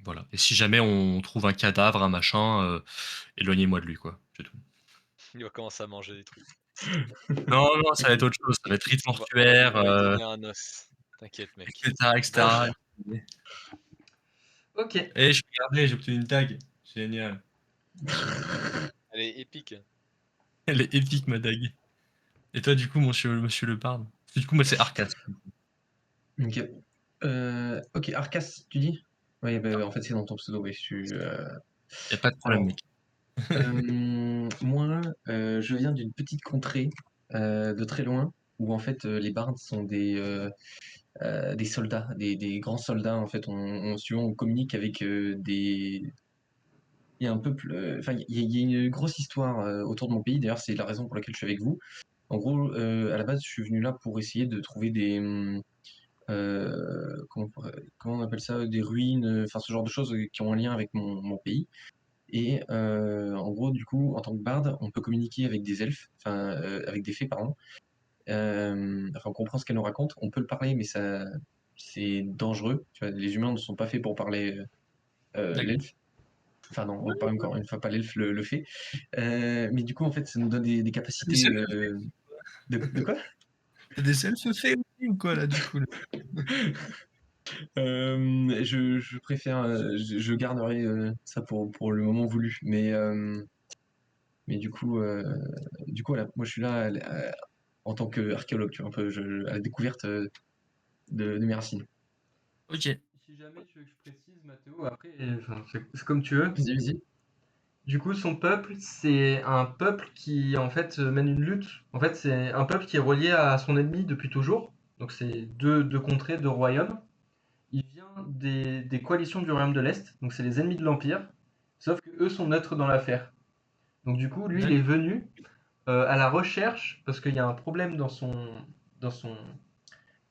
voilà. Et si jamais on trouve un cadavre, un machin, éloignez-moi de lui, quoi. C'est tout. Il va commencer à manger des trucs. Non, non, ça va être OK. autre chose. Ça va être rite On mortuaire, va lui donner un os. T'inquiète et mec. cetera, et cetera. OK. Et je peux regarder, j'ai obtenu une dague. Génial. Elle est épique. Elle est épique, ma dague. Et toi, du coup, monsieur le barde? Parce que du coup, moi, c'est Arcas. OK. OK, Arcas, tu dis? Oui, bah, en fait, c'est dans ton pseudo, oui, je suis, Y a pas de problème, alors, mec. moi, je viens d'une petite contrée, de très loin, où en fait, les bardes sont des soldats, des grands soldats, en fait. Si tu veux, on communique avec, il y a un peuple, enfin, il y a une grosse histoire, autour de mon pays. D'ailleurs, c'est la raison pour laquelle je suis avec vous. En gros, à la base, je suis venu là pour essayer de trouver comment on appelle ça? Des ruines, enfin ce genre de choses, qui ont un lien avec mon pays et en gros, du coup, en tant que barde, on peut communiquer avec des elfes, enfin, avec des fées, pardon. Enfin, on comprend ce qu'elles nous racontent. On peut le parler, mais c'est dangereux. Tu vois? Les humains ne sont pas faits pour parler, D'accord. l'elfe. Enfin non, Ouais, pas encore une fois, pas l'elfe le fait. Mais du coup, en fait, ça nous donne des des capacités, selfs de quoi? tu des selfs faits aussi ou quoi, là, du coup, là? Je préfère, je garderai, ça pour le moment voulu. Mais du coup, voilà, moi je suis là en tant qu'archéologue, tu vois, un peu à la découverte de mes racines. OK. Si jamais tu veux que je précise, Mathéo, après, enfin, c'est comme tu veux. Vas-y, vas-y. Du coup, son peuple, c'est un peuple qui, en fait, mène une lutte. En fait, c'est un peuple qui est relié à son ennemi depuis toujours. Donc, c'est deux contrées, deux royaumes. Il vient des coalitions du royaume de l'Est. Donc, c'est les ennemis de l'Empire. Sauf que eux sont neutres dans l'affaire. Donc, du coup, lui, il est D'accord. venu à la recherche, parce qu'il y a un problème dans son,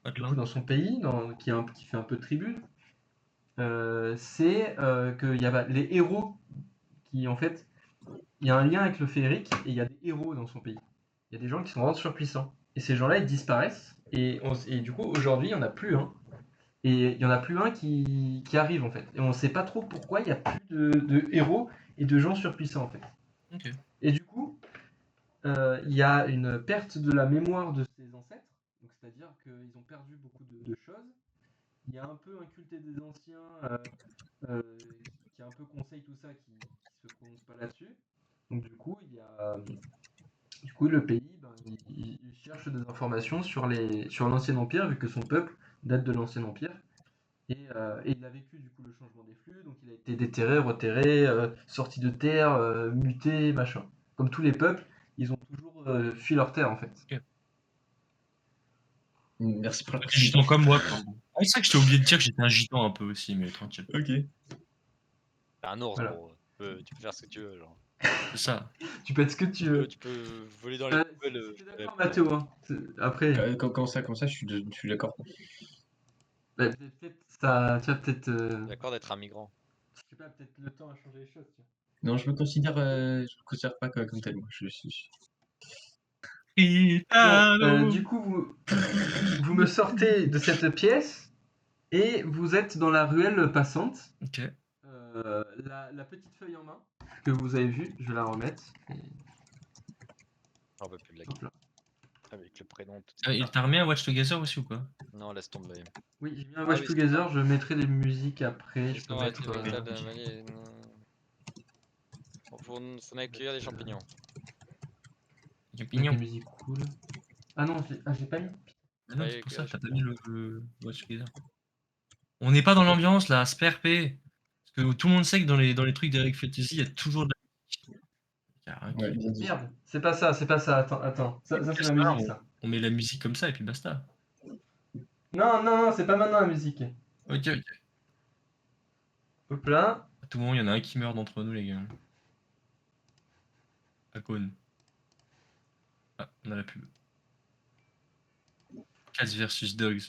Patelin. dans son pays, qui fait un peu tribut. C'est qu'il y a les héros qui, en fait, il y a un lien avec le féerique et il y a des héros dans son pays. Il y a des gens qui sont vraiment surpuissants. Et ces gens-là, ils disparaissent. Et du coup, aujourd'hui, il n'y en a plus un. Et il n'y en a plus un qui arrive, en fait. Et on ne sait pas trop pourquoi il n'y a plus de héros et de gens surpuissants, en fait. OK. Et du coup, il y a une perte de la mémoire de ses ancêtres. Donc, c'est-à-dire qu'ils ont perdu beaucoup de choses. Il y a un peu un culte des anciens euh, qui un peu conseille tout ça, qui se prononce pas là-dessus. Donc du coup, le pays, ben, il cherche des informations sur l'Ancien Empire, vu que son peuple date de l'Ancien Empire. Et il a vécu du coup le changement des flux, donc il a été déterré, reterré, sorti de terre, muté, machin. Comme tous les peuples, ils ont toujours fui leur terre en fait. OK. Merci pour la Toi, tu gitan précision. comme moi, pardon. Ah, c'est vrai que je t'ai oublié de dire que j'étais un gitan un peu aussi, mais tranquille. Ok. C'est un ours, Voilà. gros. Tu peux faire ce que tu veux, genre. C'est ça. Tu peux être ce que tu veux. Tu peux voler dans les poubelles. Si t'es Allez, d'accord, putain. Mathéo, hein. Après, comment ça, je suis d'accord. Bah, peut-être ça, tu vois, peut-être, D'accord d'être un migrant. je sais pas, peut-être le temps a changé les choses, tu vois. Non, je me considère pas comme tel, moi. Bon, Gitano! du coup, vous me sortez de cette pièce et vous êtes dans la ruelle passante. OK. La petite feuille en main que vous avez vue, je vais la remettre. J'en peux plus de la Hop game. là. Avec le prénom, tout Ah, ça. il t'a remis un Watch Together aussi ou quoi? Non, laisse tomber. Oui, j'ai mis un Ah Watch oui, c'est vrai. Together, je mettrai des musiques après, je peux Laisse-nous arrêter mettre... avec ça de OK. manier. Faut n'aille cueillir des champignons. Mettre des Champignon. musiques cool. Ah non, j'ai pas mis. Ah non, c'est Allez, pour cueillir ça, des t'as pas mis champignons. le Watch Together. On n'est pas dans l'ambiance là, sperpé. Parce que tout le monde sait que dans les trucs d'Eric Fantasy, il y a toujours de la. Y a rien Ouais, qui. bien dit. Merde, c'est pas ça, attends. Ça c'est C'est ma pas musique, grave, ça. on met la musique comme ça et puis basta. Non, c'est pas maintenant la musique. OK, OK. Hop là. À tout moment, il y en a un qui meurt d'entre nous, les gars. À cône. Ah, on a la pub. Cats versus Dogs.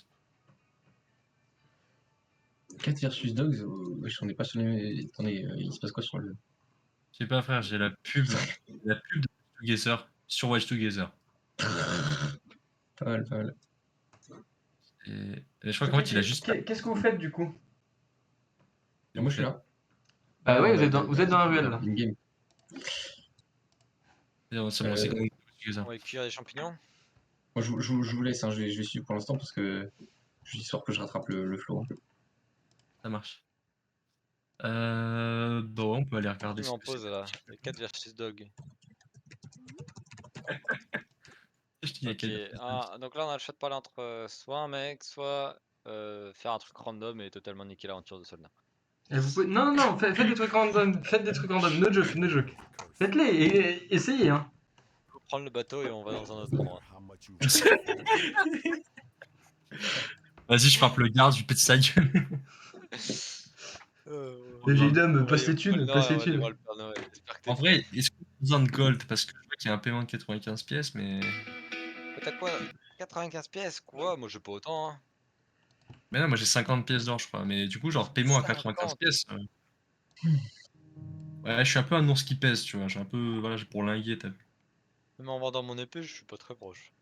Cat versus Dogs, wesh, on est pas sur les. Attendez, il se passe quoi sur le. Je sais pas, frère, j'ai la pub. La pub de Watch Together sur Watch Together. Pas mal, pas mal. Et je crois qu'en Ok, fait, il a juste. qu'est-ce que vous faites du coup? Et moi, je suis là. Bah ouais, Ah, vous êtes dans la ruelle là. In-game. C'est bon, c'est Euh, quand même que ça. On va cuire les champignons. Moi, je vous laisse, hein, je vais suivre pour l'instant parce que je suis sûr que je rattrape le flow un peu. Ça marche. Bon, on peut aller regarder On est ce en que c'est. pause là. Il y a 4 versus dog. Je te dis, il y a Ok. quelle heure. Donc là, on a le choix de parler entre soit un mec, soit faire un truc random et totalement niquer l'aventure de soldat. Et vous pouvez... Non, non, faites des trucs random. Faites des trucs random. No joke, no joke. Faites-les et essayez, hein. Faut prendre le bateau et on va dans un autre endroit. Vas-y, je frappe le garde, je lui pète sa gueule. Les vieilles dames, On va passe aller les au pôle thunes, Nord passe et on les va aller thunes. voir le Père Noël. J'espère que t'es En prêt. vrai, est-ce qu'on a besoin de gold? Parce que je vois qu'il y a un paiement de 95 pièces, mais. Mais t'as quoi 95 pièces? Quoi? Moi j'ai pas autant. Hein. Mais non, moi j'ai 50 pièces d'or, je crois. Mais du coup, genre, paiement à 95 50. pièces. Ouais, je suis un peu un ours qui pèse, tu vois. J'ai un peu. Voilà, j'ai pour linguer, t'as vu. Même en vendant mon épée, je suis pas très proche.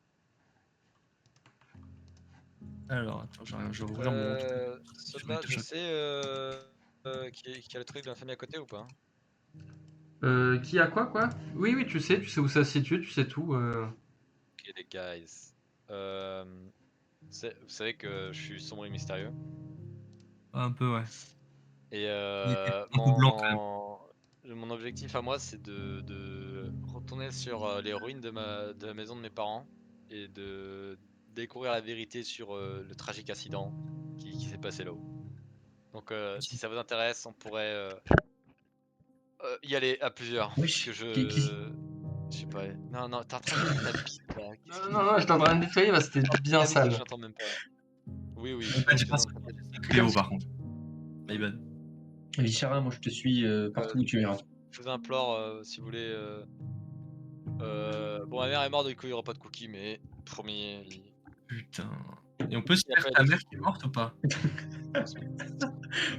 Alors, attends, je vais ouvrir mon truc. Je vais Soldat, mettre je chaque- sais qui a le truc de la famille à côté ou pas? Qui a quoi? Oui, oui, tu sais où ça se situe, tu sais tout. Ok les guys. Vous savez que je suis sombre et mystérieux. Un peu, ouais. Et Il était un peu blanc quand même. mon objectif à moi, c'est de retourner sur les ruines de la maison de mes parents et de découvrir la vérité sur le tragique incident qui s'est passé là-haut. Donc, si ça vous intéresse, on pourrait y aller à plusieurs. Parce que Wesh, je sais pas. Non, non, t'es en train de faire ta bite là. Qu'est-ce Non, qui. non, non, j'étais en train de nettoyer, bah, c'était bien Ta bite, sale. je l'entends même pas. Oui, oui, On je peut vois que dire t'es pas dans ça. ta tête. Cléo, par contre. My bad. Vichara, moi, je te suis partout où tu iras. Je vous implore, si vous voulez. Bon, ma mère est morte, du coup, il y aura pas de cookies, mais promis. Putain. Et on peut se Et faire après, il y a ta des mère trucs qui est morte ou pas?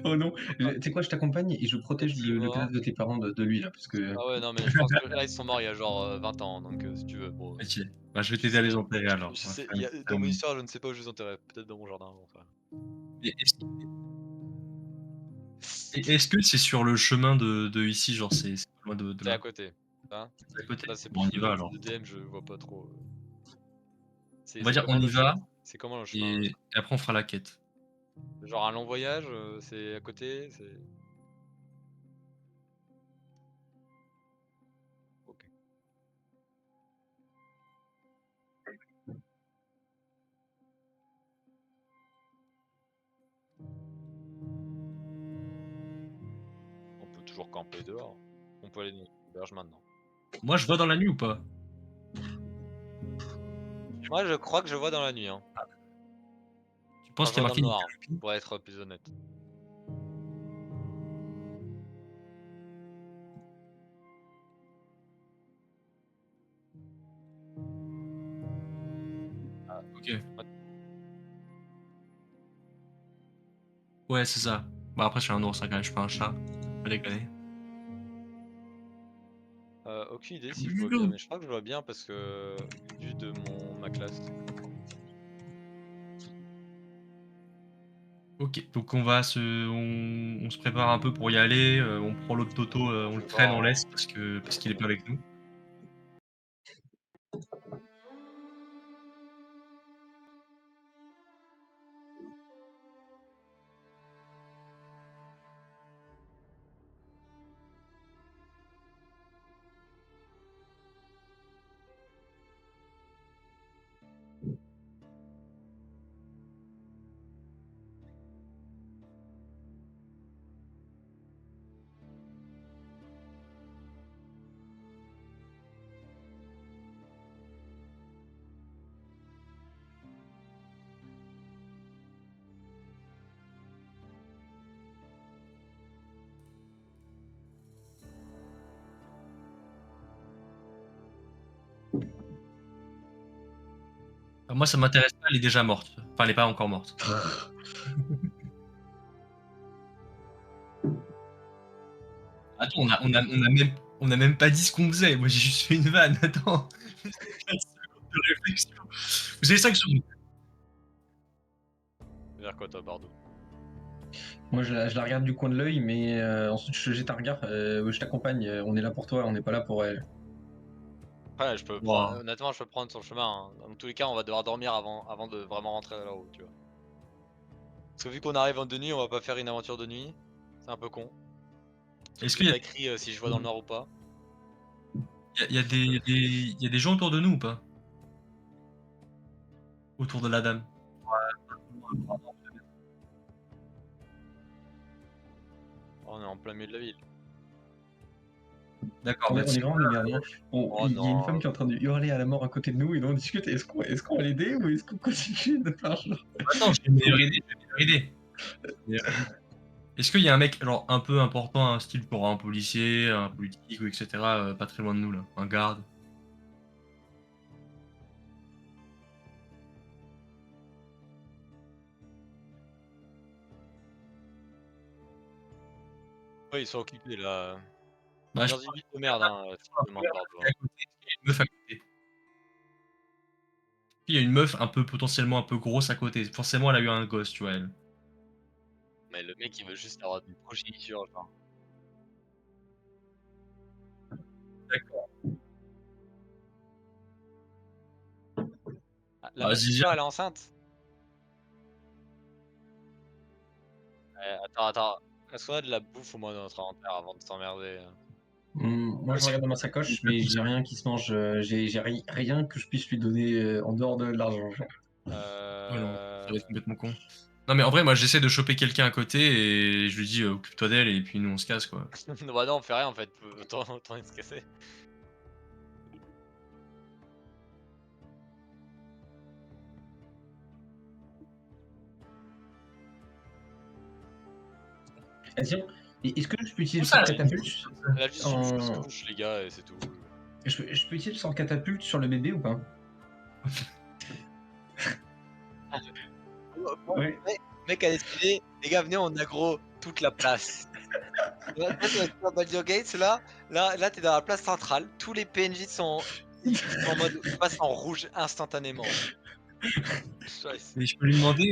Oh non, tu sais quoi, je t'accompagne et je protège Je suis le mort. cadavre de tes parents de lui là, parce que. Ah ouais, non, mais je pense que là, ils sont morts il y a genre 20 ans, donc si tu veux. Bon, Ok. Bah, je vais je t'aider à les sais, enterrer alors. je On va sais, faire une petite dans mon cérémonie. histoire, je ne sais pas où je les enterrais. Peut-être dans mon jardin. Bon, enfin. Et est-ce que c'est sur le chemin de ici, genre c'est pas loin de C'est à là? côté. Hein. C'est à côté? Là, c'est Bon, on plus y va alors. le DM, je vois pas trop. On va C'est dire on comment y va c'est comment le chemin? et après on fera la quête. Genre un long voyage, c'est à côté, ok. On peut toujours camper dehors. On peut aller dans l'auberge maintenant. Moi, je vois dans la nuit ou pas? Moi, je crois que je vois dans la nuit, hein. Tu Enfin, penses je qu'il y vois a dans le marqué noir, Nickelodeon? pour être plus honnête. OK. Ouais, c'est ça. Bah, après, je suis un ours, hein, quand même, je suis pas un chat. Pas déconner. Aucune idée si je vois bien, mais je crois que je vois bien parce que vu de ma classe. OK, donc on se prépare un peu pour y aller, on prend l'autre Toto, on Je le vais traîne, voir on en laisse parce qu'il est pas avec nous. Moi, ça m'intéresse pas, elle est déjà morte. Enfin, elle est pas encore morte. Attends, on a même pas dit ce qu'on faisait. Moi, j'ai juste fait une vanne. Attends. 4 secondes de réflexion. Vous avez 5 secondes. vers quoi toi, Bardo? Moi, je la regarde du coin de l'œil, mais ensuite, je te jette un regard. Je t'accompagne. On est là pour toi, on n'est pas là pour elle. Ouais, je peux prendre Waouh. honnêtement, je peux prendre sur le chemin, hein. Dans tous les cas, on va devoir dormir avant de vraiment rentrer là-haut, tu vois? Parce que vu qu'on arrive de nuit, on va pas faire une aventure de nuit. C'est un peu con. Surtout Est-ce qu'il qu'il y y a a pas écrit, si je vois dans le noir ou pas. il y a C'est un des peu il y a des gens autour de nous ou pas? Autour de la dame? on est en plein milieu de la ville. D'accord, On bah, est, tu on sais est vraiment des gardiens. Bon, Oh il y a une femme non, qui est en train de hurler à la mort à côté de nous et là on discute. Est-ce qu'on va l'aider ou est-ce qu'on continue de faire genre attends, j'ai une meilleure idée, j'ai une meilleure idée. Meilleure idée. Est-ce qu'il y a un mec, genre, un peu important, un style pour un policier, un politique ou et cetera, pas très loin de nous là? Un garde? ouais, ils sont occupés là. On Bah, est je dans une ville de merde, hein, si tu demandes Bordeaux, à hein. côté, est-ce qu'il y a une meuf à côté? Il y a une meuf un peu potentiellement un peu grosse à côté. Forcément, elle a eu un gosse, tu vois, elle. Mais le mec, il veut juste avoir une progéniture, genre. D'accord. Ah, la Bah, meuf, c'est Zizi, sûr, elle est enceinte? Attends. Est-ce qu'on a de la bouffe au moins dans notre inventaire avant de s'emmerder, hein? Moi je regarde dans ma sacoche, mais j'ai rien qui se mange. J'ai rien que je puisse lui donner en dehors de l'argent. Genre. ouais, non, ça Heu, va être complètement con. Non, mais en vrai, moi, j'essaie de choper quelqu'un à côté et je lui dis, occupe-toi d'elle et puis nous, on se casse, quoi. bah non, on fait rien en fait, autant se casser. Ah, tiens, est-ce que je peux utiliser Où le ça, sort là, j'ai une catapulte fausse comme ça? Elle a juste une fausse en... couche, les gars, et c'est tout. je peux utiliser le sort catapulte sur le bébé ou pas? Bon, Ouais. mec a décidé: «Les gars, venez, on aggro toute la place». Là, toi, tu vas sur Baldur's Gate là, tu es dans la place centrale, tous les PNJ ils sont en mode ils passent en rouge instantanément. Scheiße. Et je peux lui demander,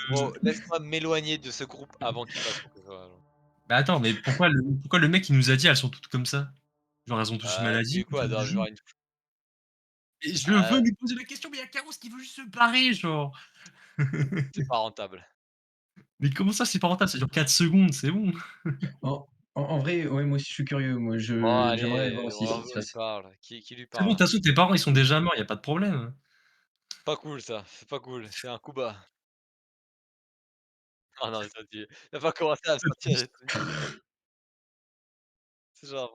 Gros, laisse-moi m'éloigner de ce groupe avant qu'il fasse quoi que ce soit, genre. bah, attends, mais pourquoi le mec, il nous a dit: «Elles sont toutes comme ça»? Genre, elles ont tous une Tu maladie, quoi? toutes Elle doit du jeu? avoir une Et je veux ah, lui poser la question, mais il y a Carlos qui veut juste se barrer, genre. c'est pas rentable. Mais comment ça, c'est pas rentable? Ça dure 4 secondes, c'est bon. En vrai, ouais, moi aussi je suis curieux. Moi, Bon j'aimerais voir allez, aussi ce qui se on lui passe. parle. Qui lui C'est bon, de parle? toute façon, tes parents, ils sont déjà morts, y a pas de problème. Pas cool ça, c'est pas cool, c'est un coup bas. Ah non, toi tu va pas commencer à me sortir des trucs. C'est genre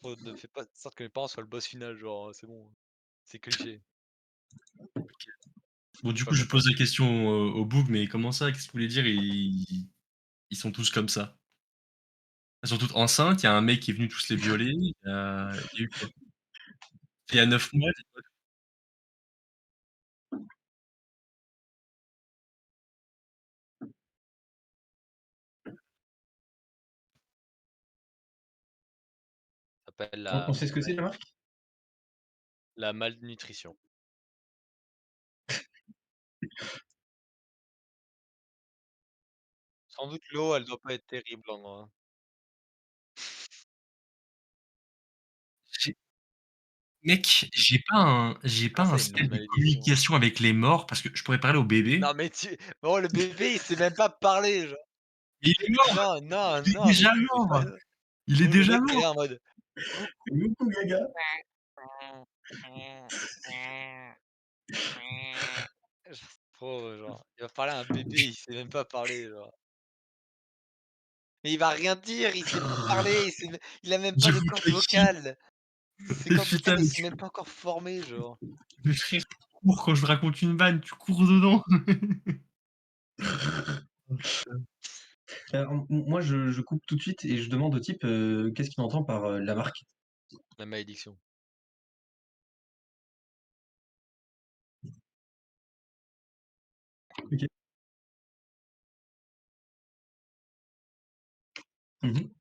bon, ne fais pas de sorte que mes parents soient le boss final, genre, c'est bon, c'est cliché. Bon, Je suis du pas coup, je content. pose la question au Boug, mais comment ça? Qu'est-ce que vous voulez dire? Ils sont tous comme ça? Elles sont toutes enceintes, il y a un mec qui est venu tous les violer, il y a eu quoi? Il y a 9 mois, Ça s'appelle On sait ce que c'est la marque? la malnutrition. Sans doute l'eau, elle doit pas être terrible en j'ai mec, j'ai pas comment un ça une système de malédiction? communication avec les morts parce que je pourrais parler au bébé. Non mais oh le bébé, il sait même pas parler, genre. Il est mort! Il est Mais déjà tu fais pas mort! ça. Il est Ou le déjà mec qui est mort! là en mode coucou. Coucou Gaga. Genre trop, genre, il va parler à un bébé, il sait même pas parler, genre. Mais il va rien dire, il sait pas parler, il a même pas de J'avoue cordes que qui vocales. Ses mais cordes vocales putain, ne mais sont même pas encore formées, genre. frère, tu cours quand je raconte une vanne, tu cours dedans. Moi, je coupe tout de suite et je demande au type qu'est-ce qu'il entend par la marque. La malédiction. Ok. Mhm.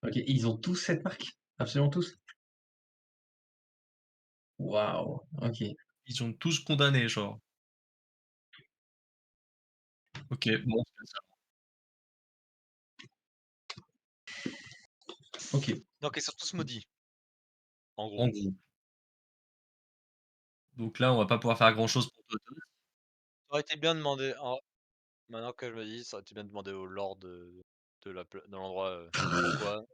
Ok, et ils ont tous cette marque? Absolument tous? Waouh, ok. Ils sont tous condamnés, genre. OK, bon, Ok. Donc ils sont tous maudits, en gros. en gros. Donc là, on va pas pouvoir faire grand-chose pour toi. Ça aurait été bien de demander maintenant que je me dis, ça aurait été bien de demander au lord de l'endroit, pourquoi.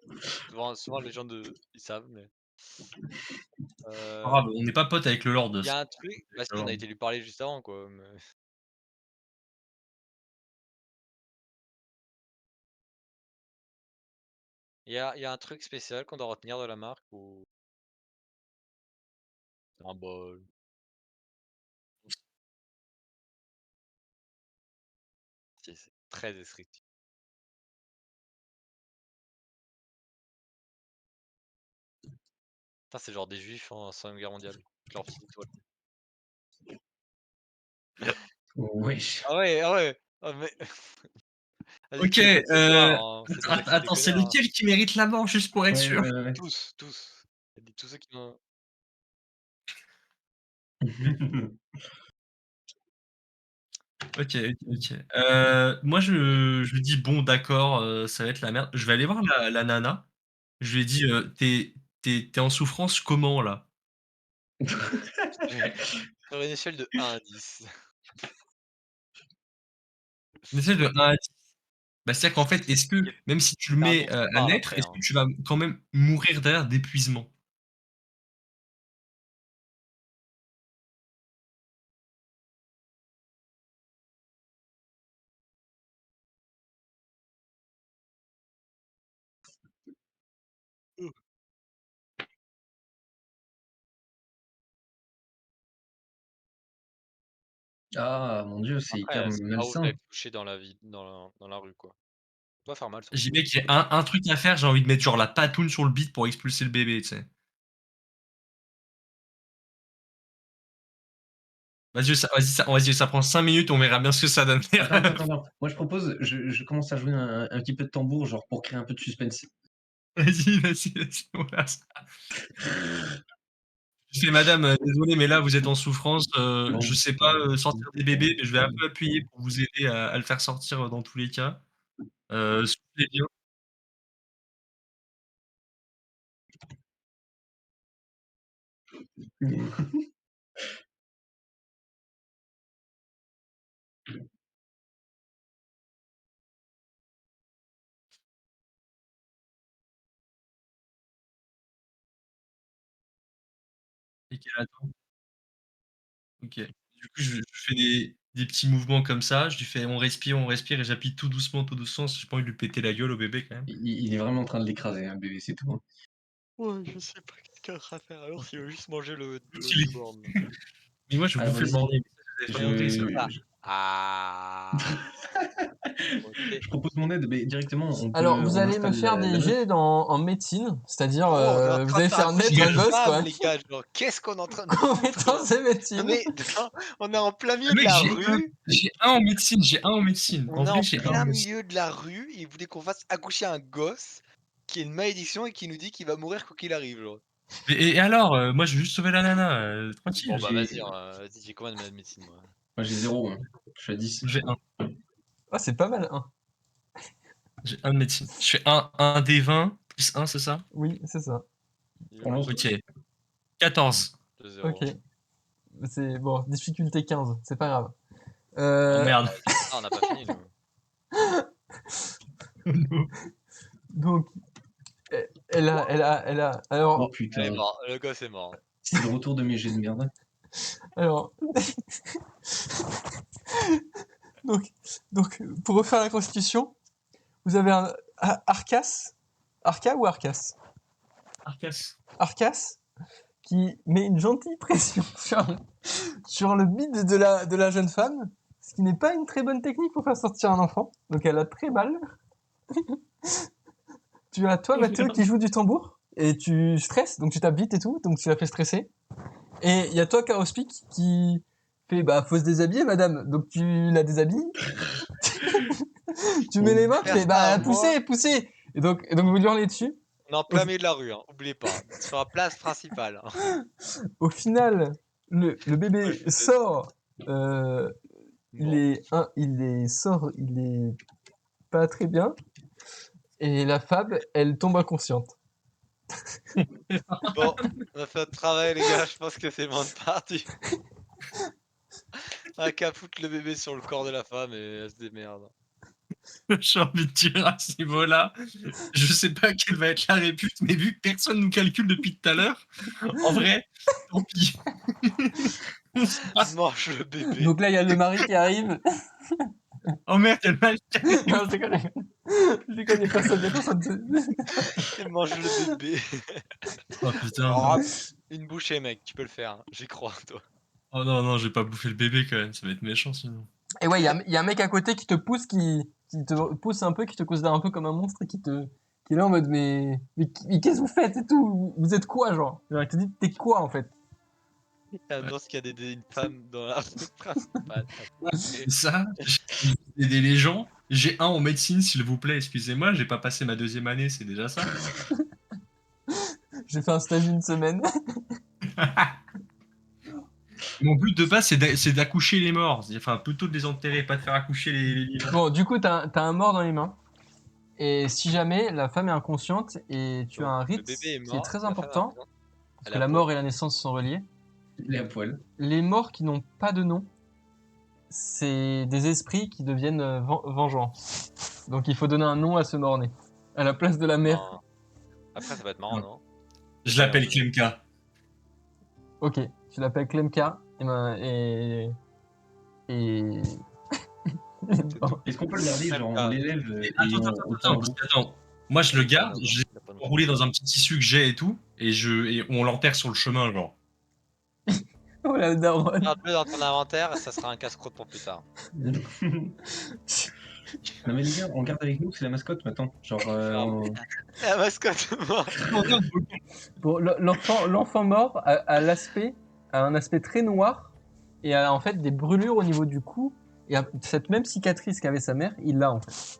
Souvent les gens ils savent, mais C'est pas heu, grave, on n'est pas potes avec le lord, il y c'est a un truc bah avec le si, on a lord. été lui parler juste avant quoi, mais il y a un truc spécial qu'on doit retenir de la marque ou c'est un bol? Si, c'est très descriptif. Putain, c'est genre des juifs en 2e guerre mondiale, avec leurs petites étoiles. Wesh. Ah ouais, ah ouais! Ah mais vas-y, OK, tu répètes ce soir, hein, c'est des actes de attends, c'est connards, hein. lequel qui mérite la mort, juste pour être Ouais, sûr? ouais, ouais. Tous, tous. Il dit tous ceux qui ont OK, OK, OK. Moi, je lui dis: «Bon, d'accord, ça va être la merde». Je vais aller voir la nana. Je lui ai dit: «Tu es en souffrance comment, là?» sur une échelle de 1 à 10. On essaie de 1 à 10. Bah, c'est-à-dire qu'en fait, est-ce que Il y a même si tu le tu un mets, ours qui à parle naître, après, est-ce que hein. tu vas quand même mourir derrière d'épuisement? Mmh. Ah mon Dieu, c'est hyper Après, c'est pas ouf malsain. d'être couché dans la vie dans la rue, quoi. Ça doit faire mal J'ai dit: surtout. «Mec, j'ai un truc à faire, j'ai envie de mettre genre la patoune sur le bide pour expulser le bébé», tu sais? Vas-y, ça prend 5 minutes, on verra bien ce que ça donne. Attends, attends, attends, attends. Moi je propose, je commence à jouer un petit peu de tambour, genre pour créer un peu de suspense. Vas-y, voilà. Je fais: «Madame, désolé, mais là, vous êtes en souffrance, je Bon. sais pas, sortir des bébés, mais je vais un peu appuyer pour vous aider à le faire sortir, dans tous les cas. Soufflez bien». Et qu'elle attend. OK. Du coup, je fais des petits mouvements comme ça, je lui fais: on respire» et j'appuie tout doucement, parce que j'ai pas envie de lui péter la gueule au bébé quand même. Il est vraiment en train de l'écraser, hein, le bébé, c'est tout, hein. Ouais, je sais pas qu'est-ce qu'il y a à faire alors s'il veut juste manger le Il est newborn. mais moi, je veux Alors bouffer le vas-y, morning, ça je l'avais pas compris ça. Ah. je Ah! OK. je propose mon aide, mais directement Alors, vous on allez me installe faire la des meuf. jets en médecine, c'est-à-dire Gros, on est en vous train de allez faire faire accoucher naître un une gosse, femme, quoi. les gars, genre, qu'est-ce qu'on est en train de foutre là? Compétences et Non médecine. mais attends, on est en plein milieu de Mec, la rue, j'ai un en médecine, j'ai un en médecine. En on est vrai, en j'ai un en plein médecine. milieu de la rue et il voulait qu'on fasse accoucher un gosse qui a une malédiction et qui nous dit qu'il va mourir quoi qu'il arrive, genre. Et alors, moi, je veux juste sauver la nana, tranquille. Bon bah vas-y, J'ai vas-y, j'ai combien de médecine moi? Moi j'ai 0, hein. Je suis à 10. J'ai un. Ah, c'est pas mal, hein. J'ai un de médecine. Je fais un D20 plus un, c'est ça? Oui, c'est ça. Il est On où le lance. truc? OK. 14. De Ok. 0. C'est bon, difficulté 15, c'est pas grave. Oh Euh, merde. Ah, on n'a pas fini nous. Oh no. donc, Oh alors, Elle est putain, mort, le gosse est mort. c'est le retour de mes jets de merde. alors, donc, pour refaire la constitution, vous avez un Arcas, Arca ou Arcas, Arcas. Arcas, qui met une gentille pression sur le bide de la jeune femme, ce qui n'est pas une très bonne technique pour faire sortir un enfant. Donc elle a très mal. Tu as toi, Oh Mathieu, merde. qui joue du tambour, et tu stresses, donc tu tapes vite et tout, donc tu la fais stresser. Et il y a toi, Karospik, qui fait, bah, faut se déshabiller, madame. Donc tu la déshabilles, tu mets Oh, les mains, tu Faire fais, ça à bah, moi, poussez. Et donc vous lui hurlez dessus. On est en plein milieu de la rue, hein, oubliez pas. Sur la place principale. Hein. Au final, le bébé je vais sort. Bon. Il est pas très bien. Et la femme, elle tombe inconsciente. Bon, on a fait notre travail, les gars. Je pense que c'est bon de parti. On a qu'à foutre le bébé sur le corps de la femme et elle se démerde. J'ai envie de dire à ce niveau-là, je sais pas quelle va être la répute, mais vu que personne nous calcule depuis tout à l'heure, en vrai, tant pis. On se passe- Mange le bébé. Donc là, il y a le mari qui arrive. Oh merde, quel mal. Non, je déconne. Je déconne, il y a personne. Et mange le bébé. Oh putain. Oh, une bouchée, mec. Tu peux le faire. Hein. J'y crois, toi. Oh non, non, j'ai pas bouffé le bébé quand même, ça va être méchant sinon. Et ouais, il y a un mec à côté qui te pousse, qui te pousse un peu, qui te considère un peu comme un monstre et qui est là en mode mais qu'est-ce que vous faites et tout? Vous êtes quoi, genre? Genre, il te dit, t'es quoi en fait? Il annonce qu'il y a une femme dans la rue principale. C'est ça, j'ai aidé les gens. J'ai 1 en médecine, s'il vous plaît, excusez-moi, j'ai pas passé ma 2e année, c'est déjà ça. J'ai fait un stage d'une semaine. Mon but de base, c'est d'accoucher les morts. Enfin, plutôt de les enterrer, pas de faire accoucher les vivants. Bon, du coup, t'as un mort dans les mains. Et si jamais la femme est inconsciente et tu as un Le rite bébé est qui est mort. très la femme est important, inconsciente. parce Elle que a la peau. mort et la naissance sont reliées, Il est à poil. les morts qui n'ont pas de nom, c'est des esprits qui deviennent vengeants. Donc il faut donner un nom à ce mort-né. À la place de la mère. Non. Après, ça va être marrant, non? Je l'appelle Klemka. Ok, tu l'appelles Klemka. Et... Est-ce qu'on peut le garder, genre on l'élève et on tient un bout? Attends. Moi, je le garde, Non, je l'ai il a pas de- enroulé dans un petit tissu que j'ai et tout, et on l'enterre sur le chemin, genre. Oh la daronne. Garde-le dans ton inventaire, ça sera un casse-croûte pour plus tard. Non mais les gars, on garde avec nous, c'est la mascotte maintenant. Genre, La mascotte morte. Bon, l'enfant mort a un aspect très noir et a en fait des brûlures au niveau du cou. Et cette même cicatrice qu'avait sa mère, il l'a en fait.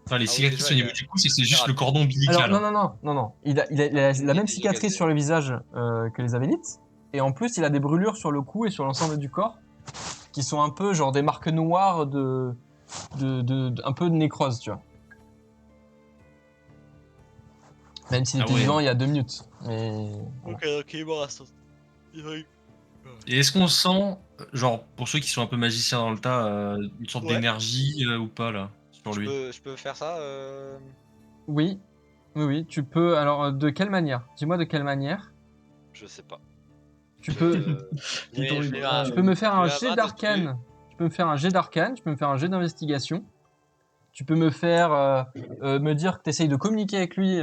Enfin, les Ah oui, cicatrices déjà, au il niveau a- du cou, c'est juste raté. le cordon ombilical. Alors non. Il a la même déjà cicatrice gazé. sur le visage que les Avélites. Et en plus, il a des brûlures sur le cou et sur l'ensemble du corps qui sont un peu genre des marques noires un peu de nécrose, tu vois. Même s'il Ah était ouais. vivant il y a 2 minutes. Mais voilà. Ok, donc il est mort à ce... Il a eu... Et est-ce qu'on sent, genre, pour ceux qui sont un peu magiciens dans le tas, une sorte Ouais. d'énergie ou pas, là, sur lui? Je peux faire ça Oui, tu peux. Alors, de quelle manière? Dis-moi de quelle manière. Je sais pas. Tu peux, Titons les bras, tu peux me faire un je vais jet la main d'arcane. Tu peux me faire un jet d'arcane, tu peux me faire un jet d'investigation. Tu peux me faire me dire que tu essayes de communiquer avec lui,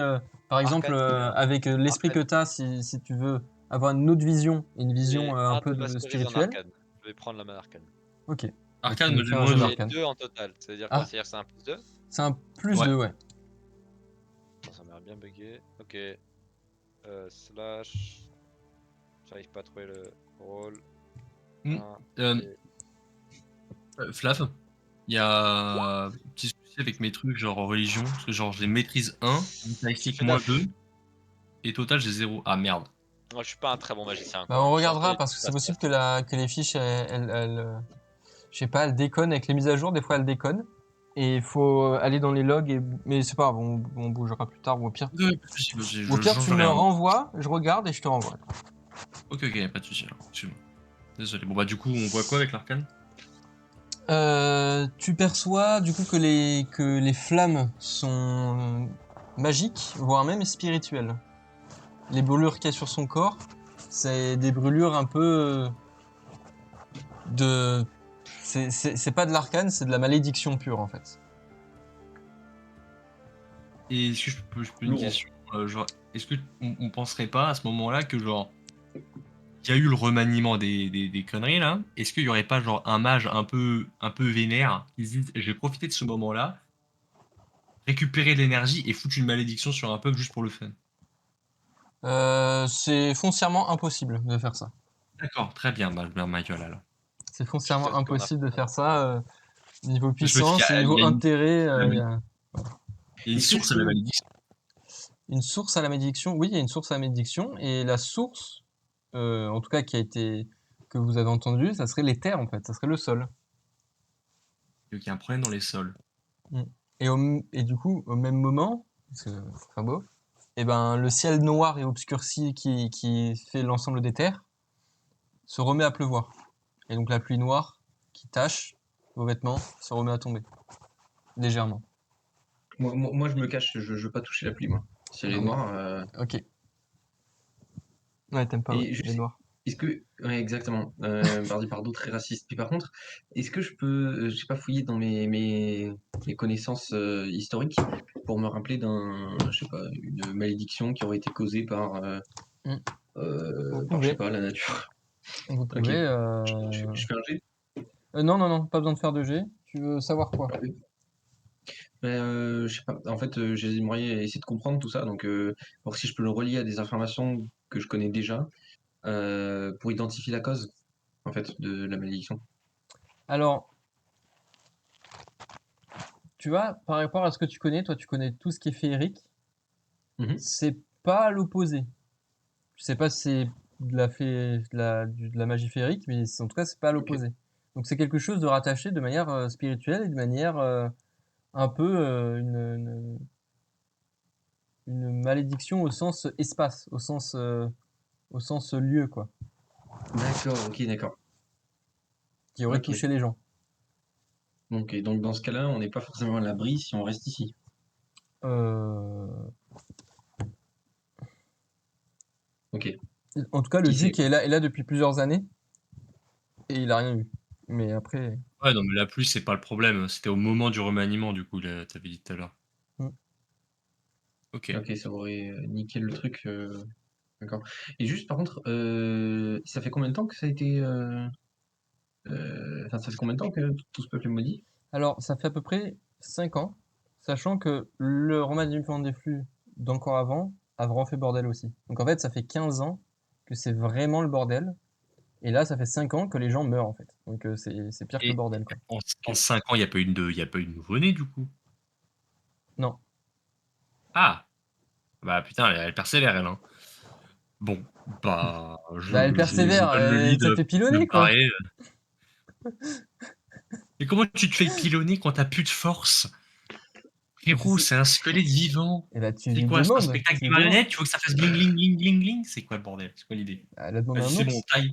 par exemple, avec l'esprit que tu as, si tu veux avoir une autre vision, une vision un peu spirituelle. Arcane. Je vais prendre la main arcane. Ok. Arcane, tu me j'ai fais un moins jet de... J'ai d'arcane. 2 en total. Ça veut dire Ah. quoi? C'est-à-dire que c'est un plus 2? C'est un plus Ouais. 2, ouais. Ça m'a bien bugué. Ok. Slash. J'arrive pas à trouver le rôle. Hmm. Un, Flav, il y a un petit souci avec mes trucs, genre religion, parce que genre, je les maîtrise 1, statistique moi 2, et total, j'ai 0. Ah merde. Moi, je suis pas un très bon magicien. Bah, quoi. on Je regardera reconnais parce tout que ça, c'est possible que les fiches, je sais pas, elles déconnent avec les mises à jour. Des fois, elles déconnent. Et il faut aller dans les logs. Mais c'est pas grave, on bougera plus tard ou au pire. Ouais, pas de souci, je Au pire, change tu me rien. renvoies, je regarde et je te renvoie. Ok, pas de souci, alors, excuse-moi. Désolé. Bon bah du coup, on voit quoi avec l'arcane? Tu perçois du coup que les flammes sont magiques, voire même spirituelles. Les brûlures qu'il y a sur son corps, c'est des brûlures un peu de... C'est pas de l'arcane, c'est de la malédiction pure en fait. Et est-ce que je peux une Lourd. question, genre, est-ce que on penserait pas à ce moment-là que genre, il y a eu le remaniement des conneries là, est-ce qu'il y aurait pas genre un mage un peu vénère qui se dit, je vais profiter de ce moment-là, récupérer de l'énergie et foutre une malédiction sur un peuple juste pour le fun? C'est foncièrement impossible de faire ça. D'accord, très bien, bah je ferme ma gueule alors. C'est foncièrement Je sais ce qu'on a impossible de fait. faire ça. Niveau Je me dis puissance qu'il y et a- niveau il y a une- intérêt, Ah oui. Il y a une Est-ce que source je à la peux- malédiction. Une source à la malédiction, oui, il y a une source à la malédiction, et la source, en tout cas que vous avez entendue, ça serait les terres en fait, ça serait le sol. Donc il y a un problème dans les sols. Et du coup, au même moment, parce que c'est très beau, et ben, le ciel noir et obscurci qui fait l'ensemble des terres se remet à pleuvoir. Et donc la pluie noire qui tache vos vêtements se remet à tomber, légèrement. Moi, je me cache, je veux pas toucher la pluie, moi. Si elle est Ah ouais. noire. Ok. Ouais, t'aimes pas, ouais, Et je les sais, noirs. est-ce que. Ouais, exactement. Par d'autres très racistes. Puis par contre, est-ce que je peux, je sais pas, fouiller dans mes connaissances historiques pour me rappeler je sais pas, une malédiction qui aurait été causée Mm. Vous par, je sais pouvez, pas, la nature. vous Ok. pouvez. Je fais un jet. Non, non, non, pas besoin de faire de jet. Tu veux savoir quoi? Je sais pas. En fait, j'aimerais essayer de comprendre tout ça. Donc, voir si je peux le relier à des informations que je connais déjà pour identifier la cause, en fait, de la malédiction. Alors, tu vois, par rapport à ce que tu connais, toi, tu connais tout ce qui est féerique. Mhm. C'est pas à l'opposé. Je sais pas si c'est de la magie féerique, mais en tout cas, c'est pas à Ok. l'opposé. Donc, c'est quelque chose de rattaché de manière spirituelle et de manière un peu une malédiction au sens espace, au sens lieu, quoi, D'accord, ok, d'accord. qui aurait Ok. touché les gens. Donc dans ce cas-là, on n'est pas forcément à l'abri si on reste ici. Euh, Ok. En tout cas, le Qui sait? duc est là depuis plusieurs années et il a rien eu. Mais après, Ouais, non, mais la pluie, c'est pas le problème. C'était au moment du remaniement, du coup, t'avais dit tout à l'heure. hmm. Ok. Ok, ça aurait niqué le truc. D'accord. Et juste par contre, ça fait combien de temps que ça a été. Enfin, ça fait combien de temps que tout ce peuple est maudit? Alors, ça fait à peu près 5 ans, sachant que le remaniement des flux d'encore avant a vraiment fait bordel aussi. Donc en fait, ça fait 15 ans que c'est vraiment le bordel. Et là, ça fait 5 ans que les gens meurent en fait. Donc c'est pire que le Et bordel, quoi. en 5 ans, il n'y a pas eu y a pas eu de nouveau-né, du coup. Non. Ah! Bah putain, elle persévère, elle, hein. Bon, bah, Bah, elle je persévère, donne le lead ça fait pour se pilonner quoi. barrer. Mais comment tu te fais pilonner quand t'as plus de force? Frérot, c'est un squelette vivant. Et bah, tu C'est lui quoi? C'est un demandes. spectacle Tu de lui demandes. marionnettes? Tu veux que ça fasse bling bling bling bling bling? C'est quoi le bordel? C'est quoi l'idée? Bah, elle a demandé Vas-y, un c'est bon, ours. taille.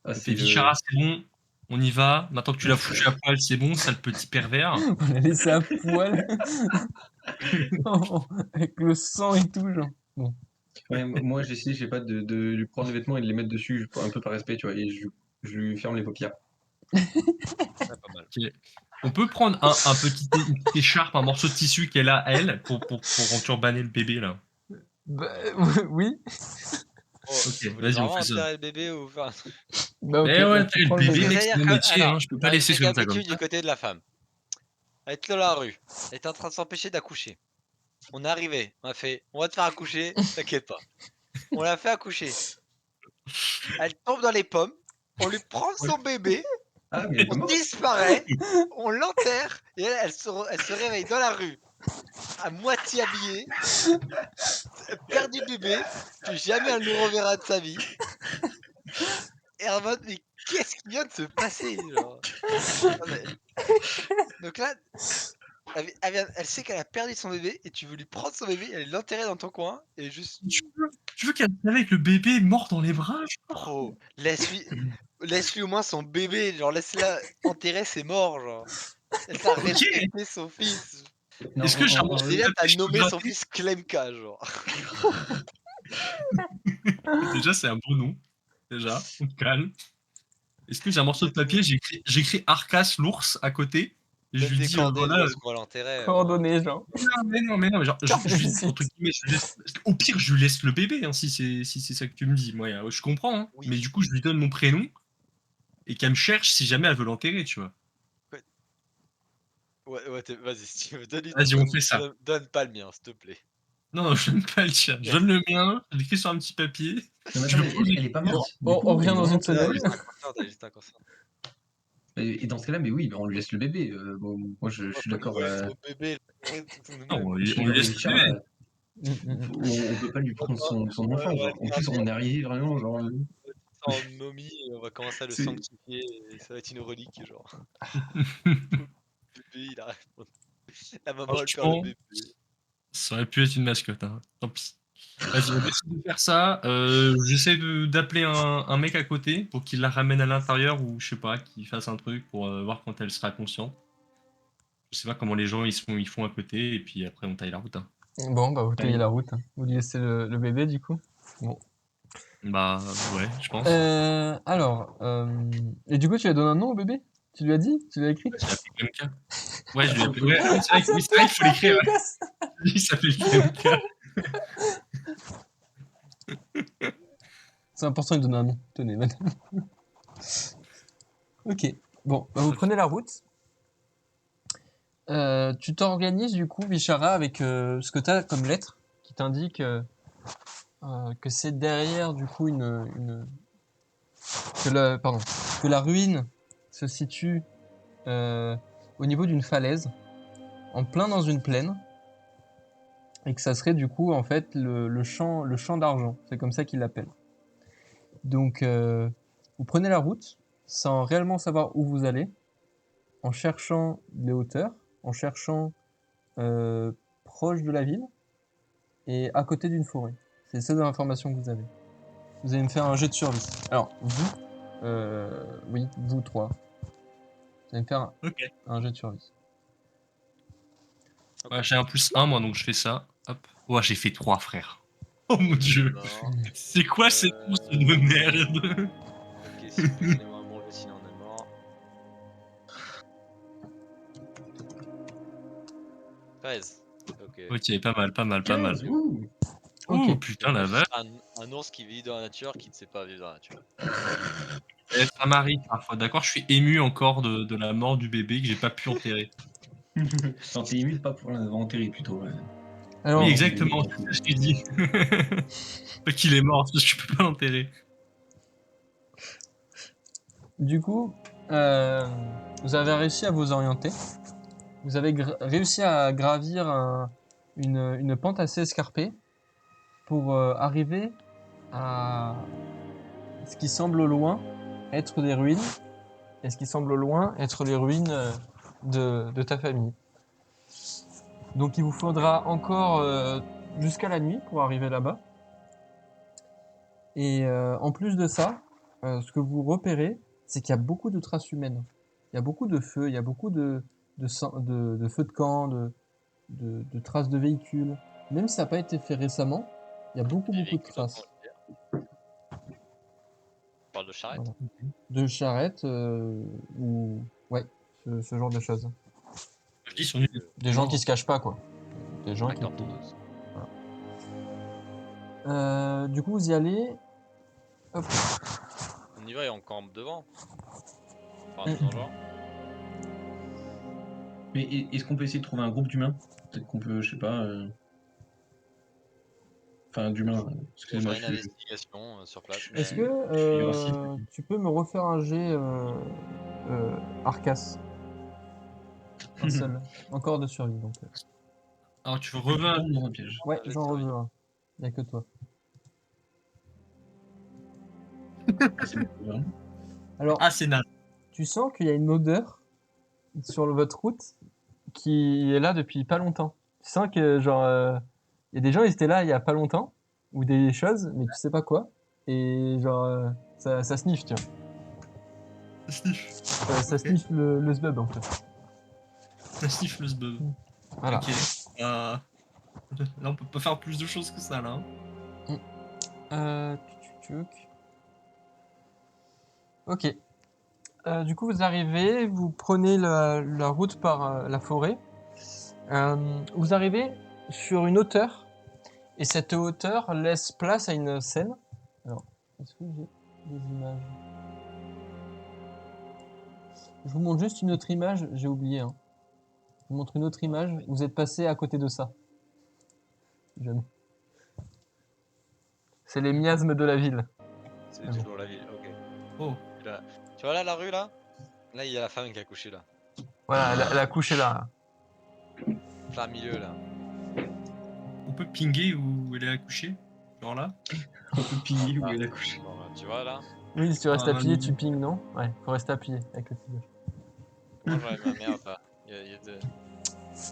Ah, Ça fait c'est 10 charas, le. c'est bon. On y va. Maintenant que tu l'as foutu à poil, c'est bon, sale petit pervers. On l'a laissé à poil. Avec le sang et tout, genre. Bon. Ouais, moi, j'essaie, je sais pas, de lui prendre les vêtements et de les mettre dessus, un peu par respect, tu vois, et je lui ferme les paupières. Ouais, pas mal. Ok. On peut prendre une petite écharpe, un morceau de tissu qu'elle a, elle, pour enturbaner le bébé, là. Bah, oui. Oh, Ok, vous voulez vas-y, on vraiment fait ça. enterrer le bébé ou faire un truc? Bah, ok, Mais bah, ouais, tu le prends le bébé, bébé. mec, c'est C'est-à-dire mon que, métier, hein. alors, Je peux pas laisser comme ça, comme récapitule du ça. côté de la femme. Elle est dans la rue. Elle est en train de s'empêcher d'accoucher. On est arrivé. On a fait, on va te faire accoucher, t'inquiète pas. On l'a fait accoucher. Elle tombe dans les pommes. On lui prend son bébé. Ah, mais elle est On pas morte? disparaît. On l'enterre. Et elle se réveille dans la rue. À moitié habillée. Elle perd du bébé. Plus jamais elle nous reverra de sa vie. Et en mode, mais qu'est-ce qui vient de se passer, genre? Non, mais donc là, elle sait qu'elle a perdu son bébé et tu veux lui prendre son bébé, aller l'enterrer dans ton coin et juste Tu veux qu'elle se réveille avec le bébé mort dans les bras? bro, laisse-lui au moins son bébé, genre laisse-la enterrer, c'est mort, genre. Laisse-la Ok. respecter son fils. Non, Est-ce que j'ai un en morceau de vrai, Déjà, tu as papier, je peux nommé son gratter? fils Klemka, genre. Déjà, c'est un beau nom. Déjà, on te calme. Est-ce que j'ai un morceau de papier? J'écris Arcas l'ours à côté. Et je Donne lui des dis, cordelles, voilà. genre, qu'on va l'enterrer, au moins. Coordonnées, genre. Mais non, genre, Carte de je lui, visite. entre guillemets, au pire, je lui laisse le bébé, hein, si c'est ça que tu me dis. Moi, je comprends, hein. Oui. Mais du coup, je lui donne mon prénom et qu'elle me cherche si jamais elle veut l'enterrer, tu vois. Ouais, vas-y, si tu veux, donne-lui ton Vas-y, on prénom. fait ça. Donne pas le mien, s'il te plaît. Non, non, je donne pas le tien. Je donne le mien, je l'écris sur un petit papier. non, mais Je attends, le mais pose. elle est pas morte. Du On coup, elle revient est dans vraiment une Non, semaine. juste inconsciente, elle est juste inconsciente. Et dans ce cas-là, mais oui, on lui laisse le bébé. Bon, moi, je suis d'accord. Ouais, son bébé, c'est Non, nous-mêmes. Je suis on lui d'accord avec laisse le bébé. Bichara. On peut pas lui prendre son enfant, On va genre. le En plus, garder on est arrivé vraiment, genre. en momie et on va commencer à le C'est sanctifier et ça va être une relique, genre. Le bébé, il arrive. La maman, elle perd le Franchement, bébé. ça aurait pu être une mascotte, hein. Tant pis. Vas-y, on essaie de faire ça. J'essaie d'appeler un mec à côté pour qu'il la ramène à l'intérieur ou je sais pas, qu'il fasse un truc pour voir quand elle sera consciente. Je sais pas comment les gens ils font à côté et puis après on taille la route, hein. Bon, bah vous taillez allez. la route, hein. Vous lui laissez le bébé du coup. Bon. Bah ouais, je pense. Et du coup, tu lui as donné un nom au bébé? Tu lui as dit? Tu l'as écrit? Bah, je l'ai appelé KMK. Ouais, je lui ai appelé. Ouais, Ah, c'est oui, c'est toi vrai qu'il faut qui as l'écrire. fait Ouais. gosse! Il s'appelle KMK. C'est important de donner un nom. Tenez, madame. Ok. Bon, bah, vous Ok. prenez la route. Tu t'organises du coup, Bishara, avec ce que tu as comme lettre qui t'indique que c'est derrière du coup pardon, que la ruine se situe au niveau d'une falaise, en plein dans une plaine, et que ça serait du coup en fait le champ d'argent. C'est comme ça qu'ils l'appellent. Donc vous prenez la route sans réellement savoir où vous allez, en cherchant les hauteurs, en cherchant euh, proche de la ville et à côté d'une forêt. C'est les seules informations que vous avez. Vous allez me faire un jet de survie. Alors, oui, vous trois. Vous allez me faire Ok. un jet de survie. Ok. Ouais, j'ai un +1 moi donc je fais ça. Hop. Ouais, j'ai fait 3 frère. Oh mon dieu. Mort. C'est quoi cette course de merde? Ok, si vous pouvez donner moi un bon jet, sinon on est mort. 13. Ok. Ok, pas mal, pas mal, pas mal. 15, ouh. Ok. Oh putain la vache. Un ours qui vit dans la nature, qui ne sait pas vivre dans la nature. Ça m'arrive parfois, d'accord? Je suis ému encore de la mort du bébé que j'ai pas pu enterrer. Non, t'es ému pas pour l'inventaire plutôt. Ouais. Oui, Alors, Non, mais exactement, t'en c'est fous. ça que je t'ai dit. Pas qu'il est mort, parce que je peux pas l'enterrer. du coup, vous avez réussi à vous orienter. Vous avez réussi à gravir une pente assez escarpée pour arriver à ce qui semble au loin être des ruines, et ce qui semble au loin être les ruines de ta famille. Donc il vous faudra encore jusqu'à la nuit pour arriver là-bas. Et en plus de ça, ce que vous repérez, c'est qu'il y a beaucoup de traces humaines. Il y a beaucoup de feux, il y a beaucoup de feux de camp, de traces de véhicules. Même si ça n'a pas été fait récemment, il y a beaucoup, Les beaucoup de véhicules traces. on parle de charrette. Voilà. De charrettes ou... Ouais, ce genre de choses. Je dis, ils sont nuls. Des gens qui se cachent pas, quoi. Des gens qui... Tracteur-tondeuse. Du coup, vous y allez. Hop. On y va et on campe devant. Par Mm. nous dans genre. Mais est-ce qu'on peut essayer de trouver un groupe d'humains? Peut-être qu'on peut, je sais pas. Enfin, d'humains. On va Excusez-moi, faire une investigation sur place. Est-ce Mais que je suis raciste. tu peux me refaire un jet Arcas? Un seul. Encore de survie, donc. Alors tu Tu reviens. tombes dans un piège. Ouais, j'ai j'en survie. reviens. Il n'y a que toi. Ah, c'est bon, hein. Alors, Ah, c'est naze. tu sens qu'il y a une odeur sur votre route qui est là depuis pas longtemps. Tu sens que, genre, il y a des gens, ils étaient là il y a pas longtemps, ou des choses, mais tu sais pas quoi. Et genre, ça sniffe, tu vois. Sniff. Ça Ok. sniffe le sbub, en fait. Ça siffle ce bug. Voilà. Ok. Là, on peut pas faire plus de choses que ça, là, hein. Tchouk. Ok. Du coup, vous arrivez, vous prenez la route par la forêt. Vous arrivez sur une hauteur, et cette hauteur laisse place à une scène. Alors, est-ce que j'ai des images? Je vous montre juste une autre image, j'ai oublié. Hein. Je vous montre une autre image, vous êtes passé à côté de ça. Jamais. C'est les miasmes de la ville. C'est Ah bon. toujours la ville. Ok. Oh. Là. Tu vois là la rue là? Là, il y a la femme qui a couché là. Voilà, elle a couché là. Plein milieu là. On peut pinguer où elle est accouchée? Genre là? On peut piller où Ah. elle a couché. Bon, bah, tu vois là. Oui, si tu restes Ah, appuyé, non. tu ping, non? Ouais, faut rester appuyé avec le tigre. Comment j'enlève ma merde là?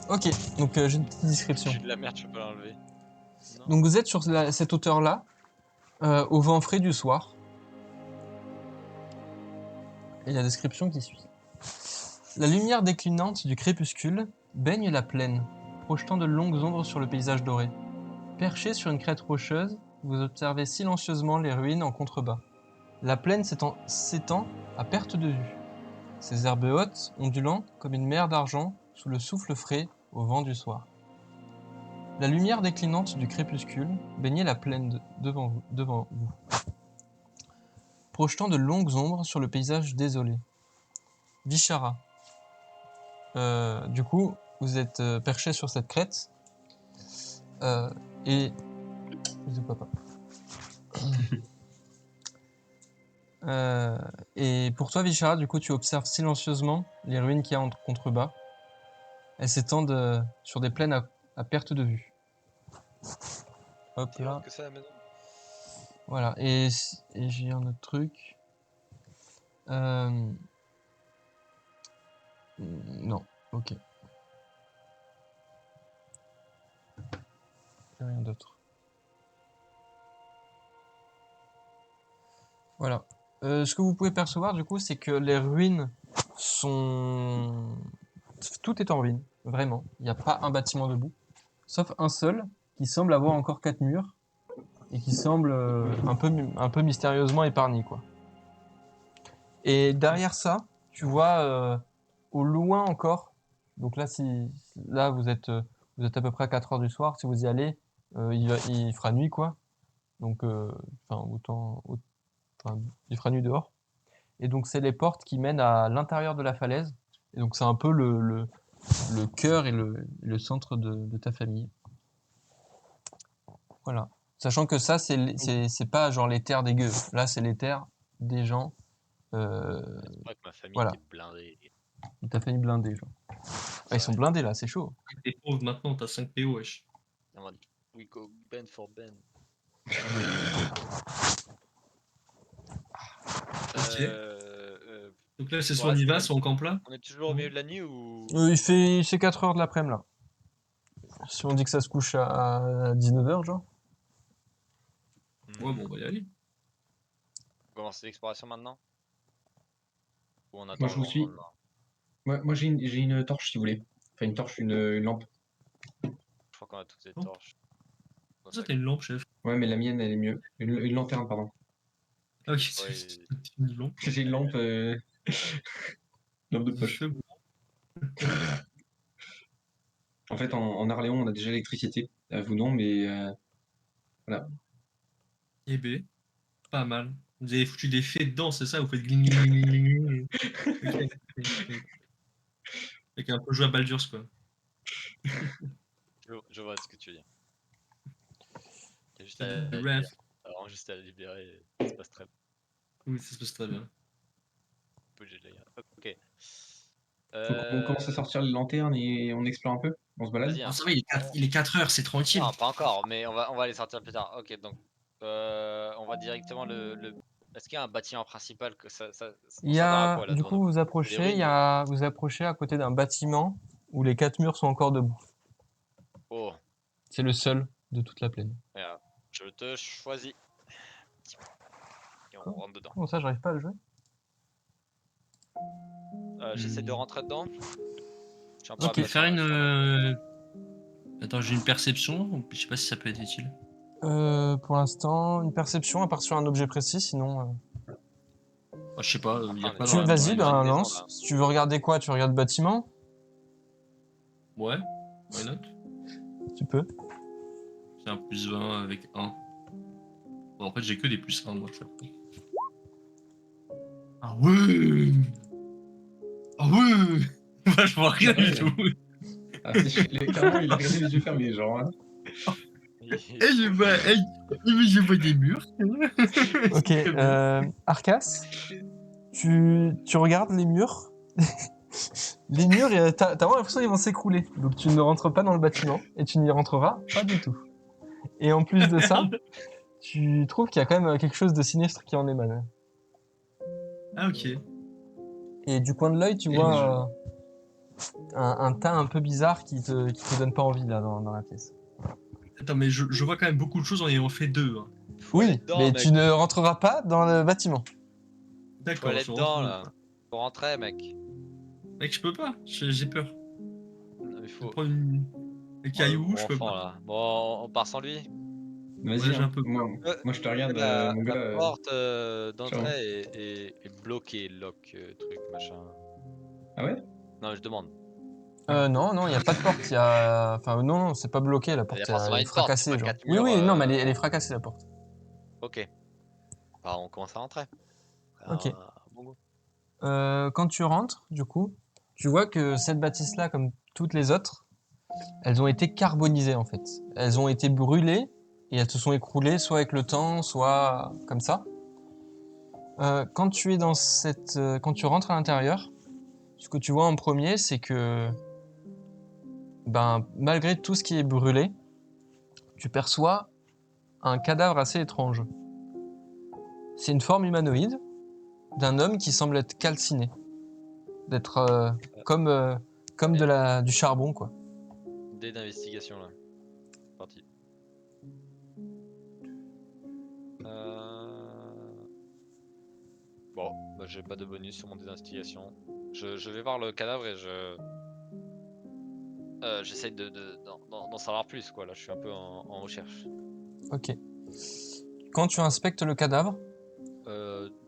Ok, donc j'ai une petite description. J'ai de la merde, je peux pas l'enlever. Non. Donc vous êtes sur cette hauteur-là, au vent frais du soir. Et la description qui suit. La lumière déclinante du crépuscule baigne la plaine, projetant de longues ombres sur le paysage doré. Perché sur une crête rocheuse, vous observez silencieusement les ruines en contrebas. La plaine s'étend à perte de vue. Ses herbes hautes, ondulant comme une mer d'argent sous le souffle frais au vent du soir. La lumière déclinante du crépuscule baignait la plaine devant vous, projetant de longues ombres sur le paysage désolé. Vishara. Du coup, vous êtes perché sur cette crête et... Bisous, papa. Et pour toi, Vishara, du coup, tu observes silencieusement les ruines qu'il y a en contrebas. Elles s'étendent sur des plaines à perte de vue. Hop T'es là. haute que ça la maison? Voilà. Et j'ai un autre truc. Non. Ok. Rien d'autre. Voilà. Ce que vous pouvez percevoir, du coup, c'est que les ruines sont... Tout est en ruine, vraiment. Il n'y a pas un bâtiment debout, sauf un seul qui semble avoir encore 4 murs et qui semble un peu mystérieusement épargné, quoi. Et derrière ça, tu vois au loin encore, donc là, là vous êtes à peu près à 4 heures du soir, si vous y allez, il fera nuit, quoi. Donc, enfin, il fera nuit dehors. Et donc, c'est les portes qui mènent à l'intérieur de la falaise. Et donc, c'est un peu le cœur et le centre de ta famille. Voilà. Sachant que ça, c'est pas genre les terres des gueux. Là, c'est les terres des gens. C'est pas que ma famille Voilà. était blindée. De ta famille blindée, genre. Ah, ils sont blindés là, c'est chaud. T'es pauvre maintenant, t'as 5 PO, wesh. En mode, we go Ben for Ben. Ok. Euh, Donc là, c'est soit ouais, on y c'est va, bon. soit on campe là. On est toujours au milieu de la nuit ou... Il fait 4 heures de l'après-midi là. Si on dit que ça se couche à 19h, genre. Ouais, bon, on va y aller. On commence l'exploration maintenant? Ou on attend Moi, je vous le suis. lendemain? Moi j'ai une torche si vous voulez. Enfin, une torche, une lampe. Je crois qu'on a toutes ces Oh. torches. Dans Ça, ta- t'as une lampe, chef. Ouais, mais la mienne, elle est mieux. Une lanterne, pardon. Ah, ok, Ouais, c'est une lampe. J'ai une lampe, lampe de poche. C'est bon. En fait, en Arléon, on a déjà l'électricité. Vous non, mais voilà. Eh ben, pas mal. Vous avez foutu des fées dedans, c'est ça? Vous faites gling gling gling gling gling. Ok, ok. Avec un peu joué à Baldur's, quoi. je vois ce que tu veux dire. T'as juste C'est à du la ref. libérer. Alors, juste à la libérer, ça se passe très bien. Oui, ça se passe très bien. Un peu jet layer. Ok. Donc, on commence à sortir les lanternes et on explore un peu. On se balade. Vas-y, Ah, hein. ça va, il est 4 heures, c'est tranquille. Non, pas encore, mais on va les sortir plus tard. Ok, donc on va directement Est-ce qu'il y a un bâtiment principal que on s'attend à quoi là Du devant coup, nous? vous Des approchez, ruines? vous approchez à côté d'un bâtiment où les 4 murs sont encore debout. Oh, C'est le seul de toute la plaine. regarde, je te choisis. Et on rentre dedans. Comment ça, j'arrive pas à le jouer? J'essaie de rentrer dedans. Je suis un peu Je peux abattu, faire hein, une. je suis en mode, Attends, j'ai une perception. Je sais pas si ça peut être utile. Pour l'instant, une perception, à part sur un objet précis, sinon... Ah, je sais pas, il y a on est quoi dans- dans on Vas-y, est dans une ben maison, lance. là. Si tu veux regarder quoi, tu regardes bâtiment? Ouais, why not? Tu peux. C'est un plus 20 avec 1. Bon, en fait, j'ai que des plus 1, moi, je crois. Ah ouais! Ah ouais! Moi, je vois rien du tout. Ah, clairement, il a regardé les yeux fermés, genre. Hein. Eh, je vois des murs. Ok, C'est très bien. Arcas, Tu regardes les murs. Les murs, t'as vraiment l'impression qu'ils vont s'écrouler. Donc tu ne rentres pas dans le bâtiment et tu n'y rentreras pas du tout. Et en plus de ça, Merde. tu trouves qu'il y a quand même quelque chose de sinistre qui en émane. Ah, ok. Et du coin de l'œil, tu Et vois un tas un peu bizarre qui te donne pas envie là dans la pièce. Attends, mais je vois quand même beaucoup de choses en ayant fait 2. Hein. Faut aller Oui, dedans, mais mec. tu ne rentreras pas dans le bâtiment. Faut D'accord, aller je dedans, rentre. là. Faut rentrer, mec. Mec, je peux pas, j'ai peur. Non, il Je faut... prends un Oh, le caillou, gros je peux enfant, pas. là. Bon, on part sans lui. Ouais, Vas-y, j'ai un hein. peu peur. Moi, je te regarde, La, mon la gars. porte ciao. d'entrée est bloquée, lock, truc, machin. Ah ouais? Non, je demande. Non, il n'y a pas de porte. Enfin, non, c'est pas bloqué, la Il y a porte, forcément elle est une porte, c'est fracassée, pas genre. 4 Oui, murs. oui, non, mais elle est fracassée, la porte. Ok. Bah, on commence à rentrer. Ok. Bon goût. Quand tu rentres, du coup, tu vois que cette bâtisse-là, comme toutes les autres, elles ont été carbonisées, en fait. Elles ont été brûlées et elles se sont écroulées, soit avec le temps, soit comme ça. Quand tu es quand tu rentres à l'intérieur, ce que tu vois en premier, c'est que, ben, malgré tout ce qui est brûlé, tu perçois un cadavre assez étrange. C'est une forme humanoïde d'un homme qui semble être calciné, d'être comme comme du charbon, quoi. Dé d'investigation, là. Parti. Bon, bah, j'ai pas de bonus sur mon dé d'investigation. Je vais voir le cadavre et j'essaye d'en savoir plus, quoi. Là, je suis un peu en recherche. Ok. Quand tu inspectes le cadavre,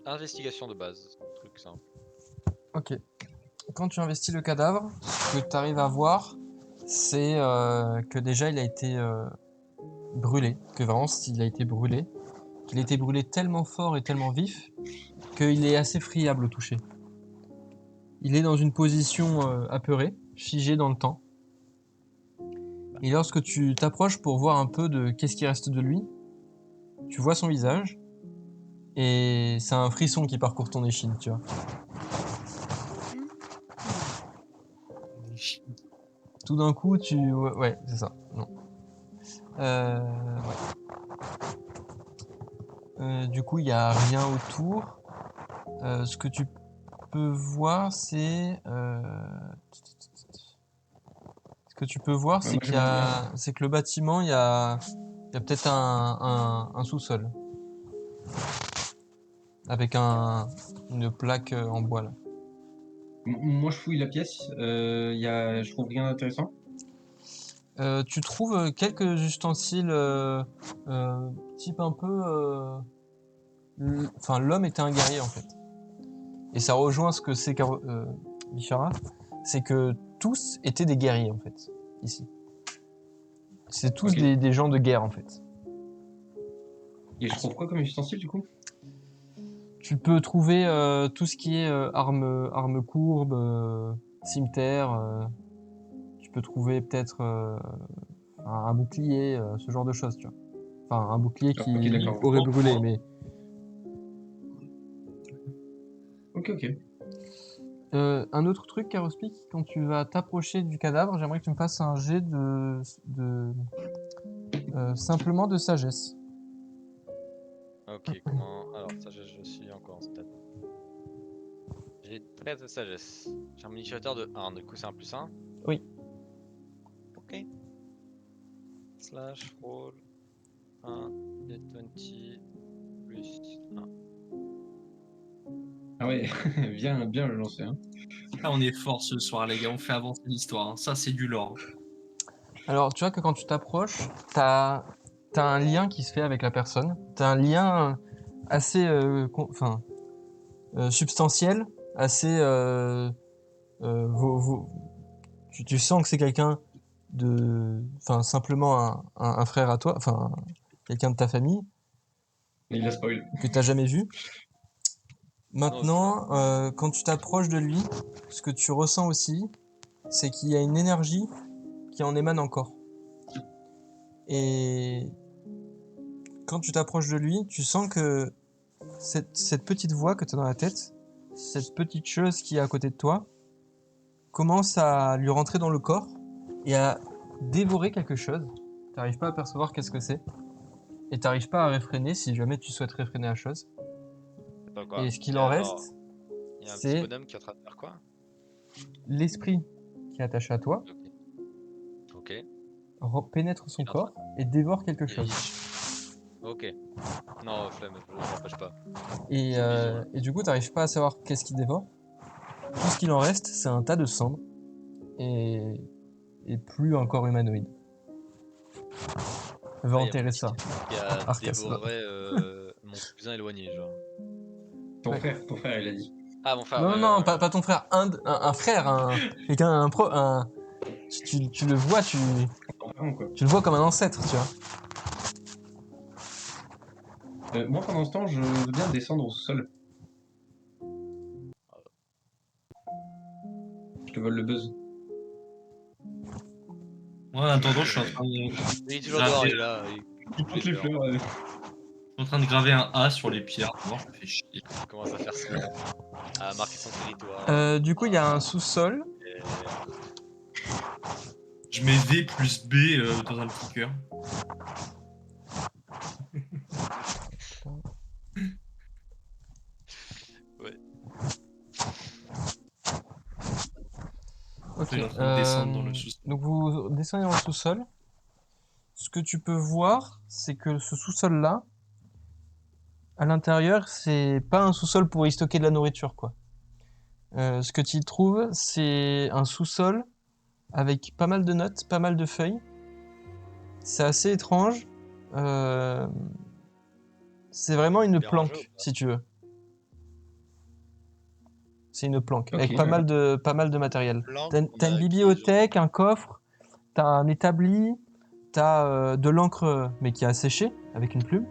Investigation de base, truc simple. ok. Quand tu investis le cadavre, ce que tu arrives à voir, c'est que déjà il a été brûlé, que vraiment il a été brûlé, qu'il a été brûlé tellement fort et tellement vif qu'il est assez friable au toucher. Il est dans une position apeurée, figé dans le temps. Et lorsque tu t'approches pour voir un peu de qu'est-ce qui reste de lui, tu vois son visage et c'est un frisson qui parcourt ton échine, tu vois. Tout d'un coup, ouais, c'est ça. Non. Du coup, il n'y a rien autour. Ce que tu peux voir, c'est ce que tu peux voir, Ouais, c'est moi, j'aimerais bien. c'est que le bâtiment, il y a peut-être un sous-sol avec une plaque en bois là. Moi, je fouille la pièce. Je trouve rien d'intéressant. Tu trouves quelques ustensiles type un peu. Enfin, l'homme était un guerrier en fait. Et ça rejoint ce que c'est Bishara, c'est que tous étaient des guerriers en fait, ici. C'est tous Ok. des gens de guerre en fait. Et je trouve quoi comme ustensile, du coup? Tu peux trouver tout ce qui est armes courbes, cimetière. Tu peux trouver peut-être un bouclier, ce genre de choses, tu vois. Enfin, un bouclier Ah, ok, qui d'accord. aurait brûlé, mais Ok, ok. un autre truc, Karospik, quand tu vas t'approcher du cadavre, j'aimerais que tu me fasses un jet simplement de sagesse. Ok, comment... Alors, ça, je suis encore en stade. J'ai 13 de sagesse. J'ai un modificateur de 1, du coup c'est un plus 1. Oui. Ok. Slash roll 1 et 20 plus 1. Ah ouais, bien le lancer, hein. Ah, on est fort ce soir, les gars, on fait avancer l'histoire. Hein. Ça, c'est du lore. Alors, tu vois que quand tu t'approches, t'as un lien qui se fait avec la personne. T'as un lien assez substantiel, assez. Tu sens que c'est quelqu'un de. Enfin, simplement un frère à toi, enfin, quelqu'un de ta famille Il a spoil. que t'as jamais vu. Non, c'est ça. Maintenant, quand tu t'approches de lui, ce que tu ressens aussi, c'est qu'il y a une énergie qui en émane encore. Et quand tu t'approches de lui, tu sens que cette petite voix que tu as dans la tête, cette petite chose qui est à côté de toi commence à lui rentrer dans le corps et à dévorer quelque chose. T'arrives pas à percevoir qu'est-ce que c'est. Et t'arrives pas à réfréner si jamais tu souhaites réfréner la chose. C'est pas quoi. Et ce qu'il Et en alors, reste, il y a un petit c'est bonhomme qui est en train de faire quoi? l'esprit qui est attaché à toi, Ok. pénètre son Il est en train- corps et dévore quelque il- chose. Ok. Non, flemme, je m'empêche pas. Et, C'est bisous, hein. et du coup, t'arrives pas à savoir qu'est-ce qu'il dévore. Tout ce qu'il en reste, c'est un tas de cendres et, et plus encore humanoïde. Va Ah, il y a enterrer mon ça. qui a Arcas, va. dévoré mon cousin éloigné, genre. Ton frère, il a dit. Ah, mon frère, Non, ouais, non, ouais, pas, ouais. pas ton frère, un frère, quelqu'un, tu le vois, Parents, quoi. tu le vois comme un ancêtre, tu vois. Moi, pendant ce temps, je veux bien descendre au sol. Je te vole le buzz. Moi, en attendant, je suis en train de Il est toujours dehors, graver, il est là. Il compte les fleurs. je suis en train de graver un A sur les pierres. Moi, je me fais chier. Il commence à faire à marquer son territoire. Du coup, il y a un sous-sol. Et- Je mets V plus B dans un petit cœur. Ok. Il est en train de descendre dans le sous-sol. Donc vous descendez dans le sous-sol. Ce que tu peux voir, c'est que ce sous-sol-là, à l'intérieur, c'est pas un sous-sol pour y stocker de la nourriture, quoi. Ce que tu y trouves, c'est un sous-sol avec pas mal de notes, pas mal de feuilles. C'est assez étrange. Euh, C'est vraiment une Bien rangé planque, ou pas? si tu veux. C'est une planque, Ok, avec ouais. pas mal de matériel. Planque, T'as une qui est bibliothèque, un coffre, t'as un établi, t'as de l'encre, mais qui a séché, avec une plume.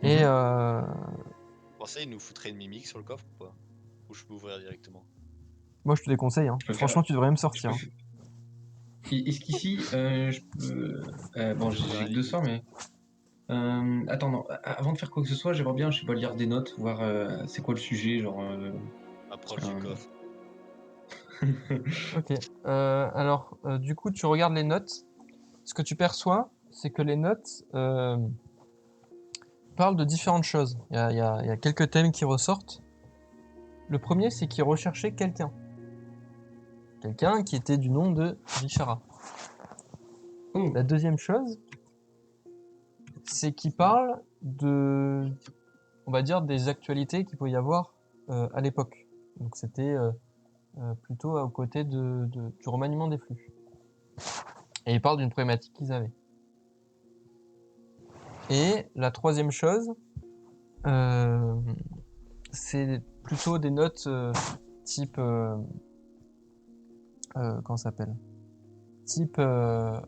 Et Mhm. Vous pensez il nous foutrait une mimique sur le coffre ou pas? Ou je peux ouvrir directement? moi, je te déconseille. Hein. Je peux Franchement, faire. tu devrais même Je sortir. peux Hein. Est-ce qu'ici, je peux. Bon, Je j'ai verrai que les 2 sorts, mais. Attends, non. Avant de faire quoi que ce soit, j'aimerais bien, je sais pas, lire des notes, voir c'est quoi le sujet, genre. approche du Euh, coffre. Ok. Alors, du coup, tu regardes les notes. Ce que tu perçois, c'est que les notes parlent de différentes choses. Il y a quelques thèmes qui ressortent. Le premier, c'est qu'il recherchait quelqu'un. Quelqu'un qui était du nom de Vishara. Oh, La deuxième chose, c'est qu'il parle de, on va dire, des actualités qu'il peut y avoir à l'époque. Donc c'était plutôt aux côtés du remaniement des flux. Et il parle d'une problématique qu'ils avaient. Et la troisième chose, c'est plutôt des notes type, comment ça s'appelle? Type euh,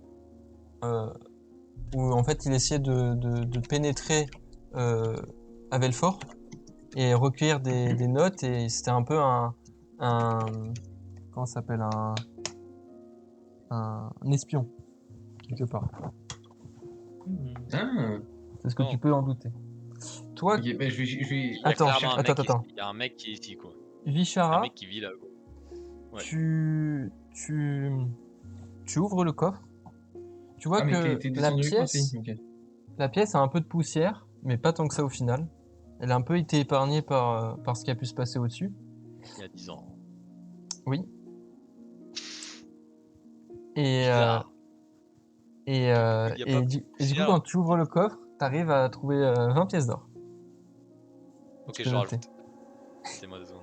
où en fait il essayait de pénétrer à Belfort et recueillir des notes et c'était un peu un comment ça s'appelle un espion quelque part. ah, C'est ce que Bon. tu peux en douter. Toi, ok, bah, je vais. Il y a Attends, clairement un mec attends. il y a un mec qui est ici, quoi. Un Vishara, mec qui vit là, quoi. Ouais. tu ouvres le coffre. Tu vois Ah, mais que t'es descendu avec moi aussi. Ok. la pièce a un peu de poussière, mais pas tant que ça au final. Elle a un peu été épargnée par ce qui a pu se passer au-dessus. Il y a 10 ans. Oui. Et, Bizarre. Il y a pas du coup, poussière. quand tu ouvres le coffre, tu arrives à trouver 20 pièces d'or. Ok, Tu je peux le noter. rajoute. C'est moi 2 secondes.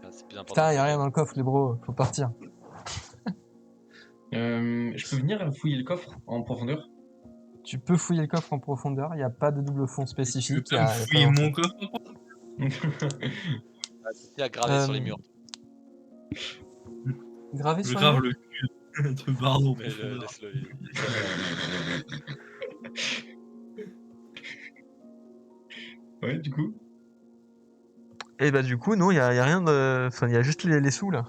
Ah, c'est plus important Putain, que y a les rien gemmes. dans le coffre, les bros, faut partir. Je peux venir fouiller le coffre en profondeur? Tu peux fouiller le coffre en profondeur, il n'y a pas de double fond Et tu veux spécifique. pas me Y a fouiller pas mon grand-chose. coffre? Il a gravé sur les Euh, murs. Gravé Je sur grave le le cul de Bardo en Mais profondeur. laisse-le. Ouais, du coup. Et bah du coup, non, y a rien de... Enfin, il y a juste les sous, là.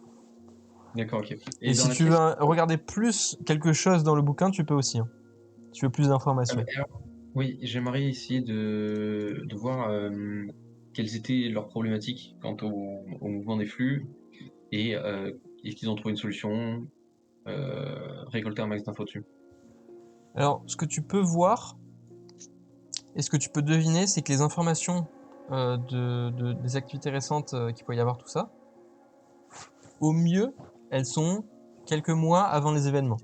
D'accord, ok. Et dans si la tu pièce. veux regarder plus quelque chose dans le bouquin, tu peux aussi. Hein. Si tu veux plus Ah, d'informations. mais alors, oui, j'aimerais essayer de voir quelles étaient leurs problématiques quant au mouvement des flux et est-ce qu'ils ont trouvé une solution, récolter un max d'infos dessus. Alors, ce que tu peux voir et ce que tu peux deviner, c'est que les informations des activités récentes qu'il peut y avoir, tout ça, au mieux, elles sont quelques mois avant les événements.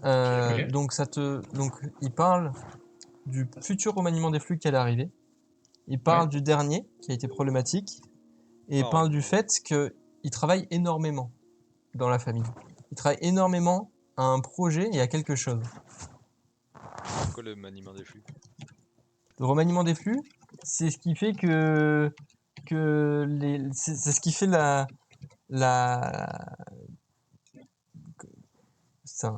Ok. Donc, il parle du futur remaniement des flux qui allait arriver. Il parle Ouais. du dernier qui a été problématique. Et il Ah, parle ouais. du fait qu'il travaille énormément dans la famille. Il travaille énormément à un projet et à quelque chose. C'est quoi le maniement des flux? Le remaniement des flux, c'est ce qui fait que c'est ce qui fait la ça.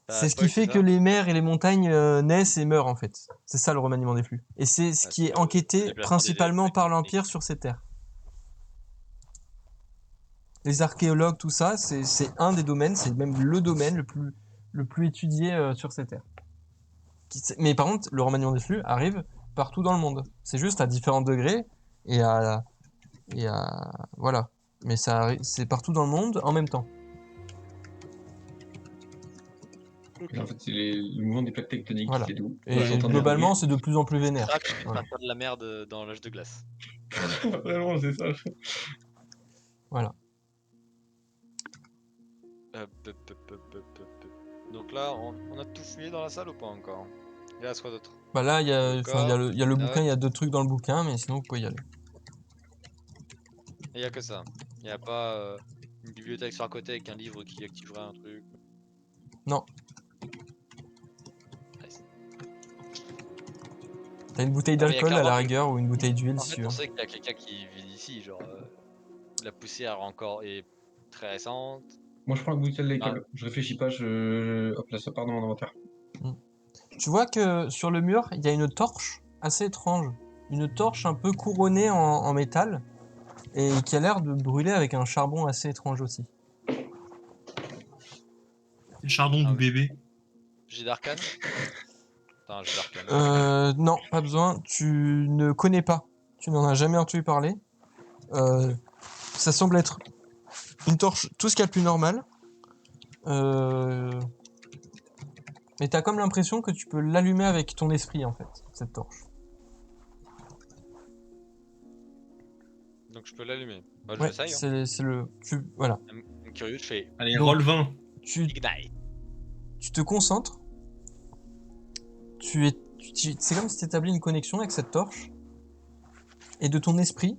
C'est ce qui spoil, c'est fait que ça? les mers et les montagnes naissent et meurent en fait. C'est ça le remaniement des flux. Et c'est ce Ah, qui c'est est le enquêté déplacement des principalement par électroniques. l'Empire sur ces terres. Les archéologues, tout ça, c'est un des domaines, c'est même le domaine le plus étudié sur ces terres. Mais par contre, le remaniement des flux arrive partout dans le monde. C'est juste à différents degrés et voilà. Mais c'est partout dans le monde en même temps. Et en fait, c'est le mouvement des plaques tectoniques Voilà. qui fait tout. Et J'entends globalement, dialoguer. c'est de plus en plus vénère. Scratch qui Voilà. va faire de la merde dans l'âge de glace. Vraiment, c'est ça. Voilà. Hop, hop, hop, hop, hop, hop. Donc là, on a tout fouillé dans la salle ou pas encore? Il reste quoi d'autre? Bah là, il y a le bouquin, il y a notes. 2 trucs dans le bouquin, mais sinon vous pouvez y aller. Il y a que ça. Il y a pas une bibliothèque sur un côté avec un livre qui activerait un truc. Non, Nice. t'as une bouteille Ah, mais il y a d'alcool à clairement la que- rigueur ou une bouteille d'huile En si fait, tu veux. on sait qu'il y a quelqu'un qui vit ici, genre la poussière encore est très récente. Moi, je prends la bouteille des Ah. câbles. Je réfléchis pas, hop là, ça part dans mon inventaire. Tu vois que sur le mur, il y a une torche assez étrange. Une torche un peu couronnée en métal et qui a l'air de brûler avec un charbon assez étrange aussi. Le charbon Ah du oui. bébé. Jet d'arcane? Attends, jet d'arcane. Non, pas besoin. Tu ne connais pas. Tu n'en as jamais entendu parler. Ça semble être une torche, tout ce qu'il y a de plus normal. Mais t'as comme l'impression que tu peux l'allumer avec ton esprit en fait, cette torche. Donc je peux l'allumer. Bah, Ouais, j'essaye. Hein. c'est le. Voilà. Curieux, je fais Allez, Donc- roll 20. Tu, ignite. tu te concentres. C'est comme si tu établis une connexion avec cette torche. Et de ton esprit,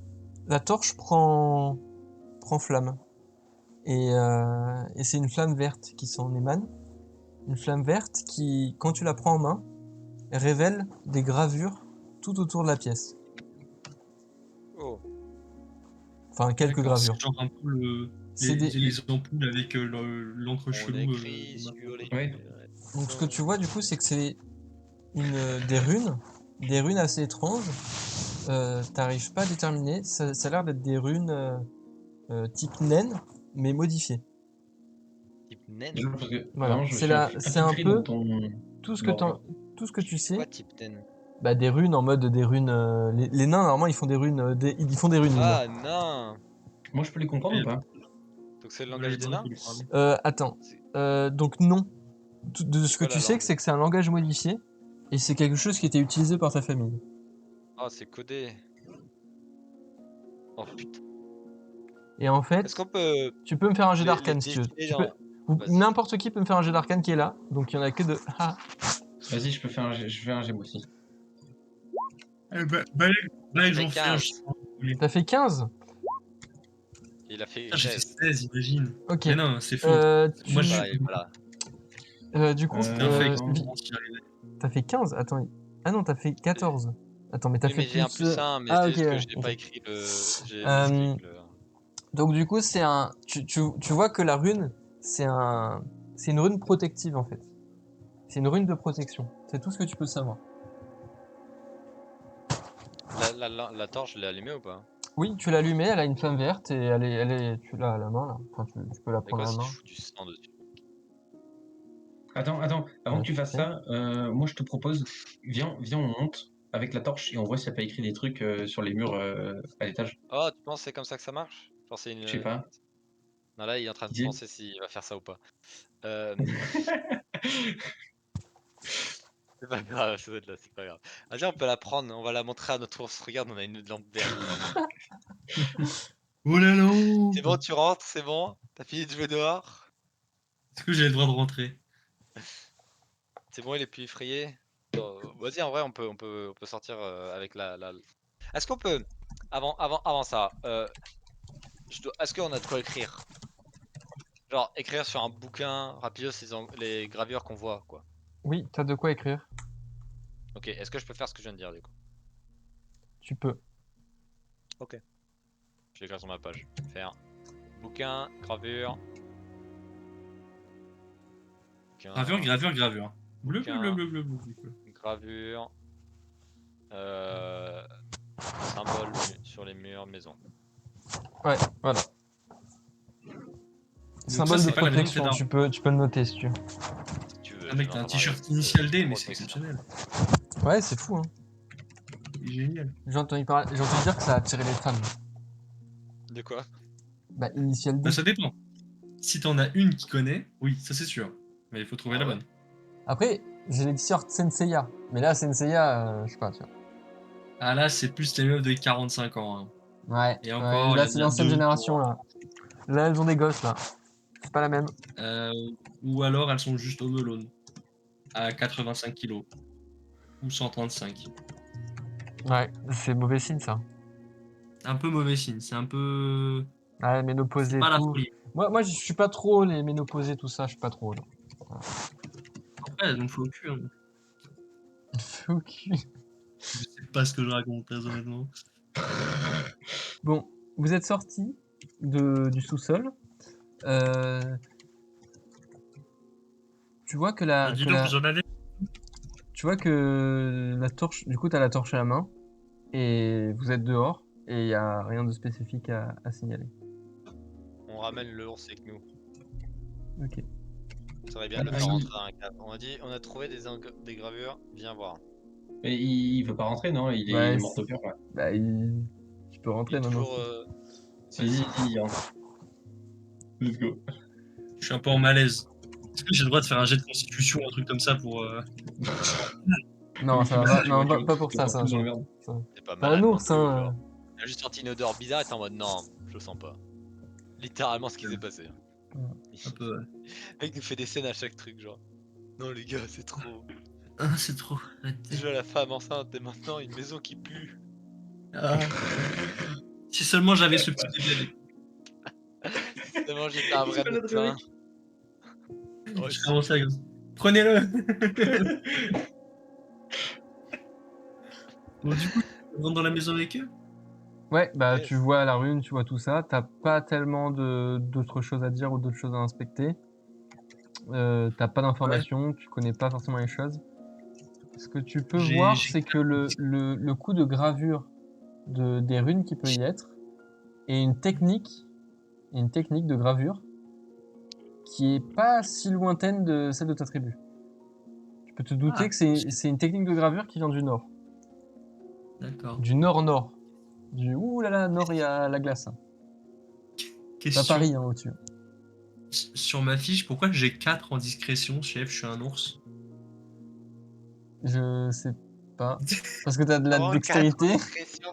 la torche prend flamme. Et c'est une flamme verte qui s'en émane. Une flamme verte qui, quand tu la prends en main, révèle des gravures tout autour de la pièce. Oh. Enfin, quelques D'accord, c'est gravures. genre un peu C'est des- les ampoules avec l'encre On chelou. écrit sur les. Ouais. Donc ce que tu vois du coup, c'est que c'est des runes assez étranges. T'arrives pas à déterminer. Ça a l'air d'être des runes type naine, mais modifiées. Type naine. Déjà, parce que Voilà. vraiment, je me C'est suis c'est un infiltré peu dans ton. tout ce que tout ce que tu sais. Quoi type naine? Bah des runes en mode des runes. Les nains normalement ils font des runes. Ils font des runes. les nains. Ah non. Moi, je peux les comprendre ou pas? Donc c'est le langage des nains? Attends. C'est- Donc non. De ce que quoi tu la sais, langue? c'est que c'est un langage modifié et c'est quelque chose qui était utilisé par ta famille. Ah, c'est codé. Oh putain. Et en fait, Est-ce qu'on peut tu peux me faire un jet les d'arcane si tu veux. défiler Tu dans- peux- Vas-y. N'importe qui peut me faire un jet d'arcane qui est là, donc il y en a que deux. Ah. Vas-y, je fais un jet moi aussi. Là, ils ont fait un 15. chiffre. T'as fait 15. Il a fait Putain, j'ai fait 16. 16, imagine. Ok. Mais non, c'est faux. Moi, je Pareil, voilà. Du coup, C'est un fake. attends. t'as fait 15. Attends. Ah non, t'as fait 14. Attends, mais t'as Oui, fait mais j'ai un plus. plus 1, mais Ah c'est ok. juste que Ouais, j'ai ok. pas écrit le. J'ai Euh, misclick le. Donc du coup, c'est un. Tu vois que la rune, c'est une rune protective en fait. C'est une rune de protection. C'est tout ce que tu peux savoir. La torche, je l'ai allumée ou pas? Oui, tu l'as allumée, elle a une flamme verte et tu l'as à la main là. Enfin, tu peux la Et prendre quoi à la si main. je fous du sang dessus? Attends, avant Ouais, que tu fasses c'est- ça, moi je te propose, viens, on monte avec la torche et on voit s'il n'y a pas écrit des trucs sur les murs à l'étage. Oh, tu penses que c'est comme ça que ça marche? Genre c'est Je sais une. pas. Non, là, il est en train de Qui penser s'il va faire ça ou pas. Euh, C'est pas grave, ça doit être là, c'est pas grave. Vas-y, on peut la prendre, on va la montrer à notre ours. Regarde, on a une lampe verte. Oh là là! C'est bon, tu rentres, c'est bon? T'as fini de jouer dehors? Est-ce que j'ai le droit de rentrer? C'est bon, il est plus effrayé? Vas-y, en vrai, on peut sortir avec la. Est-ce qu'on peut, avant ça, est-ce qu'on a de quoi écrire? Genre, écrire sur un bouquin rapidos les gravures qu'on voit, quoi. Oui, t'as de quoi écrire. Ok, est-ce que je peux faire ce que je viens de dire, du coup? Tu peux. Ok. Je vais écrire sur ma page. Faire bouquin, gravure. Gravure, Bouquin, gravure, gravure. Bleu, bleu, bleu, bouquin, bleu, bleu, bleu, bleu. gravure, euh, symbole sur les murs, maison. Ouais, voilà. Donc ça, Symbole de c'est pas la maison de tes protection, darons. tu peux le noter si tu veux. Si tu veux, Ah je mec, viens t'as un d'entendre parler t-shirt initial D, mais c'est protection. exceptionnel. Ouais, c'est fou, hein. C'est génial. J'ai entendu dire que ça a attiré les femmes. De quoi? Bah, initial D. Bah ça dépend. Si t'en as une qui connaît, oui, ça c'est sûr. Mais il faut trouver Ah la ouais? bonne. Après, j'ai les t-shirts Senseiya. Mais là, Senseiya, je sais pas, tu vois. Ah là, c'est plus les meufs de 45 ans. Hein. Ouais, Et ouais, encore, il là, y en c'est a l'ancienne deux. génération, là. Là, elles ont des gosses, là. C'est pas la même. Euh, ou alors elles sont juste home alone. À 85 kilos. Ou 135. Ouais, c'est mauvais signe, ça. Un peu mauvais signe. C'est un peu. Ouais, C'est ménopausée et pas la tout. folie. Moi, je suis pas trop les ménopausés, tout ça, je suis pas trop, genre. Ouais, donc faut au cul. Hein. Ok. Je sais pas ce que je raconte, très honnêtement. Bon, vous êtes sortis du sous-sol. Euh, tu vois que Bah, dis donc, vous en avez. tu vois que la torche, du coup, t'as la torche à la main et vous êtes dehors et il y a rien de spécifique à signaler. On ramène le ours avec nous. Ok. Ça serait bien Ah, de le bah, faire rentrer dans un cadre. On a dit, on a trouvé des gravures, viens voir. Mais il veut pas rentrer, non? Il Bah, est mort de peur, là. bah, tu peux Il rentrer est maintenant. toujours. Si, Vas-y, si. vas-y, il rentre. Let's go. Je suis un peu en malaise. Est-ce que j'ai le droit de faire un jet de constitution, un truc comme ça pour. Non, ça va pas. Non, pas pour Tu ça, vas ça. plus dans la merde. T'es pas T'as un malade non ours, plus, hein. genre. Il a juste senti une odeur bizarre et t'es en mode non, je le sens pas. Littéralement ce qui s'est passé. Un peu. Le mec nous fait des scènes à chaque truc, genre. Non les gars, c'est trop. Ah, c'est trop. Arrêtez. Déjà la femme enceinte et maintenant une maison qui pue. Ah. Si seulement j'avais ce petit bébé avec. Seulement j'étais un vrai médecin. Ouais, Je commençais à... Prenez-le. Bon, du coup, on rentre dans la maison avec eux. Ouais, bah Yes. tu vois la rune, tu vois tout ça. T'as pas tellement d'autres choses à dire ou d'autres choses à inspecter. T'as pas d'informations, tu connais pas forcément les choses. Ce que tu peux voir, J'ai c'est que le coup de gravure des runes qui peut y être est une technique de gravure qui est pas si lointaine de celle de ta tribu. Tu peux te douter Ah, que c'est une technique de gravure qui vient du nord. d'accord. Du nord-nord. Du ouh là là, nord, il y a la glace. Pas Question. Paris, hein, au-dessus. Sur ma fiche, pourquoi j'ai 4 en discrétion, chef? Je suis un ours. Je sais pas. Parce que t'as de la Comment 4 dextérité. discrétion?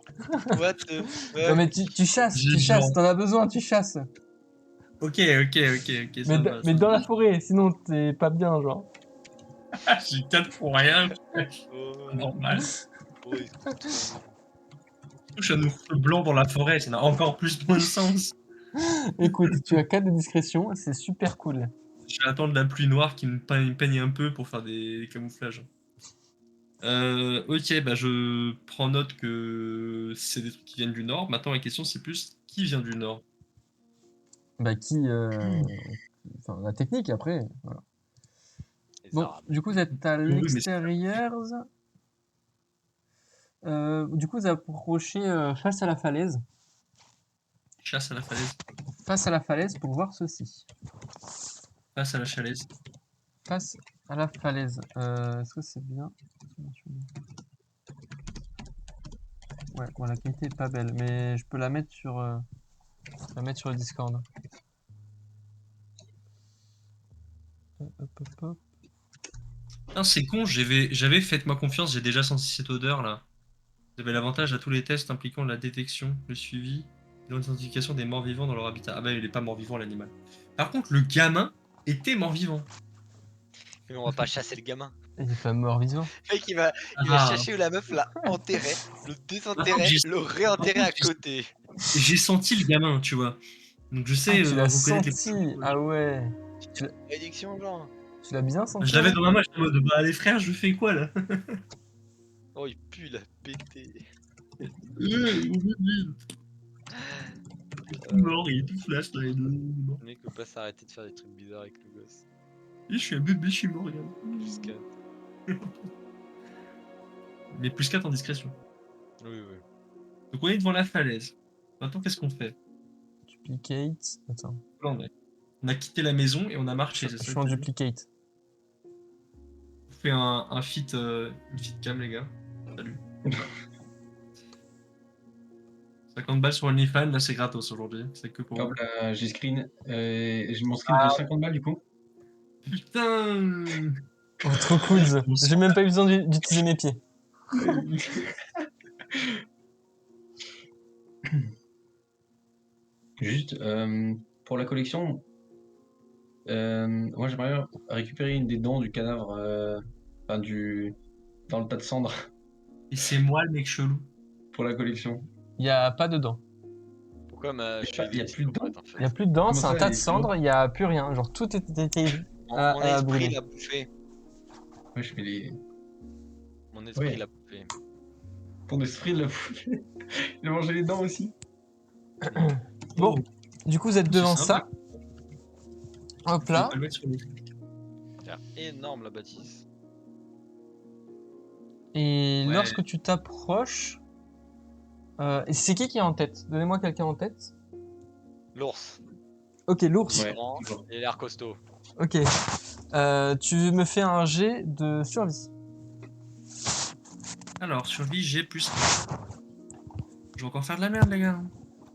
What the Non fuck? mais tu chasses, J'ai genre. t'en as besoin, tu chasses. Ok, ça va, Mais ça dans va. la forêt, sinon t'es pas bien, genre. J'ai 4 pour rien, Oh, normal. oh, ils sont trop. Je suis un ours blanc dans la forêt, ça n'a encore plus moins de sens. Écoute, tu as 4 de discrétion, c'est super cool. Je vais attendre la pluie noire qui me peigne un peu pour faire des camouflages. Ok, bah je prends note que c'est des trucs qui viennent du nord. Maintenant, la question c'est plus qui vient du nord. Bah enfin, la technique après. Voilà. Les Bon, arabes. du coup vous êtes à Oui, mais l'extérieur. Du coup vous approchez face à la falaise. chasse à la falaise, Face à la falaise pour voir ceci. face à la chalaise. Face à la falaise. Est-ce que c'est bien? Ouais, bon, la qualité est pas belle, mais je peux la mettre sur, le Discord. Hop, hop, hop. Non, c'est con, j'avais faites-moi confiance, j'ai déjà senti cette odeur là. Vous avez l'avantage à tous les tests impliquant la détection, le suivi et l'identification des morts vivants dans leur habitat. Ah bah il est pas mort vivant l'animal. Par contre, le gamin était mort vivant. Mais on va pas chasser le gamin. Il est pas mort vivant. Le mec, il va Ah, chercher où la meuf l'a enterré, le par contre, désenterrer, le réenterrer à côté. j'ai senti le gamin, tu vois. Donc je Ah, sais tu l'as reconnaître les senti. Ah ouais. Addiction, genre. Tu l'as bien senti. Je l'avais Ouais. dans ma main, j'étais en mode bah les frères, je fais quoi là? Oh, il pue, il a pété. Mort, il est tout flash là, il est mort. Le mec peut pas s'arrêter de faire des trucs bizarres avec le gosse. Et je suis un bébé, je suis mort, regarde. Plus 4. Mais plus 4 en discrétion. Oui, oui. Donc on est devant la falaise. Maintenant qu'est-ce qu'on fait? Duplicate. Attends. Là, on a quitté la maison et on a marché, Je c'est ça suis que en t'as dit. duplicate. On fait un feat, une feat cam les gars. Salut. 50 balles sur OnlyFans, là c'est gratos aujourd'hui, c'est que pour Hop vous. là, j'ai screen. Mon screen de 50 balles du coup. Putain. Oh, trop cool. J'ai même pas eu besoin d'utiliser mes pieds. Juste, pour la collection, moi j'aimerais bien récupérer une des dents du cadavre, enfin dans le tas de cendres Et c'est moi le mec chelou. pour la collection. Il y a pas de dents. Pourquoi ma Y a cheville plus de dents en fait? Il y a plus de dents, Comment c'est un ça, tas de il est plus loin cendres, il y a plus rien. Genre tout était Mon à esprit brûler. l'a bouffé. Ouais, je fais les. Mon esprit Ouais. l'a bouffé. Ton esprit l'a bouffé. Il a mangé les dents aussi. Bon, Oh, du coup vous êtes c'est devant sympa. ça. Hop Faut là. pas le mettre sur le- C'est énorme la bâtisse. Et Ouais. lorsque tu t'approches, et c'est qui est en tête? Donnez-moi quelqu'un en tête. L'ours. Ok, l'ours. Il est Ouais, grand, toujours. il a l'air costaud. Ok. Tu me fais un jet de survie. Alors, survie, j'ai plus. Je vais encore faire de la merde, les gars.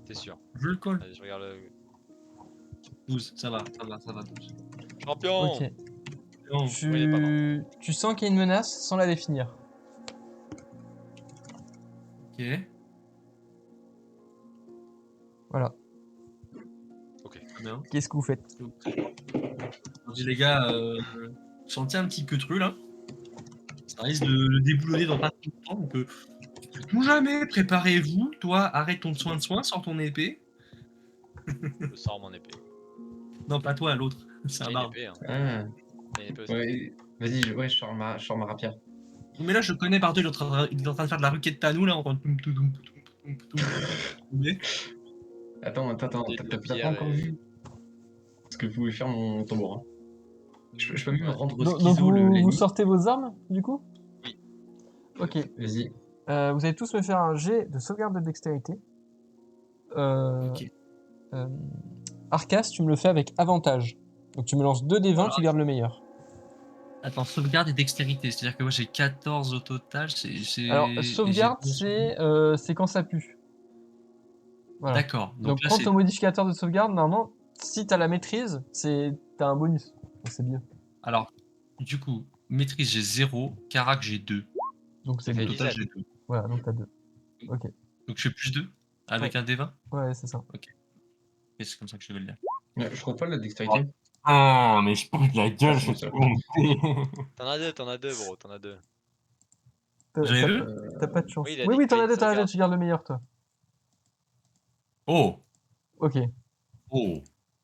T'es sûr? Je le colle. Allez, je regarde le. 12, ça va, 12. Champion! Ok. Non. Oui, il est pas mort. Tu sens qu'il y a une menace sans la définir. Ok. Voilà. Bien. Qu'est-ce que vous faites? On dit, les gars, sentez un petit queutru là. Ça risque de déboulonner dans pas trop de temps. Donc, tout jamais, préparez-vous. Toi, arrête ton soin de soin, sors ton épée. Je sors mon épée. Non, pas toi, l'autre. C'est J'ai un une barbe. épée, hein. Ah, J'ai une épée aussi. ouais, vas-y, je sors ma rapière. Mais là, je le connais partout. Il est en train de faire de la requête à nous là. En train de toum, toum, toum, toum, toum, toum. Attends, Des t'as pas pierres encore et- vu ce que pouvais faire mon tambourin. Je peux même Ouais. rendre Donc schizo vous l'ennemi. sortez vos armes, du coup? Oui. Ok. Vas-y. Vous allez tous me faire un jet de sauvegarde de dextérité. Ok. Arcas, tu me le fais avec avantage. Donc tu me lances 2 des 20, Alors, tu gardes le meilleur. Attends, sauvegarde et dextérité. C'est-à-dire que moi j'ai 14 au total. Alors, Et j'ai sauvegarde, combien sur lui c'est quand ça pue. Voilà. D'accord. Donc là, prends c'est. ton modificateur de sauvegarde, normalement, si t'as la maîtrise, t'as un bonus. Donc c'est bien. Alors, du coup, maîtrise j'ai 0, carac j'ai 2. Donc c'est Ça fait bien. Total 17. j'ai 2. Voilà, donc t'as 2. Ok. Donc je fais plus 2 avec un D20. Ouais, c'est ça. Et c'est comme ça que je vais le dire. Je trouve pas la dextérité. Ah, mais je prends de la gueule, Ah, je c'est ça. T'en as deux, bro, t'en as deux. T'as J'avais t'as- vu t'as pas de chance. Oui, il a Oui, dit que t'en t'as as une 2, t'en as 2, sauvegarde. tu gardes le meilleur, toi. Oh, Ok. oh.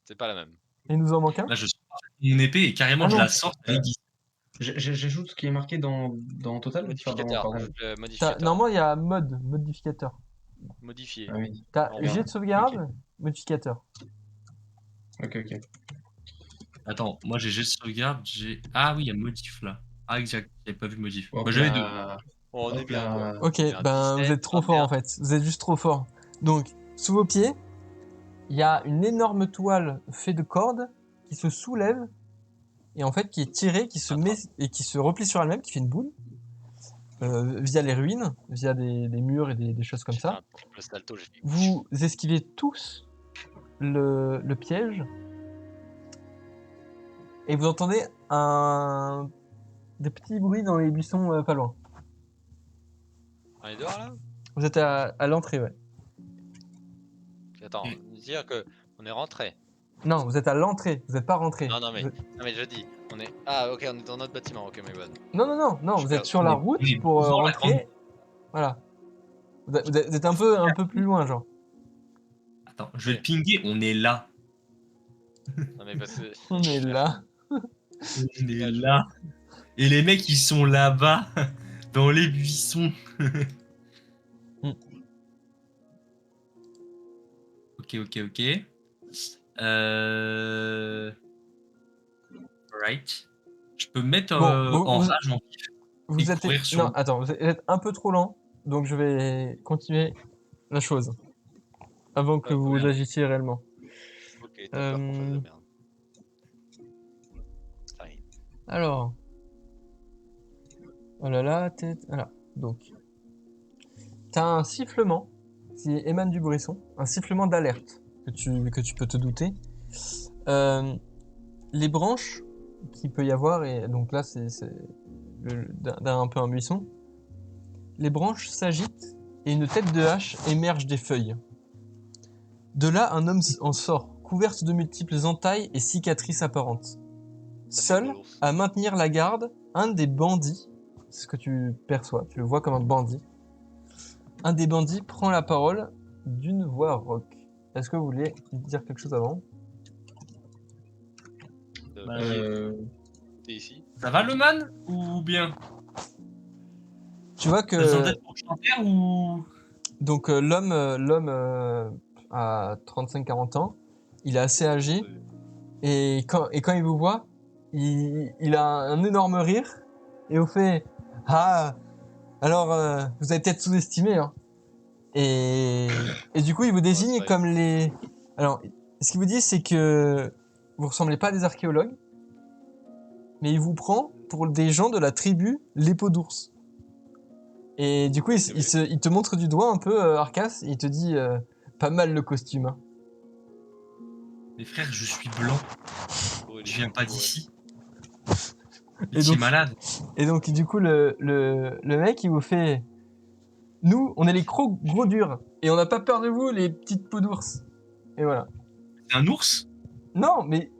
C'est pas la même. Il nous en manque un? Là, je sors mon épée et carrément Ah je non. la sors. Elle aiguise. J'ajoute ce qui est marqué dans Total. Enfin, Modificateur, pardon. rajoute le modificateur. Normalement, il y a modificateur. Modifié. Ah oui. T'as On verra. jet de sauvegarde, modificateur. Ok. Attends, moi j'ai jet de sauvegarde. Ah oui, il y a modif là. Ah, exact. J'avais pas vu le modif. Hop Moi j'avais 2. là. Oh, on est Hop bien, quoi. là. Ok, C'est un ben vous 17, êtes trop fort 21. en fait. Vous êtes juste trop fort. Donc, sous vos pieds, il y a une énorme toile faite de cordes qui se soulève et en fait qui est tirée, qui se met et qui se replie sur elle-même, qui fait une boule. via les ruines, via des murs et des choses comme J'ai fait ça. un triple salto, j'ai fait. Vous esquivez tous le piège et vous entendez des petits bruits dans les buissons pas loin. On est dehors là? Vous êtes à l'entrée, ouais. Attends, dire que on est rentré. Non, vous êtes à l'entrée, vous n'êtes pas rentré. Non, non, mais je dis, on est. Ah, ok, on est dans notre bâtiment, ok, my bad. Non, Je vous suis êtes sur la route on est pour devant la rentrer. Voilà. Vous êtes un peu plus loin, genre. Attends, je vais le pinguer, on est là. Non, mais parce que. On est là. On est Dégage. là. Et les mecs, ils sont là-bas, dans les buissons. Ok. Right. Je peux me mettre Bon, en vous- rage en Vous êtes. courir sur Non, lui. attends, vous êtes un peu trop lent, donc je vais continuer la chose avant que vous merde. agissiez réellement. Ok, t'as peur qu'on fasse de Euh, merde. Ça arrive. Alors. Oh là là, voilà. Donc. T'as un sifflement qui émane du buisson, un sifflement d'alerte que tu peux te douter. Les branches qu'il peut y avoir, et donc là c'est un peu un buisson, les branches s'agitent et une tête de hache émerge des feuilles. De là, un homme en sort, couverte de multiples entailles et cicatrices apparentes. Seul, l'ours. à maintenir la garde, un des bandits, c'est ce que tu perçois, tu le vois comme un bandit, un des bandits prend la parole d'une voix rauque. Est-ce que vous voulez dire quelque chose avant? T'es ici? Ça va le man ou bien? Tu vois T'as besoin que d'aide pour chanter ou? donc l'homme a 35-40 ans, il est assez âgé et quand il vous voit, il a un énorme rire et vous fait ah alors vous avez peut-être sous-estimé hein. Et du coup il vous désigne c'est comme les alors ce qu'il vous dit c'est que vous ressemblez pas à des archéologues mais il vous prend pour des gens de la tribu les peaux d'ours. Et du coup, il te montre du doigt un peu, Arcas, et il te dit pas mal le costume. Hein. Mais frère, je suis blanc. Je viens pas d'ici. Et Tu es donc- malade. Et donc, du coup, le mec, il vous fait nous, on est les gros durs, et on n'a pas peur de vous, les petites peaux d'ours. Et voilà. C'est un ours? Non, mais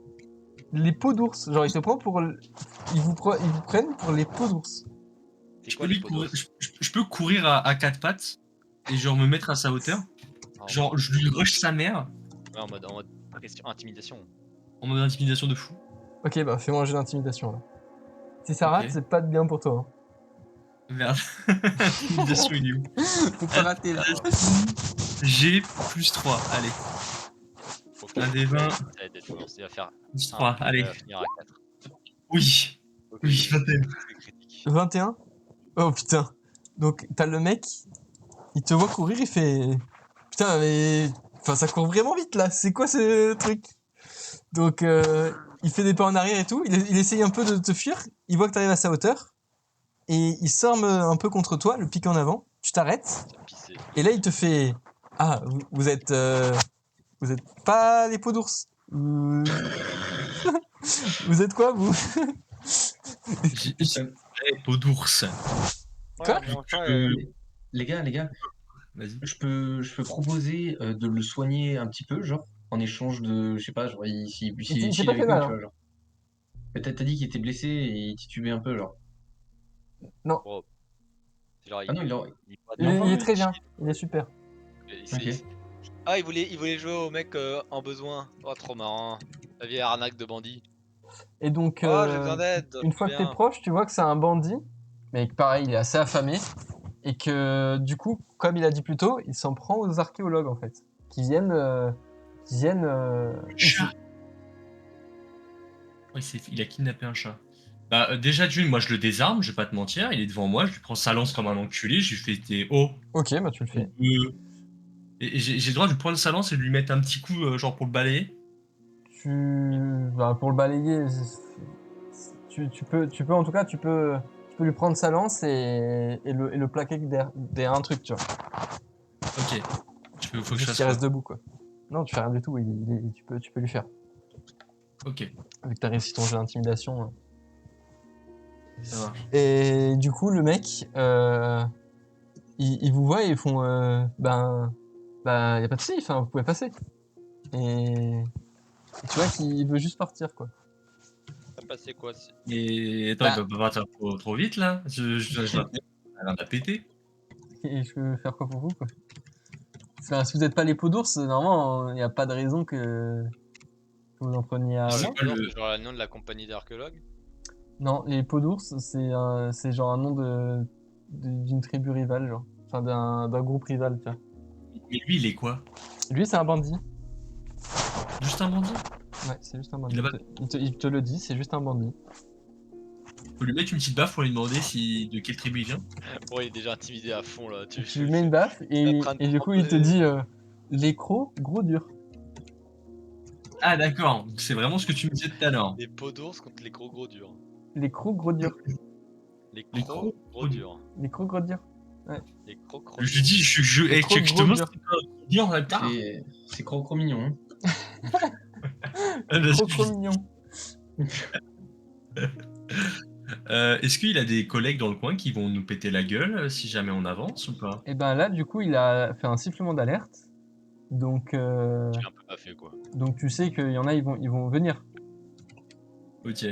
les peaux d'ours, genre, ils vous prennent pour les peaux d'ours. C'est Je quoi peux, les lui peaux courir, d'ours? je peux courir à quatre pattes et genre me mettre à sa hauteur. Genre, je lui rush sa mère Ouais, en mode question, intimidation. en mode intimidation de fou. Ok, bah fais-moi un jeu d'intimidation, là. Si ça rate, Ok. c'est pas de bien pour toi. Merde. Intimidation, il est où? Hein. Faut pas rater, là. J'ai plus 3. Allez, Ok. un des 20, Ça va être l'ours, il va faire plus 1, 3. il Allez. va finir à 4. Oui. Ok, Oui, 21. c'est critique. 21? Oh putain. Donc t'as le mec, il te voit courir, il fait putain mais enfin ça court vraiment vite là. C'est quoi ce truc? Donc il fait des pas en arrière et tout. Il essaye un peu de te fuir. Il voit que t'arrives à sa hauteur et il s'arme un peu contre toi, le pique en avant. Tu t'arrêtes Ça pissait. et là il te fait ah vous êtes pas les peaux d'ours. Vous êtes quoi vous? J'ai peau d'ours. Quoi? Ouais, mon chat, Les gars, Vas-y. je peux proposer de le soigner un petit peu, genre, en échange de, je sais pas, genre, Il s'il s'est chill pas fait avec nous, mal. tu Hein. vois, genre. Peut-être t'as dit qu'il était blessé et il titubait un peu, genre. Bro. Genre, Ah non, il il est pas Il dedans, est très bien. chill. Il est super. Ok. Ah, il voulait jouer au mec en besoin. Oh, trop marrant. La vieille arnaque de bandit. Et donc, Oh, j'ai besoin d'aide. une fois que t'es proche, tu vois que c'est un bandit, mais que pareil, il est assez affamé, et que du coup, comme il a dit plus tôt, il s'en prend aux archéologues en fait, qui viennent ici. Ouais, il a kidnappé un chat. Bah, déjà, d'une, moi je le désarme, je vais pas te mentir. Il est devant moi, je lui prends sa lance comme un enculé, je lui fais des oh. Ok, bah tu le fais. Et j'ai le droit de lui prendre sa lance et de lui mettre un petit coup, genre pour le balayer. Bah, pour le balayer, tu peux en tout cas, tu peux tu peux lui prendre sa lance et le plaquer derrière un truc, tu vois. Ok. Faut que je Juste fasse qu'il quoi? reste debout, quoi. Non, tu fais rien du tout, tu peux lui faire. Ok, Vu que t'as réussi ton jeu d'intimidation. ça marche. Et du coup, le mec, ils vous voient et ils font y a pas de souci, enfin, vous pouvez passer. Et tu vois qu'il veut juste partir, quoi. Ça passé quoi si- Et attends, il Bah. va pas partir trop vite là? Je l'attends. Elle en a pété. Et je peux faire quoi pour vous, quoi. Enfin, si vous n'êtes pas les peaux d'ours, normalement, il n'y a pas de raison que vous en preniez à Ah, C'est le moi. quoi Pôle Nord, le. c'est genre le nom de la compagnie d'archéologues? Non, les peaux d'ours, c'est genre un nom d'une tribu rivale, genre. Enfin, d'un groupe rival, tu vois. Mais lui, il est quoi? Lui, c'est un bandit. Juste un bandit? Ouais, c'est juste un Il bandit. a pas. Il te le dit, c'est juste un bandit. Faut lui mettre une petite baffe pour lui demander de quelle tribu il vient. Bon, il est déjà intimidé à fond là. Tu lui mets une baffe Il est en train de et du coup, il te trembler. dit les crocs, gros dur. Ah d'accord, c'est vraiment ce que tu me disais tout à l'heure. Les peaux d'ours contre les gros durs. Les crocs, gros dur. Les Les crocs crocs gros durs. Les crocs, gros dur. Les crocs gros Je durs. dis, Les crocs, je te gros demande dur. si c'est pas bien en retard. C'est trop mignon. Ah, Les parce crocs, que trop mignons. est-ce qu'il a des collègues dans le coin qui vont nous péter la gueule si jamais on avance ou pas? Et ben là, du coup, il a fait un sifflement d'alerte. Donc, J'ai un peu pas fait quoi. donc tu sais qu'il y en a, ils vont venir. Ok.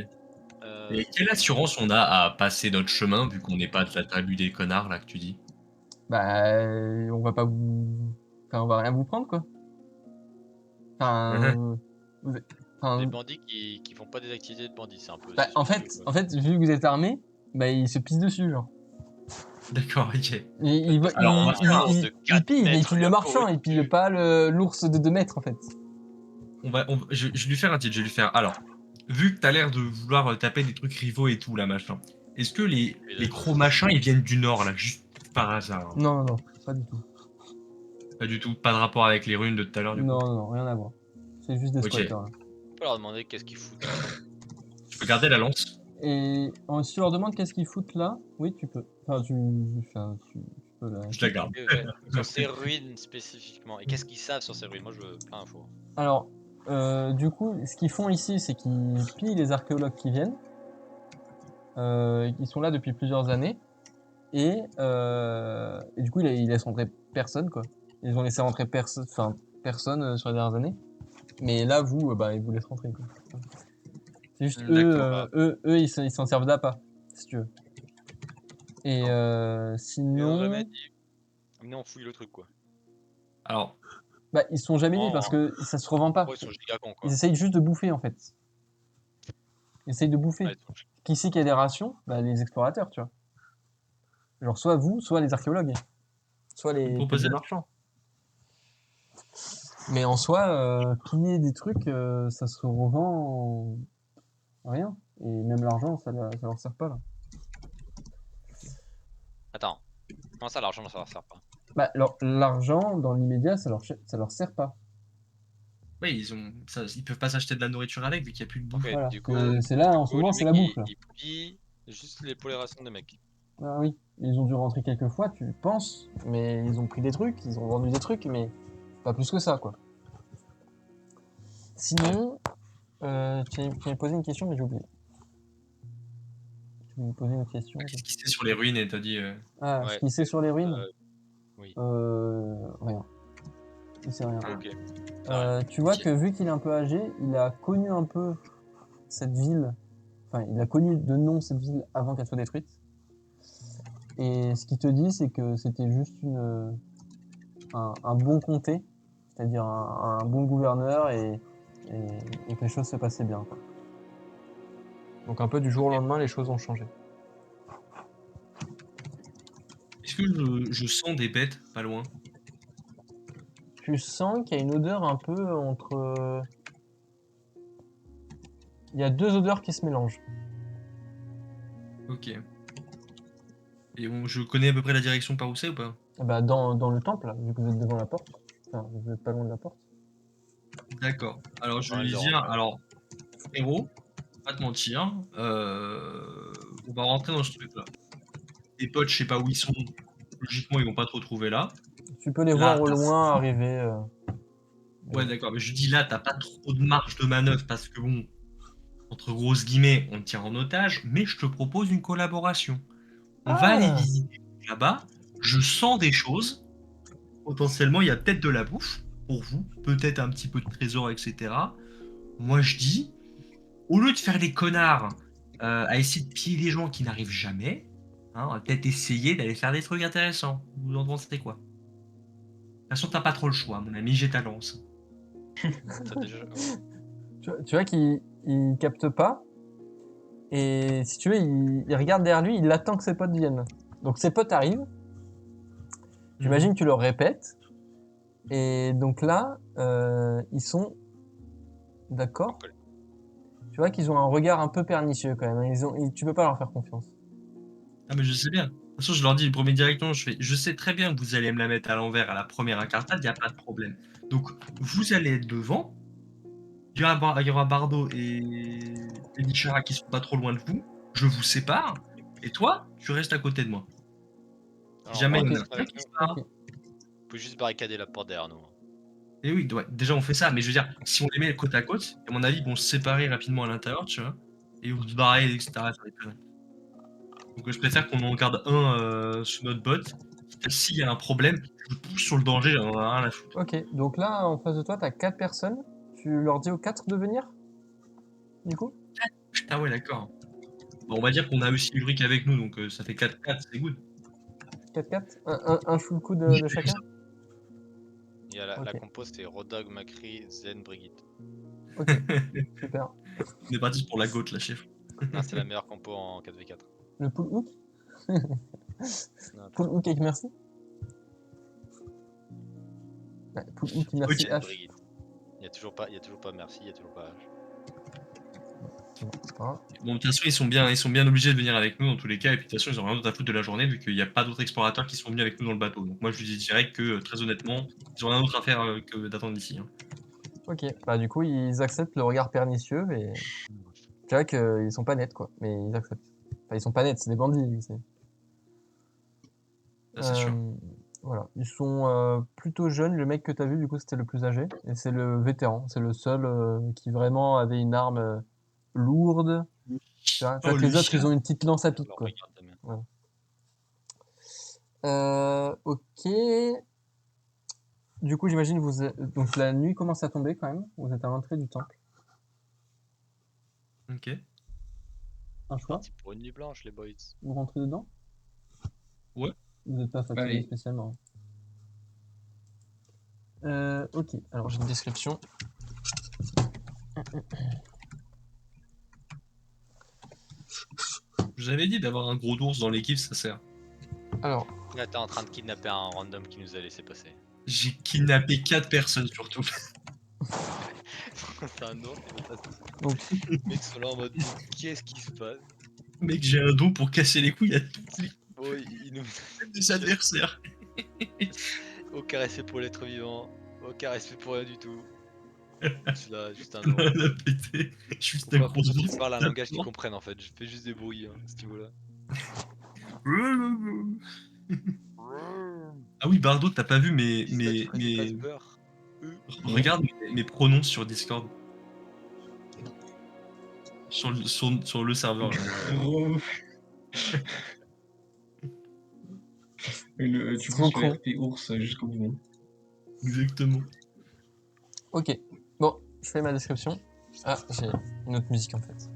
Euh, Et quelle assurance on a à passer notre chemin vu qu'on n'est pas de la tribu des connards là que tu dis? Bah, on va pas vous. Enfin, on va rien vous prendre, quoi. Enfin, vous êtes- enfin, des bandits qui font pas des activités de bandits, c'est un peu bah, suspicieux, quoi. en fait, vu que vous êtes armés, bah, ils se pissent dessus, genre. D'accord, ok. Alors on va faire Un ours de 4 pille, mais il mètres pille lui le a marchand, couru il pille dessus. pas l'ours de 2 mètres, en fait. je vais lui faire un titre, je vais lui faire. Alors, vu que t'as l'air de vouloir taper des trucs rivaux et tout là machin, est-ce que les crocs machins ils viennent du nord là, juste par hasard? Hein? Non, non, non, pas du tout. Pas du tout, pas de rapport avec les runes de tout à l'heure du coup. Non, non, non, rien à voir. C'est juste des Ok. squatters, là. On peut leur demander qu'est-ce qu'ils foutent. Je peux garder la lance. Et si tu leur demandes qu'est-ce qu'ils foutent là, oui, tu peux. Enfin, tu peux la... Je la garde. Ouais, sur ces ruines spécifiquement. Et qu'est-ce qu'ils savent sur ces ruines? Moi je veux plein d'infos. Alors, du coup, ce qu'ils font ici, c'est qu'ils pillent les archéologues qui viennent, qui sont là depuis plusieurs années, et du coup, ils laissent rentrer personne, quoi. Ils ont laissé rentrer personne sur les dernières années. Mais là, vous, bah, ils vous laissent rentrer, quoi. C'est juste D'accord. eux, ils s'en servent d'appât, si tu veux. Et Et sinon, jamais dit. Venez on fouille le truc quoi. Alors, bah, ils se sont jamais mis En- parce que ça se revend pas. Ouais, ils sont giga cons quoi. Ils essayent juste de bouffer, en fait. Ils essayent de bouffer. Ouais, ils sont- Qui c'est qui a des rations? Bah, les explorateurs, tu vois. Genre, soit vous, soit les archéologues. Soit les proposer- marchands. Mais en soi, piller des trucs, ça se revend en rien. Et même l'argent, ça leur sert pas, là. Attends. Comment ça l'argent ça leur sert pas? Bah, l'argent, dans l'immédiat, ça leur sert pas. ouais, ils peuvent pas s'acheter de la nourriture avec vu qu'il n'y a plus de bouffe. Ok, Voilà. du coup. C'est là, en ce moment, les c'est mecs, la bouffe, là. ils pillent juste les polérations des mecs. Ah oui, ils ont dû rentrer quelques fois, tu penses, mais ils ont pris des trucs, ils ont vendu des trucs, mais pas plus que ça, quoi. Sinon, tu m'as posé une question, mais j'ai oublié. Tu m'as posé une question. Qu'est-ce qu'il sait sur les ruines et t'as dit. Ah, Ouais. ce qu'il sait sur les ruines Oui. Rien. Il sait rien. Ok. Tu vois que vu qu'il est un peu âgé, il a connu un peu cette ville, enfin, il a connu de nom cette ville avant qu'elle soit détruite. Et ce qu'il te dit, c'est que c'était juste un bon comté, c'est-à-dire un bon gouverneur et que les choses se passaient bien, quoi. Donc un peu du jour au lendemain, les choses ont changé. Est-ce que je sens des bêtes pas loin? Tu sens qu'il y a une odeur un peu entre... Il y a 2 odeurs qui se mélangent. Ok. Et je connais à peu près la direction par où c'est ou pas? Bah dans le temple, là, vu que vous êtes devant la porte. Enfin, vous êtes pas loin de la porte. D'accord. Alors je vais Ouais, lui le dire, rentrer. alors, héros, pas te mentir, on va rentrer dans ce truc-là. Tes potes, je sais pas où ils sont. Logiquement, ils vont pas te retrouver là. Tu peux les Là, voir au t'as loin arriver. Ouais, d'accord, mais je dis là, t'as pas trop de marge de manœuvre parce que bon, entre grosses guillemets, on te tient en otage, mais je te propose une collaboration. On va aller Ah. visiter là-bas, je sens des choses, potentiellement il y a peut-être de la bouffe pour vous, peut-être un petit peu de trésor, etc. Moi je dis, au lieu de faire les connards à essayer de piller les gens qui n'arrivent jamais, hein, on va peut-être essayer d'aller faire des trucs intéressants. Vous en pensez quoi? De toute façon, t'as pas trop le choix, mon ami, j'ai ta lance. T'as déjà. Tu vois qu'il il capte pas. Et si tu veux, il regarde derrière lui, il attend que ses potes viennent. Donc ses potes arrivent. J'imagine que tu leur répètes. Et donc là, ils sont d'accord. Tu vois qu'ils ont un regard un peu pernicieux quand même. Tu peux pas leur faire confiance. Ah mais je sais bien. De toute façon, je leur dis le premier directement, je sais très bien que vous allez me la mettre à l'envers à la première incartade, il n'y a pas de problème. Donc, vous allez être devant, il y aura Bardo et Nishara qui sont pas trop loin de vous, je vous sépare, et toi, tu restes à côté de moi. Si Alors, jamais moi, il y en Ok. a reste un avec qui nous. se barre, Ok. Vous pouvez juste barricader la porte derrière nous. et oui, ouais, déjà on fait ça, mais je veux dire, si on les met côte à côte, à mon avis, ils vont se séparer rapidement à l'intérieur, tu vois, et vous se barrer, etc. faire des conneries. Donc je préfère qu'on en garde un sous notre botte. S'il y a un problème, je pousse sur le danger, on en a rien à foutre. Ok. Donc là, en face de toi, t'as 4 personnes. Tu leur dis aux 4 de venir. Du coup. Ah ouais, d'accord. Bon, on va dire qu'on a aussi Ulrich avec nous, donc ça fait 4-4, c'est good. 4-4. Un full coup Oui, de c'est chacun. Il y a la Ok. compo, c'est Rodog, Macri, Zen, Brigitte. Ok. Super. On est parti pour la gote, la chef. Non, c'est la meilleure compo en 4v4. Le pull hook. Non, Pull hook avec merci. Ouais, pull hook merci Ok. H. Brigitte. Il y a toujours pas merci, il y a toujours pas H. Bon, c'est pas grave. Bon, de toute façon, ils sont bien obligés de venir avec nous dans tous les cas, et puis de toute façon, ils ont rien d'autre à foutre de la journée, vu qu'il n'y a pas d'autres explorateurs qui sont venus avec nous dans le bateau. Donc moi, je lui dis direct que, très honnêtement, ils ont rien d'autre à faire que d'attendre ici. Hein. Ok. Bah du coup, ils acceptent le regard pernicieux et tu vois qu'ils sont pas nets quoi, mais ils acceptent. Enfin, ils sont pas nets, c'est des bandits. Ça, c'est sûr. Voilà. Ils sont plutôt jeunes. Le mec que t'as vu, du coup, c'était le plus âgé. Et c'est le vétéran. C'est le seul qui vraiment avait une arme lourde. Tu vois Oh, que les lui. autres, ils ont une petite lance à pique, Alors, quoi. regarde ta main. Ok. Du coup, j'imagine donc la nuit commence à tomber quand même. Vous êtes à l'entrée du temple. Ok. Un choix. Parti pour une nuit blanche, les boys. Vous rentrez dedans. Ouais. Vous n'êtes pas fatigué Allez. spécialement. Ok. Alors j'ai une description. J'avais dit d'avoir un gros ours dans l'équipe, ça sert. Alors, Là, t'es en train de kidnapper un random qui nous a laissé passer. J'ai kidnappé 4 personnes surtout. C'est un ours, donc les mecs sont là en mode qu'est-ce qui se passe? Mec, j'ai un don pour casser les couilles à tous Oh, il nous. les adversaires. Aucun respect pour l'être vivant, aucun respect pour rien du tout. C'est là, juste un On ours. a pété. Juste un Pourquoi gros tu ours. parles un langage qu'ils comprennent en fait? Je fais juste des bruits à ce niveau-là. Ah oui, Bardo, t'as pas vu Tu ferais des passes beurre. Regarde mes pronoms sur Discord. Sur le serveur. Là. Tu Trop pousses con. le RP ours jusqu'au bout. Exactement. Ok. Bon, je fais ma description. Ah, j'ai une autre musique en fait.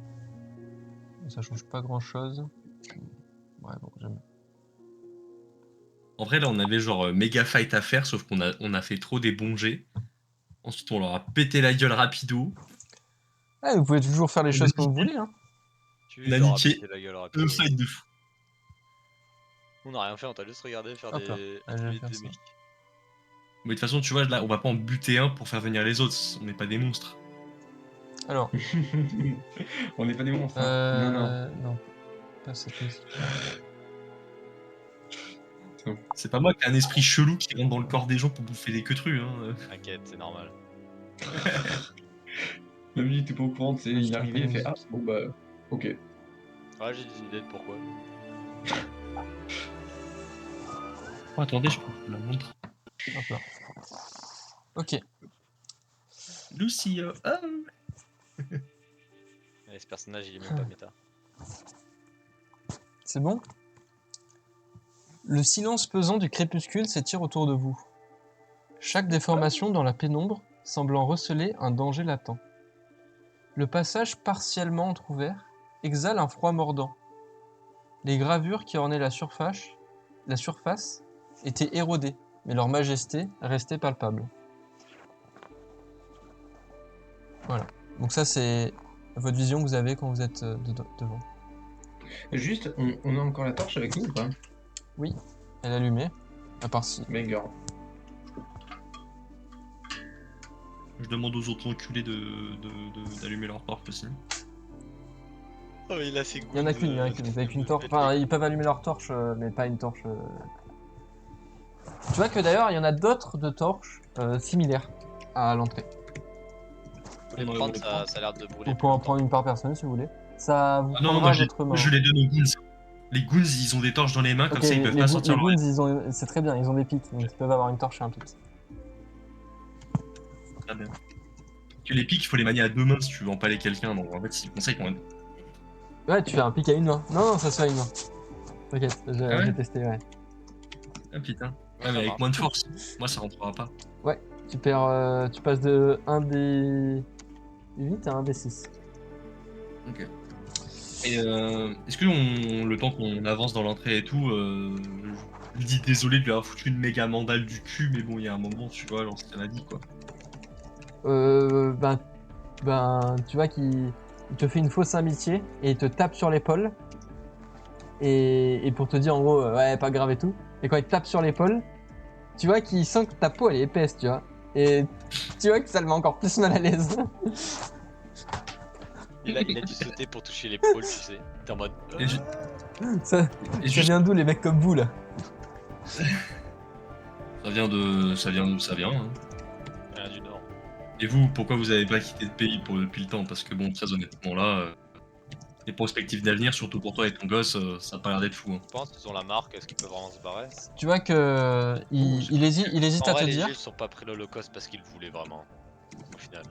Ça change pas grand chose. Ouais, bon, j'aime. En vrai, là, on avait genre méga fight à faire, sauf on a fait trop des bons jets. Ensuite, on leur a pété la gueule rapido. Ah, vous pouvez toujours faire les choses comme vous voulez, hein. Tu On a leur as niqué pété la gueule un rapidement. fight de fou. On n'a rien fait, on t'a juste regardé faire Hop là. des. Ah, je vais tuer faire des ça. mecs. Mais de toute façon, tu vois, là, on va pas en buter un pour faire venir les autres. On n'est pas des monstres. Alors, On n'est pas des monstres. Hein. Non. non, pas cette musique. C'est pas moi qui ai un esprit chelou qui rentre dans le corps des gens pour bouffer des queutrus. Hein. T'inquiète, c'est normal. Même lui, il était pas au courant, tu sais, Juste il est un peu arrivé, de il fait Ah, musique. bon bah, ok. Ouais, j'ai des idées de pourquoi. Oh, attendez, je peux vous la montre. Hop là. Ok, Lucio. Ah. Et ce personnage, il est même pas méta. c'est bon? Le silence pesant du crépuscule s'étire autour de vous. Chaque déformation dans la pénombre semblant receler un danger latent. Le passage partiellement entrouvert exhale un froid mordant. Les gravures qui ornaient la surface étaient érodées, mais leur majesté restait palpable. Voilà. Donc ça, c'est votre vision que vous avez quand vous êtes devant. Juste, on a encore la torche avec nous ou pas? Oui, elle est allumée, à part si. Banger. Je demande aux autres enculés d'allumer leur torche aussi. Oh, il a ses goûts. Il y en a qu'une, avec une torche. Enfin, ils peuvent allumer leur torche, mais pas une torche. Tu vois que d'ailleurs, il y en a d'autres de torches similaires à l'entrée. Faut les prendre, ça a l'air de brûler. Vous pouvez en prendre une par personne si vous voulez. Ça vous Ah non, prendra votre main. je les donne aux goons. Les goons, ils ont des torches dans les mains, comme Ok, ça ils peuvent pas sortir les leur goons, c'est très bien, ils ont des pics, donc ils peuvent avoir une torche et un pic. Très bien. Que les pics, il faut les manier à deux mains si tu veux empaler quelqu'un. Donc en fait, c'est le conseil qu'on a. Ouais, tu fais un pic à une main. Non, ça se fait à une main. T'inquiète, Ah ouais j'ai testé, ouais. Ah putain. Ça Ouais, mais avec marche. moins de force. Moi, ça rentrera pas. Tu perds, tu passes de 1 des 8 à 1 des 6. Ok. Et est-ce que le temps qu'on avance dans l'entrée et tout, je lui dis désolé de lui avoir foutu une méga mandale du cul, mais bon, il y a un moment, tu vois, genre c'est la vie quoi. Tu vois qu'il il te fait une fausse amitié et il te tape sur l'épaule. Et pour te dire en gros, ouais, pas grave et tout. Et quand il te tape sur l'épaule, tu vois qu'il sent que ta peau elle est épaisse, tu vois. Et tu vois que ça le met encore plus mal à l'aise. Il a dû sauter pour toucher l'épaule, tu sais. T'es en mode. Et, ju- Ça, et ça juste, vient d'où les mecs comme vous là? ça vient d'où ça vient. Hein. Rien du Nord. Et vous, pourquoi vous avez pas quitté le pays depuis le temps? Parce que bon, très honnêtement là, les perspectives d'avenir, surtout pour toi et ton gosse, ça a pas l'air d'être fou. Hein. Je pense qu'ils ont la marque, est-ce qu'ils peuvent vraiment se barrer? Tu vois que il hésite En à vrai, te les dire. juifs sont pas pris l'Holocauste parce qu'ils le voulaient vraiment. Au final.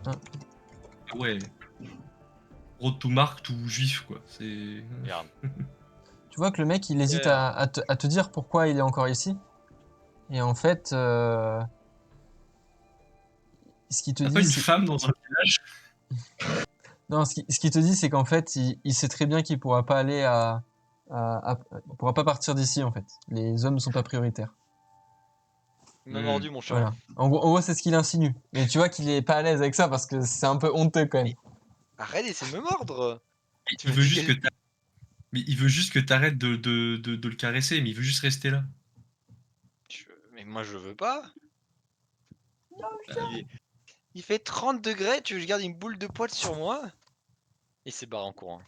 Ah ouais. Road to marque, tout juif quoi. C'est. Regarde. Tu vois que le mec il hésite Yeah. à te dire pourquoi il est encore ici. Et en fait, ce qu'il te T'as pas dit, une c'est. femme dans un village? Non, ce qu'il te dit, c'est qu'en fait, il sait très bien qu'il pourra pas aller il pourra pas partir d'ici en fait. Les hommes sont pas prioritaires. Il m'a Hmm. mordu mon chat. Voilà. En gros, c'est ce qu'il insinue. Mais tu vois qu'il est pas à l'aise avec ça parce que c'est un peu honteux quand même. Arrête d'essayer de me mordre! Tu Il m'as veut dit juste que mais il veut juste que t'arrêtes de le caresser, mais il veut juste rester là. Mais moi je veux pas! Bah, Il fait 30 degrés, tu veux que je garde une boule de poils sur moi? Il s'est barré en courant.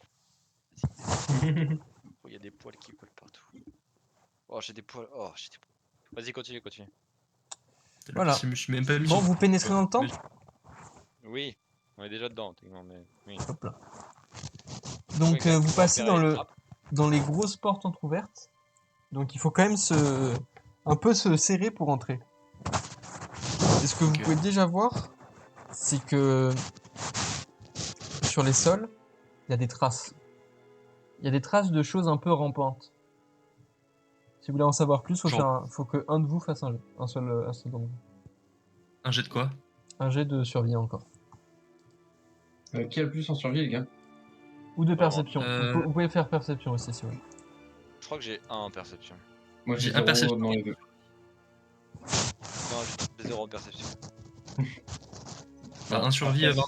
Oh, il y a des poils qui volent partout. Oh, j'ai des poils. Oh, j'ai des poils. Vas-y, continue, continue. Voilà. Je me suis même pas mis Bon, sur- vous pénétrez dans le temple. Oui, on est déjà dedans, techniquement, mais oui. Hop là. Donc Exactement, vous passez repérer les dans trappes. les grosses portes entrouvertes. Donc il faut quand même un peu se serrer pour entrer. Et ce que vous Ok. pouvez déjà voir, c'est que sur les sols, il y a des traces. Il y a des traces de choses un peu rampantes. Si vous voulez en savoir plus, Genre, faut que un de vous fasse un jet. Un seul d'entre vous. un jet de quoi? Un jet de survie encore. Qui a le plus en survie, les gars? Ou de Vraiment. perception. Vous pouvez faire perception aussi si vous voulez. Je crois que j'ai 1 en perception. Moi, j'ai J'ai un 0 perception. dans les deux. Non, j'ai 0 en perception. Bah, un survie à 20.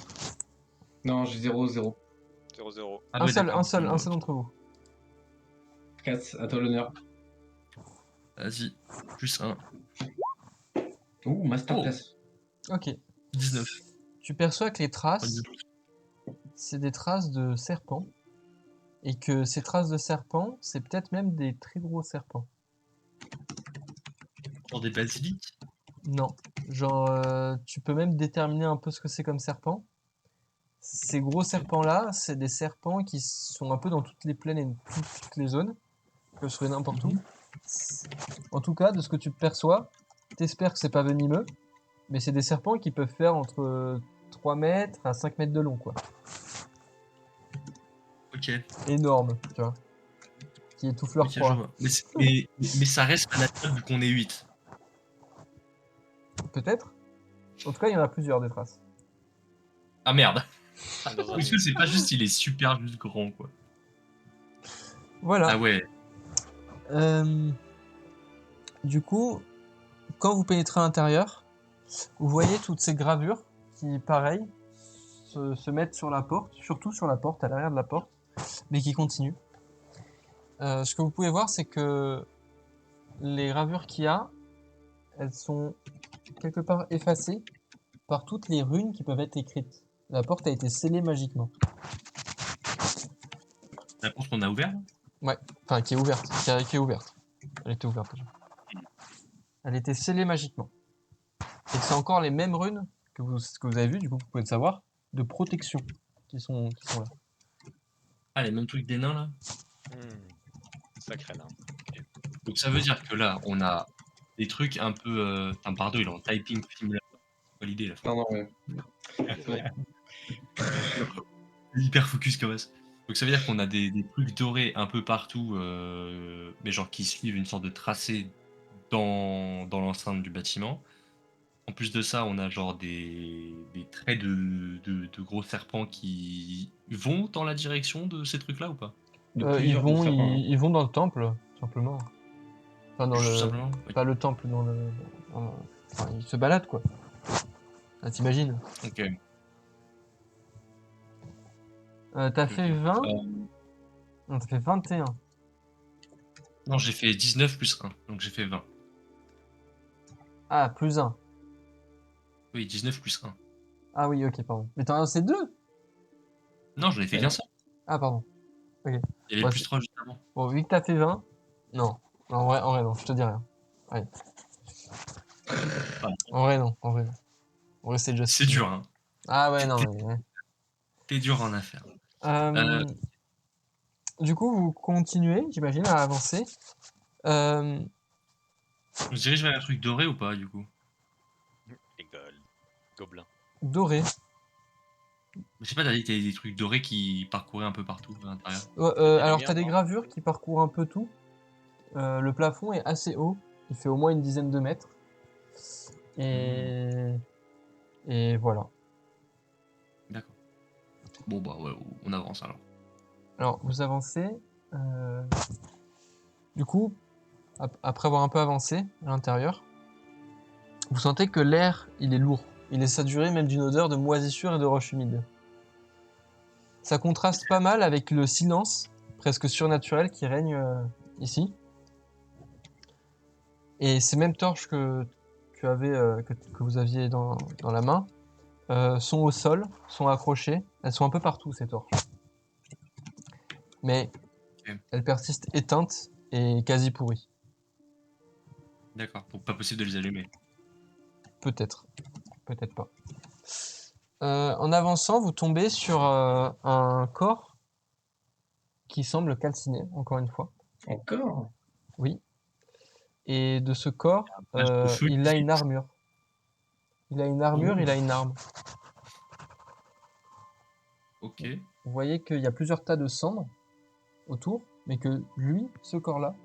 Non, j'ai 0, 0. 0-0. Ah Un ouais, seul d'accord. d'entre vous. 4, à toi l'honneur. Vas-y, plus 1. Ouh, masterclass. Ok. 19. Tu perçois que les Pas traces, du tout. c'est des traces de serpents. Et que ces traces de serpents, c'est peut-être même des très gros serpents. Genre des basiliques. Non. Genre, tu peux même déterminer un peu ce que c'est comme serpent. Ces gros serpents-là, c'est des serpents qui sont un peu dans toutes les plaines et toutes les zones. Ils peuvent se trouver n'importe où. En tout cas, de ce que tu perçois, t'espères que c'est pas venimeux, mais c'est des serpents qui peuvent faire entre 3 mètres à 5 mètres de long, quoi. Ok, Énorme, tu vois. Qui étouffent leur ok, je proie. vois. Mais ça reste manageable vu qu'on est 8. Peut-être. En tout cas, il y en a plusieurs des traces. Ah merde. Dans un Est-ce que c'est pas juste il est super juste grand quoi. Voilà. Ah ouais. Euh, Du coup, quand vous pénétrez à l'intérieur, vous voyez toutes ces gravures qui, pareil, se mettent sur la porte, surtout sur la porte, à l'arrière de la porte, mais qui continuent. Ce que vous pouvez voir, c'est que les gravures qu'il y a, elles sont quelque part effacées par toutes les runes qui peuvent être écrites. La porte a été scellée magiquement. La porte qu'on a ouverte. Ouais, enfin qui est ouverte, qui est ouverte. Elle était ouverte déjà. Elle était scellée magiquement. Et c'est encore les mêmes runes que vous avez vues, du coup vous pouvez le savoir, de protection qui sont là. Ah les mêmes trucs des nains là. Sacré nain. Donc ça veut dire que là on a des trucs un peu. Putain, pardon, il est en typing film là. C'est quoi l'idée là. Non, non, ouais. Ouais. Hyper focus comme ça. Donc ça veut dire qu'on a des trucs dorés un peu partout, mais genre qui suivent une sorte de tracé dans l'enceinte du bâtiment. En plus de ça, on a genre des traits de gros serpents qui vont dans la direction de ces trucs-là ou pas? De plusieurs gros serpents. Ils vont dans le temple, simplement. Enfin, dans Juste le. simplement? Pas le temple, dans le. Enfin, ils se baladent, quoi. Ah, t'imagines? Ok, T'as ok, fait ok. 20? Non, t'as fait 21. Non, j'ai fait 19 plus 1, donc j'ai fait 20. Ah, plus 1. Oui, 19 plus 1. Ah oui, ok, pardon. Mais t'en as lancé 2? Non, j'en ai fait Mais qu'un non. seul. Ah, pardon. Ok. Il y avait Bon, le plus 3 juste avant. bon, vu que t'as fait 20, non. En vrai, non, je te dis rien. Allez. Ah, En vrai, non. En vrai, non. En vrai, c'est c'est justifié. dur, hein. Ah ouais, T'es non, t'es- mais. Ouais. t'es dur en affaires. Euh, du coup, vous continuez, j'imagine, à avancer. Euh, On se dirige vers un truc doré ou pas, du coup? Les gobelins. Doré. Je sais pas, t'as dit qu'il y avait des trucs dorés qui parcouraient un peu partout à l'intérieur. Ouais, Il y a des alors, lumières, t'as des non? gravures qui parcourent un peu tout. Le plafond est assez haut. Il fait au moins une dizaine de mètres. Et, et voilà. D'accord. Bon, bah ouais, on avance alors. Alors, vous avancez. euh, Du coup, après avoir un peu avancé à l'intérieur, vous sentez que l'air, il est lourd. Il est saturé même d'une odeur de moisissure et de roche humide. Ça contraste pas mal avec le silence presque surnaturel qui règne ici. Et ces mêmes torches que tu avais, que vous aviez dans la main, sont au sol, sont accrochées. Elles sont un peu partout, ces torches. Mais Ok. elles persistent éteintes et quasi pourries. D'accord, donc pas possible de les allumer. Peut-être, peut-être pas. En avançant, vous tombez sur un corps qui semble calciné, encore une fois. Encore? Oui. Et de ce corps, Flash de feu il qui a une fixe. armure. Il a une armure, il a une arme. Ok. Vous voyez qu'il y a plusieurs tas de cendres autour, mais que lui, ce corps-là,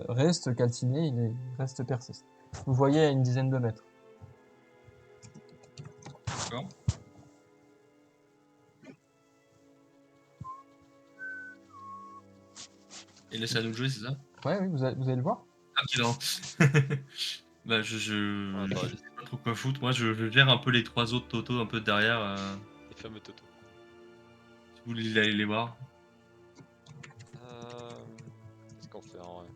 reste calciné, reste persiste. Vous voyez à une dizaine de mètres. D'accord. Et là, c'est à nous de jouer, c'est ça? Ouais, oui, vous allez le voir. Ah, ok, non. Bah, Ah bah, je sais pas trop quoi foutre. Moi, je gère un peu les trois autres Toto un peu derrière. les fameux Toto. Si vous voulez aller les voir. Qu'est-ce qu'on fait en vrai?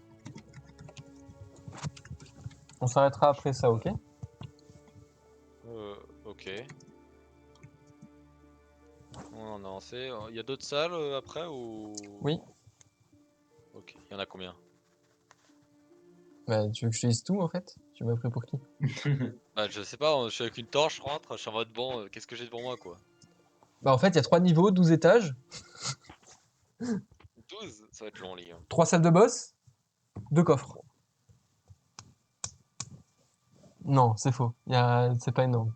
On s'arrêtera après ça, ok? Ok. On en a avancé. Il y a d'autres salles après ou? Oui. Ok. Il y en a combien? Bah, tu veux que je te dise tout en fait? Tu m'as pris pour qui? Bah je sais pas, je suis avec une torche, je rentre, je suis en mode bon, qu'est-ce que j'ai devant moi quoi? Bah, en fait, il y a 3 niveaux, 12 étages, 12, ça va être long, les gars. 3 salles de boss, 2 coffres. Non, c'est faux. C'est pas énorme.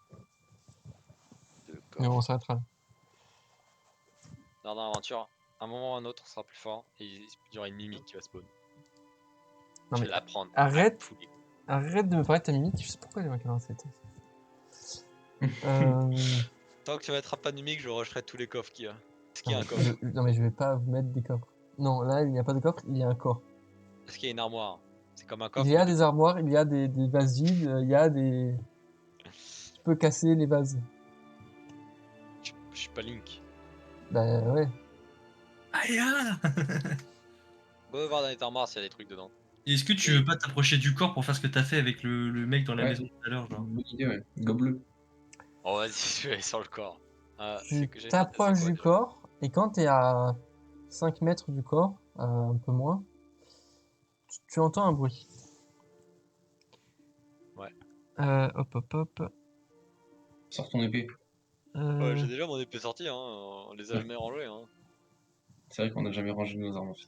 Mais on s'arrêtera là. Dans l'aventure, à un moment ou à un autre, on sera plus fort et il y aura une mimique qui va spawn. Non, Je mais vais l'apprendre. arrête. Arrête de me parler de ta mimique. Je sais pourquoi j'ai marqué dans cette. Tant que tu mettras pas de mimique, je rusherai tous les coffres qu'il y a. Est-ce qu'il y a un coffre? Non, mais je vais pas vous mettre des coffres. Non, là, il n'y a pas de coffre, il y a un corps. Est-ce qu'il y a une armoire? C'est comme un coffre. Il y a mais des armoires, il y a des vases vides, il y a des. Tu peux casser les vases. Je suis pas Link. Bah ouais. Aïe ah. Va voir dans les armoires s'il y a des trucs dedans. Est-ce que tu veux pas t'approcher du corps pour faire ce que t'as fait avec le mec dans la Ouais. maison tout à l'heure, genre? Bonne idée, ouais. Go bleu. Oh, vas-y, je vais aller sur le corps. Tu C'est t'approches quoi, du déjà corps, et quand t'es à 5 mètres du corps, un peu moins, tu entends un bruit. Ouais. Hop, hop, hop. Sors ton épée. Ouais, j'ai déjà mon épée sortie, hein. On les a jamais rangées, hein. C'est vrai qu'on n'a jamais rangé nos armes en fait.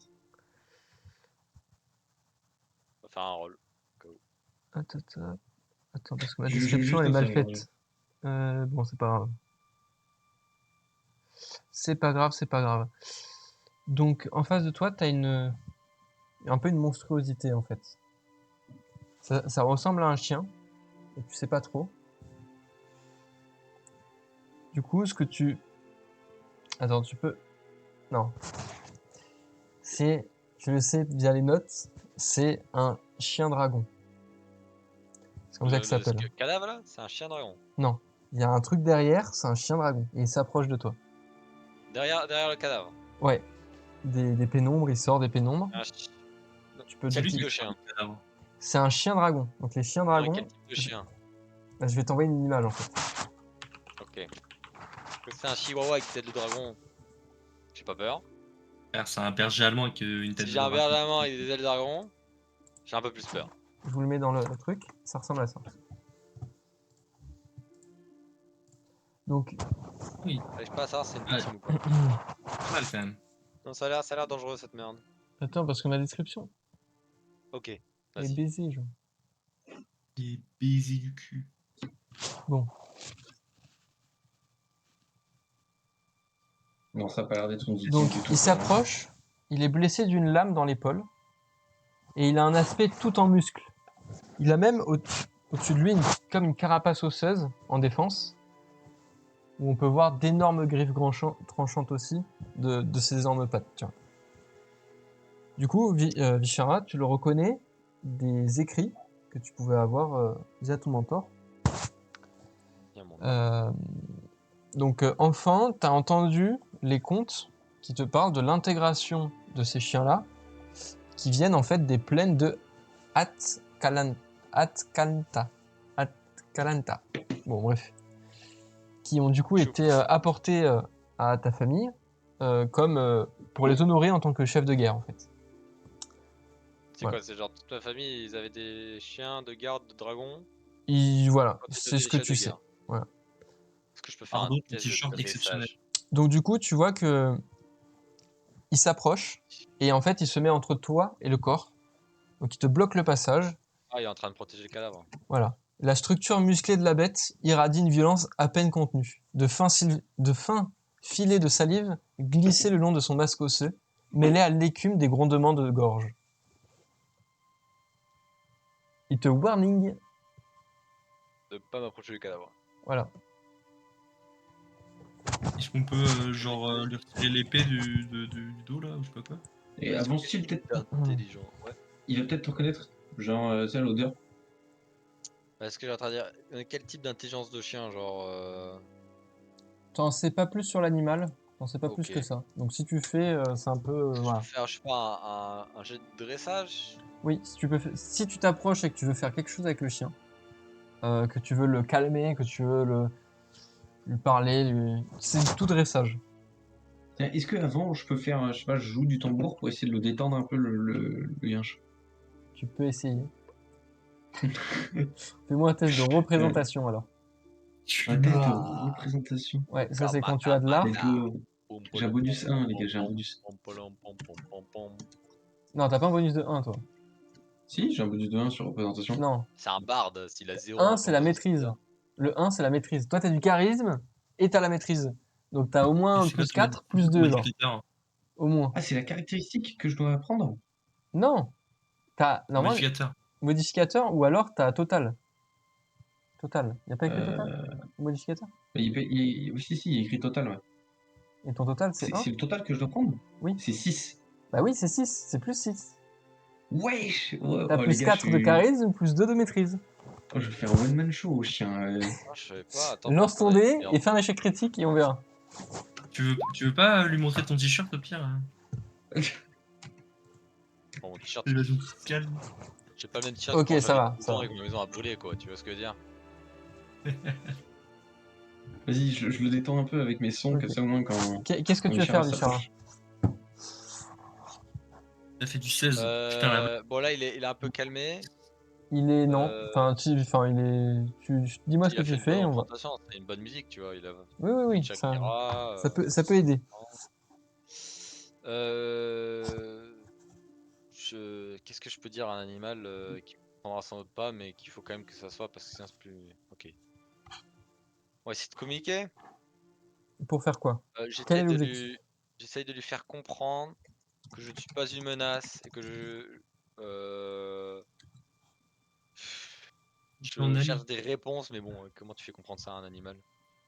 On va faire un roll. Attends, parce que ma Je description elle est juste mal observer, faite. Bon, c'est pas grave. C'est pas grave, c'est pas grave. Donc, en face de toi, t'as un peu une monstruosité, en fait. Ça ressemble à un chien, et tu sais pas trop. Du coup, ce que tu... Attends, tu peux... Non. Je le sais via les notes, c'est un chien dragon. C'est comme ça que ça s'appelle. Le cadavre là, c'est un chien dragon. Non. Il y a un truc derrière, c'est un chien dragon, et il s'approche de toi. Derrière le cadavre. Ouais. Des pénombres, il sort des pénombres. Tu peux Quel dire type qu'il- de chien? C'est un chien dragon. Donc les chiens Non, dragons, quel type de chien? je vais t'envoyer une image en fait. Ok. Que c'est un chihuahua avec tête de dragon. J'ai pas peur. Frère, c'est un berger allemand avec une tête Si de j'ai un dragon. berger allemand avec des ailes de dragon, j'ai un peu plus peur. Je vous le mets dans le truc, ça ressemble à ça. Donc, Oui, J'arrive pas à savoir si c'est une Ouais. victime ou pas. pas mal quand même. Non, ça a l'air dangereux cette merde. attends, parce que ma description Ok, est vas-y. baisée, genre. Des baisers du cul. Bon, Non, ça a pas l'air d'être une victime donc du tout. il s'approche, il est blessé d'une lame dans l'épaule, et il a un aspect tout en muscles. Il a même au-dessus de lui comme une carapace osseuse en défense, où on peut voir d'énormes griffes tranchantes aussi de ses énormes pattes. Tiens. Du coup, Vishara, tu le reconnais des écrits que tu pouvais avoir via ton mentor. Viens, mon Donc, enfant, tu as entendu les contes qui te parlent de l'intégration de ces chiens-là, qui viennent en fait des plaines de Atkalanta. Bon, bref. Qui ont du coup été apportés à ta famille comme pour les honorer en tant que chef de guerre en fait. C'est Voilà. quoi, c'est genre toute ma famille, ils avaient des chiens de garde de dragons. Voilà, Quand ils c'est devenaient ce des que chefs tu de sais. guerre. Voilà. Est-ce que je peux faire Pardon, un petit test de short exceptionnel. dressage? Donc du coup, tu vois que il s'approche et en fait, il se met entre toi et le corps. Donc il te bloque le passage. Ah, il est en train de protéger le cadavre. Voilà. La structure musclée de la bête irradie une violence à peine contenue. De fins filets de salive glissaient le long de son masque osseux, mêlés à l'écume des grondements de gorge. Il te warning. De pas m'approcher du cadavre. Voilà. Est-ce qu'on peut lui retirer l'épée du dos là, ou je sais pas quoi? Et avance-t-il peut-être Intelligent, ouais. Il va peut-être te reconnaître. Genre, c'est l'odeur. Est-ce que j'ai en train de dire, quel type d'intelligence de chien, genre T'en sais pas plus sur l'animal, t'en sais pas plus Ok. que ça. Donc si tu fais, c'est un peu... Est-ce que je voilà. peux faire, je sais pas, un jet de dressage? Oui, si tu t'approches et que tu veux faire quelque chose avec le chien, que tu veux le calmer, que tu veux lui parler, c'est tout dressage. Tiens, est-ce que avant je peux faire, je sais pas, je joue du tambour pour essayer de le détendre un peu le yinche? Tu peux essayer. Fais-moi un test de représentation alors. Je suis Un deck de mort. représentation. Ouais, ça c'est quand tu as de l'art. Let's go. J'ai un bonus 1, les gars, j'ai un bonus. Non, t'as pas un bonus de 1, toi. Si, j'ai un bonus de 1 sur représentation. Non. C'est un barde, s'il a 0 1, en c'est la temps, maîtrise. Le 1, c'est la maîtrise. Toi, t'as du charisme et t'as la maîtrise. Donc t'as au Et moins c'est quoi plus ton 4, plus 2, genre. modificateur? Au moins. Ah, c'est la caractéristique que je dois apprendre? Non. T'as, normalement, Modificateur. modificateur ou alors t'as total. Total. Y a pas écrit total? Euh... Modificateur? Oui, si, il y a écrit total, ouais. Et ton total, c'est 1? C'est le total que je dois prendre? Oui. C'est 6. Bah oui, c'est 6. C'est plus 6. Wesh! Ouais, T'as oh, les plus gars, 4 de charisme, plus 2 de maîtrise. Oh, je vais faire un one-man show au chien. Ah, je savais pas, attends. Lance ton dé et fais un échec critique et on verra. Tu veux pas lui montrer ton t-shirt au pire? Bon, mon t-shirt, L'évasion fiscale. j'ai pas le même t-shirt Ok, quand ça j'avais va, 12 ça ans va. et que ma maison a brûlé, quoi, tu vois ce que je veux dire? Vas-y, je le détends un peu avec mes sons, Ok. comme ça au moins quand, Qu'est-ce que quand tu veux faire, Ishara Lichara? s'approche. Ça fait du 16. Putain, la Bon là il est un peu calmé. Il est non. Euh, Enfin, il est. Dis-moi ce Il que a fait tu une bonne fais et on va. représentation, c'est une bonne musique, tu vois. Il a Oui, oui, fait oui. Shakira. Ça peut aider. Qu'est-ce que je peux dire à un animal qui prendra sans doute pas, mais qu'il faut quand même que ça soit parce que sinon c'est plus. Ok. On va essayer de communiquer. Pour faire quoi? Quel est J'essaye l'objectif? j'essaye de lui faire comprendre que je ne suis pas une menace et que euh, je journal. cherche des réponses, mais bon, comment tu fais comprendre ça à un animal?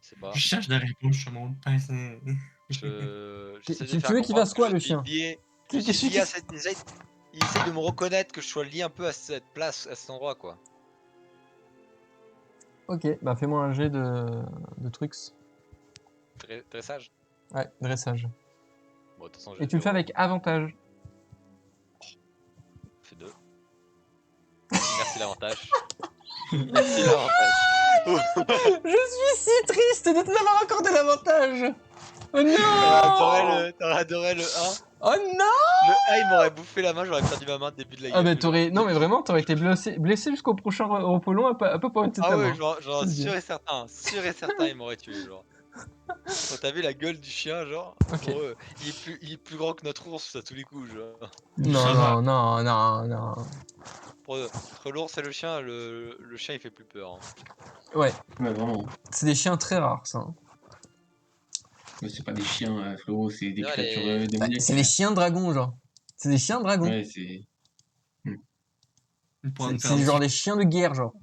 Je sais pas. Je cherche des réponses sur mon passé. J'essaie de Tu faire veux qu'il comprendre fasse que quoi, je le suis chien? lié. Je suis Qu'est-ce lié à que- cette. Il essaie de me reconnaître que je sois lié un peu à cette place, à cet endroit, quoi. Ok, bah fais-moi un jet de trucs. Dressage. Ouais, dressage. Bon, de toute façon, Et j'ai tu le fais 0. avec avantage. Fait 2. Merci l'avantage. Merci l'avantage. Je suis si triste de te l'avoir accordé l'avantage. Oh non! T'aurais adoré le 1. Oh non! Le 1, il m'aurait bouffé la main, j'aurais perdu ma main au début de la Ah game. bah Genre. t'aurais... Non mais vraiment, t'aurais été blessé jusqu'au prochain repos long à pas pointer Ah ta ouais, main. genre Je te le dis. sûr et certain, il m'aurait tué, genre. Quand t'as vu la gueule du chien, genre, Ok. bon, il est plus grand que notre ours à tous les coups, genre. Non, Ça va. non, non, non, non. Entre l'ours et le chien, le chien il fait plus peur. Hein. Ouais, Ouais, vraiment. c'est des chiens très rares, ça. Hein. Mais c'est pas des chiens, Flo, c'est des D'ailleurs, créatures Bah, démoniaques. c'est les chiens dragons, genre. C'est des chiens dragons. Ouais, c'est. On pourra me faire C'est un genre petit. des chiens de guerre, genre. Par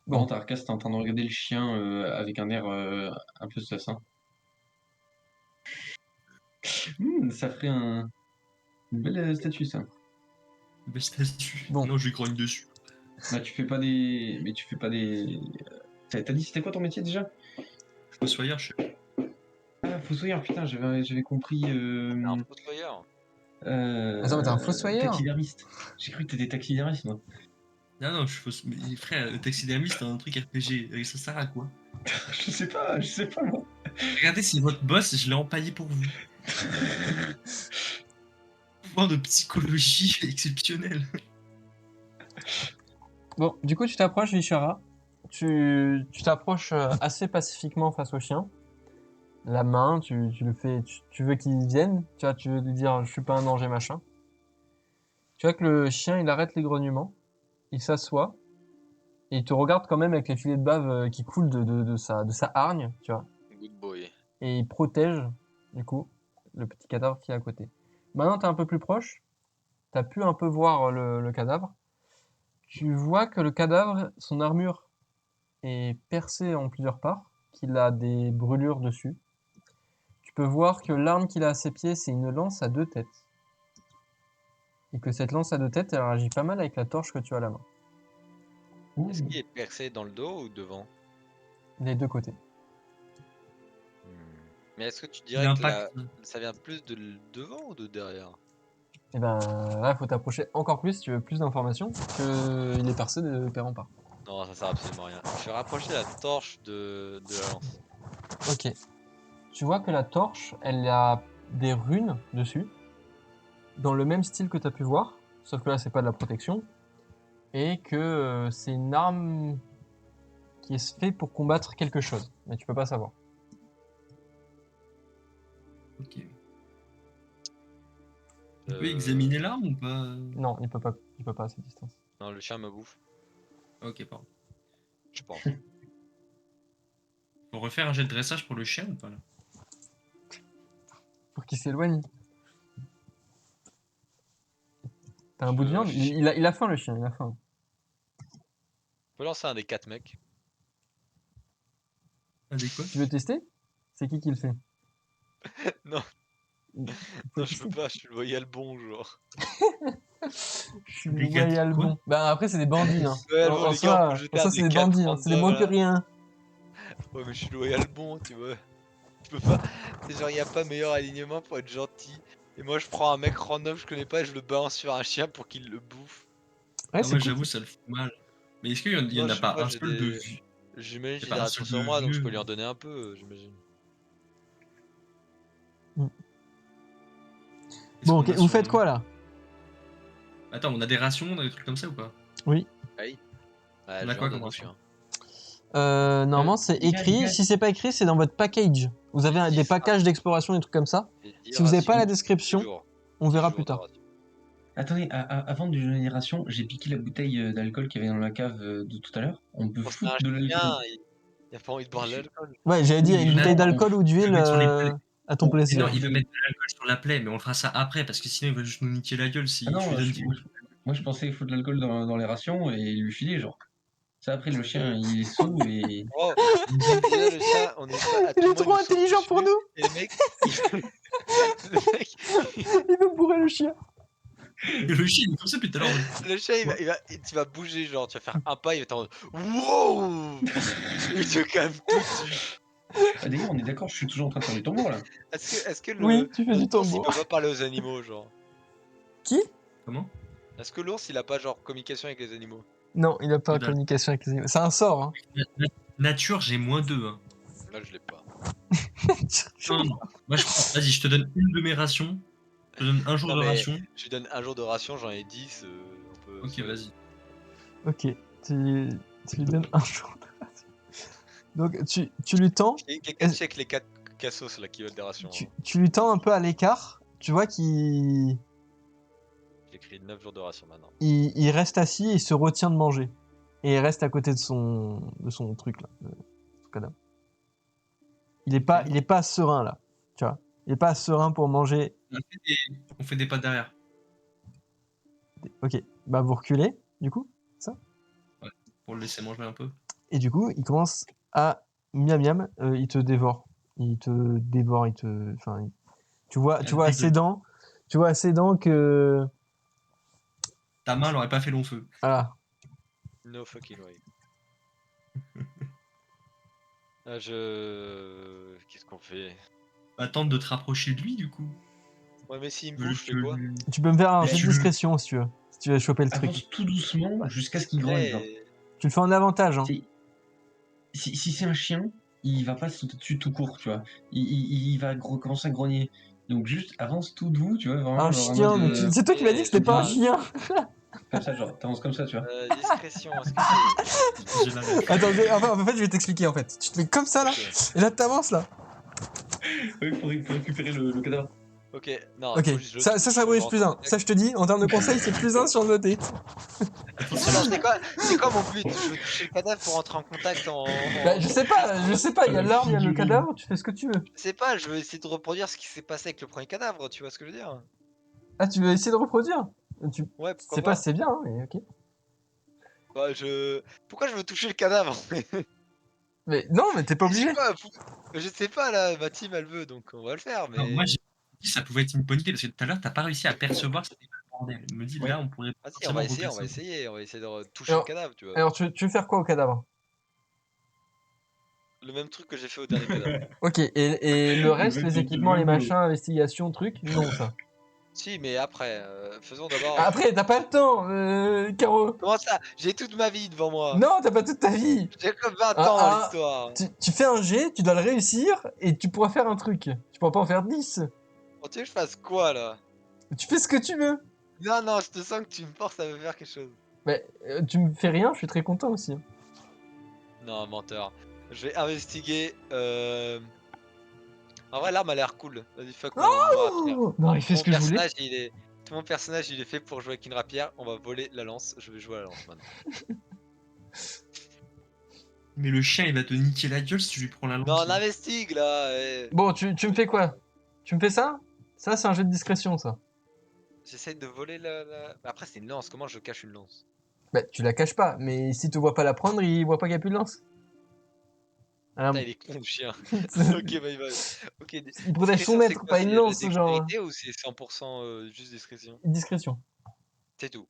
Bon. contre, Arcas, t'es en train de regarder le chien avec un air un peu assassin. Ça ferait une belle statue, ça. Belle statue. Bon. Non, je lui grogne dessus. Bah, tu fais pas des. Mais tu fais pas des. T'as dit c'était quoi ton métier déjà? Fossoyeur, je sais pas. Ah, fossoyeur, putain, j'avais compris. C'est un fossoyeur. Attends, mais t'es un fossoyeur? Taxidermiste. J'ai cru que t'étais taxidermiste, moi. Non, non, je suis mais frère, le taxidermiste, c'est un truc RPG. Ça sert à quoi? Je sais pas, moi. Regardez, c'est votre boss, je l'ai empaillé pour vous. Pouvoir de psychologie exceptionnel. Bon, du coup, tu t'approches, Vishara. Tu t'approches assez pacifiquement face au chien. La main, tu le fais. Tu veux qu'il vienne. Tu vois, tu veux lui dire, je suis pas un danger, machin. Tu vois que le chien, il arrête les grognements. Il s'assoit. Et il te regarde quand même avec les filets de bave qui coulent de sa hargne, tu vois. Good boy. Et il protège, du coup, le petit cadavre qui est à côté. Maintenant, t'es un peu plus proche. T'as pu un peu voir le cadavre. Tu vois que le cadavre, son armure est percée en plusieurs parts, qu'il a des brûlures dessus. Tu peux voir que l'arme qu'il a à ses pieds, c'est une lance à 2 têtes. Et que cette lance à 2 têtes, elle agit pas mal avec la torche que tu as à la main. Est-ce qu'il est percé dans le dos ou devant? Les 2 côtés. Mais est-ce que tu dirais que L'impact. ça vient plus de devant ou de derrière? Et ben là, il faut t'approcher encore plus si tu veux plus d'informations, qu'il est percé de père en part. Non, ça sert absolument à rien. Je vais rapprocher la torche de la lance. Ok. Tu vois que la torche, elle a des runes dessus, dans le même style que tu as pu voir, sauf que là, c'est pas de la protection, et que c'est une arme qui est fait pour combattre quelque chose, mais tu peux pas savoir. Ok. Tu peux examiner l'arme ou pas? Non, il peut pas à cette distance. Non, le chien me bouffe, Ok, pardon. je pense. Faut refaire un jet de dressage pour le chien ou pas là? Pour qu'il s'éloigne. T'as un bout de viande? Il a faim le chien, il a faim. On peut lancer un des 4 mecs. Adéquat? Tu veux tester? C'est qui le fait? Non, Il faut non, je peux tester. pas, je suis le loyal bon, genre. Je suis Des loyal quoi? bon. Bah après c'est des bandits hein. Loyal En bon, les gars, on peut soi, jeter un c'est des des 4 bandits, hein. C'est des random, moins que là. rien. Ouais, mais je suis loyal bon, tu vois. Tu peux pas. C'est genre, y a pas meilleur alignement pour être gentil. Et moi, je prends un mec random, je connais pas, et je le balance sur un chien pour qu'il le bouffe. Ouais, Ah c'est ouais, cool. j'avoue, ça le fout mal. Mais est-ce qu'il y Moi, en a je sais pas pas, un j'ai seul de des. vieux? J'imagine, C'est j'ai pas des un seul rations sur de moi, donc je peux vieux. lui en donner un peu, j'imagine. Qu'est-ce Bon, qu'on ok, a vous sur faites nous? quoi là? Attends, on a des rations, on a des trucs comme ça ou pas? Oui. Aïe. Ouais, On je a vais quoi en comme donner au ration? chien. Normalement c'est les gars, écrit. Si c'est pas écrit, c'est dans votre package. Vous avez J'ai des 10 packages d'exploration, des trucs comme ça. J'ai 10 Si vous avez pas la rations, 10 description, jours. on 10 verra jours plus de tard. rations. Attendez, avant de lui donner les rations, j'ai piqué la bouteille d'alcool qu'il y avait dans la cave de tout à l'heure. On peut Oh, c'est un foutre de l'alcool. chien, il a pas envie de boire de l'alcool. Ouais, j'avais dit Oui, une mais bouteille non, d'alcool ou il d'huile veut mettre sur les plaies. à ton Mais non, plaisir. il veut mettre de l'alcool sur la plaie, mais on le fera ça après, parce que sinon il va juste nous niquer la gueule Ah si tu non, lui donnes moi je pensais foutre de l'alcool dans les rations et lui filer, genre. Ça, après, le chien, il est sous et. Oh, déjà le chien, on est pas. À Il tout est moment, il trop nous saute intelligent pour dessus. nous. Et le mec, le mec, Il veut bourrer le chien. Et le chien, il est comme ça depuis tout à l'heure. le chien, tu vas bouger, genre, tu vas faire un pas, il va être en mode wow! Et tu te calmes tout de suite. Ah, d'ailleurs, on est d'accord, je suis toujours en train de faire du tambour là. Est-ce que Oui, tu fais du notre ours, il tambour. peut pas parler aux animaux, genre? Qui? Comment? Est-ce que l'ours, il a pas, genre, communication avec les animaux? Non, il a pas Que de dalle. communication avec les animaux. C'est un sort. Hein. Nature, j'ai -2. Hein. Là, je l'ai pas. Non, non. Moi, vas-y, je te donne une de mes rations. Je te donne un jour Non, de mais ration. je lui donne un jour de ration, j'en ai 10, on peut. Ok, vas-y. Ok, tu lui donnes un jour de ration. Donc tu lui tends, Quelqu'un check les 4 cassos là qui veulent des rations. Hein. tu lui tends un peu à l'écart. Tu vois qu'il J'écris 9 jours de ration maintenant. il reste assis et il se retient de manger. Et il reste à côté de son truc là, de son cadavre. Il est pas serein là, tu vois. Il est pas serein pour manger. On fait des pas derrière. Ok, bah vous reculez du coup, ça. Pour le laisser manger un peu. Et du coup, il commence à miam miam, il te dévore. Il te dévore, enfin, tu vois à ses dents, que Ta main, elle aurait pas fait long feu. voilà. No fucking way. Qu'est-ce qu'on fait? Attendre de te rapprocher de lui, du coup. Ouais, mais s'il me Je bouffe, je fais quoi? Tu peux me faire un Mais jet de tu- discrétion si tu veux. Si tu veux choper le truc. Avance tout doucement jusqu'à ce qu'il grogne, genre. Discret. Tu le fais en avantage, hein. Si c'est un chien, il va pas sauter dessus tout court, tu vois. Il va commencer à grogner. Donc juste avance tout doux, tu vois, vraiment Un genre en chien, mode mais c'est toi qui m'as dit que c'était pas un bien. chien. Comme ça, genre, t'avances comme ça, tu vois. Discrétion, est-ce que c'est. J'ai la ref. Attends, en fait, je vais t'expliquer en fait. Tu te mets comme ça là, Ok. et là t'avances là. Oui, pour récupérer le cadavre. Ok, non, Ok, faut juste que je ça touche, ça je brûle rentre plus en 1. contact. Ça je te dis, en termes de conseils, c'est plus 1 sur le noté. Attends, c'est quoi mon but? Je veux toucher le cadavre pour rentrer en contact Bah, je sais pas, il y a l'arme, il y a le cadavre, tu fais ce que tu veux. Je sais pas, je veux essayer de reproduire ce qui s'est passé avec le premier cadavre, tu vois ce que je veux dire? Ah, tu veux essayer de reproduire Ouais, pourquoi C'est pas pas? c'est bien, hein, mais ok. Bah, Pourquoi je veux toucher le cadavre? Mais non, mais t'es pas Je sais obligé. pas, je sais pas là, ma team elle veut, donc on va le faire, Non, moi, mais. j'ai dit que ça pouvait être une bonne idée, parce que tout à l'heure, t'as pas réussi à percevoir que c'était pas le bordel. Je me dis, Ouais. là, on pourrait Vas-y, potentiellement on va repasser. essayer, de toucher Alors- le cadavre, tu vois. Alors tu veux faire quoi au cadavre? Le même truc que j'ai fait au dernier cadavre. Ok, et le reste, mec, les il fait équipements, le les même machins, investigation, trucs, non ça. Si, mais après, faisons d'abord. Après, t'as pas le temps, Caro. Comment ça? J'ai toute ma vie devant moi. Non, t'as pas toute ta vie. J'ai comme 20 Ah, ans dans ah, l'histoire. tu fais un jet, tu dois le réussir, et tu pourras faire un truc. Tu pourras pas en faire 10. Bon, tu veux que je fasse quoi là? Tu fais ce que tu veux. Non, non, je te sens que tu me forces à me faire quelque chose. Mais tu me fais rien, je suis très content aussi. Non, menteur. Je vais investiguer. En vrai, l'arme a l'air cool. Vas-y, fuck mon rapière. Oh non, il fait Tout ce mon que je voulais. personnage, tout mon personnage, il est fait pour jouer avec une rapière. On va voler la lance. Je vais jouer à la lance maintenant. Mais le chien, il va te niquer la gueule si tu lui prends la Non, lance. on investigue là. Bon, tu me fais quoi? Tu me fais ça? Ça, c'est un jeu de discrétion, ça. J'essaye de voler Bah, après, c'est une lance. Comment je cache une lance? Bah, tu la caches pas, mais s'il te voit pas la prendre, il voit pas qu'il y a plus de lance. Alors, Putain, il est con le chien. Ok, bah il va. Ok, il protège son discrétion, c'est maître, quoi? pas C'est une de la lance, genre. dextérité ou c'est 100% juste discrétion? Discrétion. C'est tout.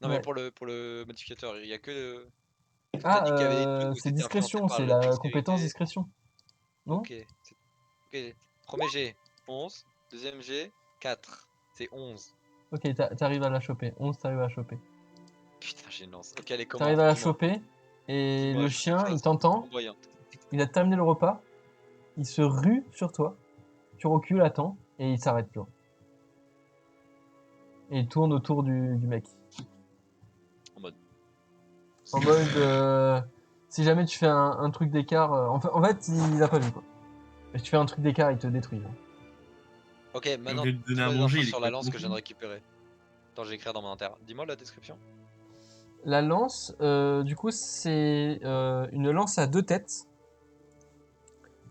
Non, mais Ouais. pour le modificateur, il y a que. T'as Ah, dit qu'il y avait des trucs où c'est c'était influencé discrétion, par c'est la la compétence dextérité. discrétion. Non? Ok. Ok. Premier G, 11. Deuxième G, 4. C'est 11. Ok, t'arrives à la choper. 11, t'arrives à la choper. Putain, j'ai une lance. Ok, allez, comment? T'arrives à la Dis-moi. choper, et Dis-moi, le je veux chien, que ça il soit t'entend, flamboyant. il a terminé le repas, il se rue sur toi, tu recules à temps, et il s'arrête plus. Et il tourne autour du mec. En mode. En mode, si jamais tu fais un truc d'écart, en fait, il a pas vu, quoi. Et si tu fais un truc d'écart, il te détruit, genre. Ok, Et au maintenant, lieu de donner à dis-moi des manger, infos il est sur la lance complètement que je viens de con. récupérer. Attends, je vais écrire dans mon inventaire. Dis-moi la description. La lance, du coup, c'est une lance à 2 têtes,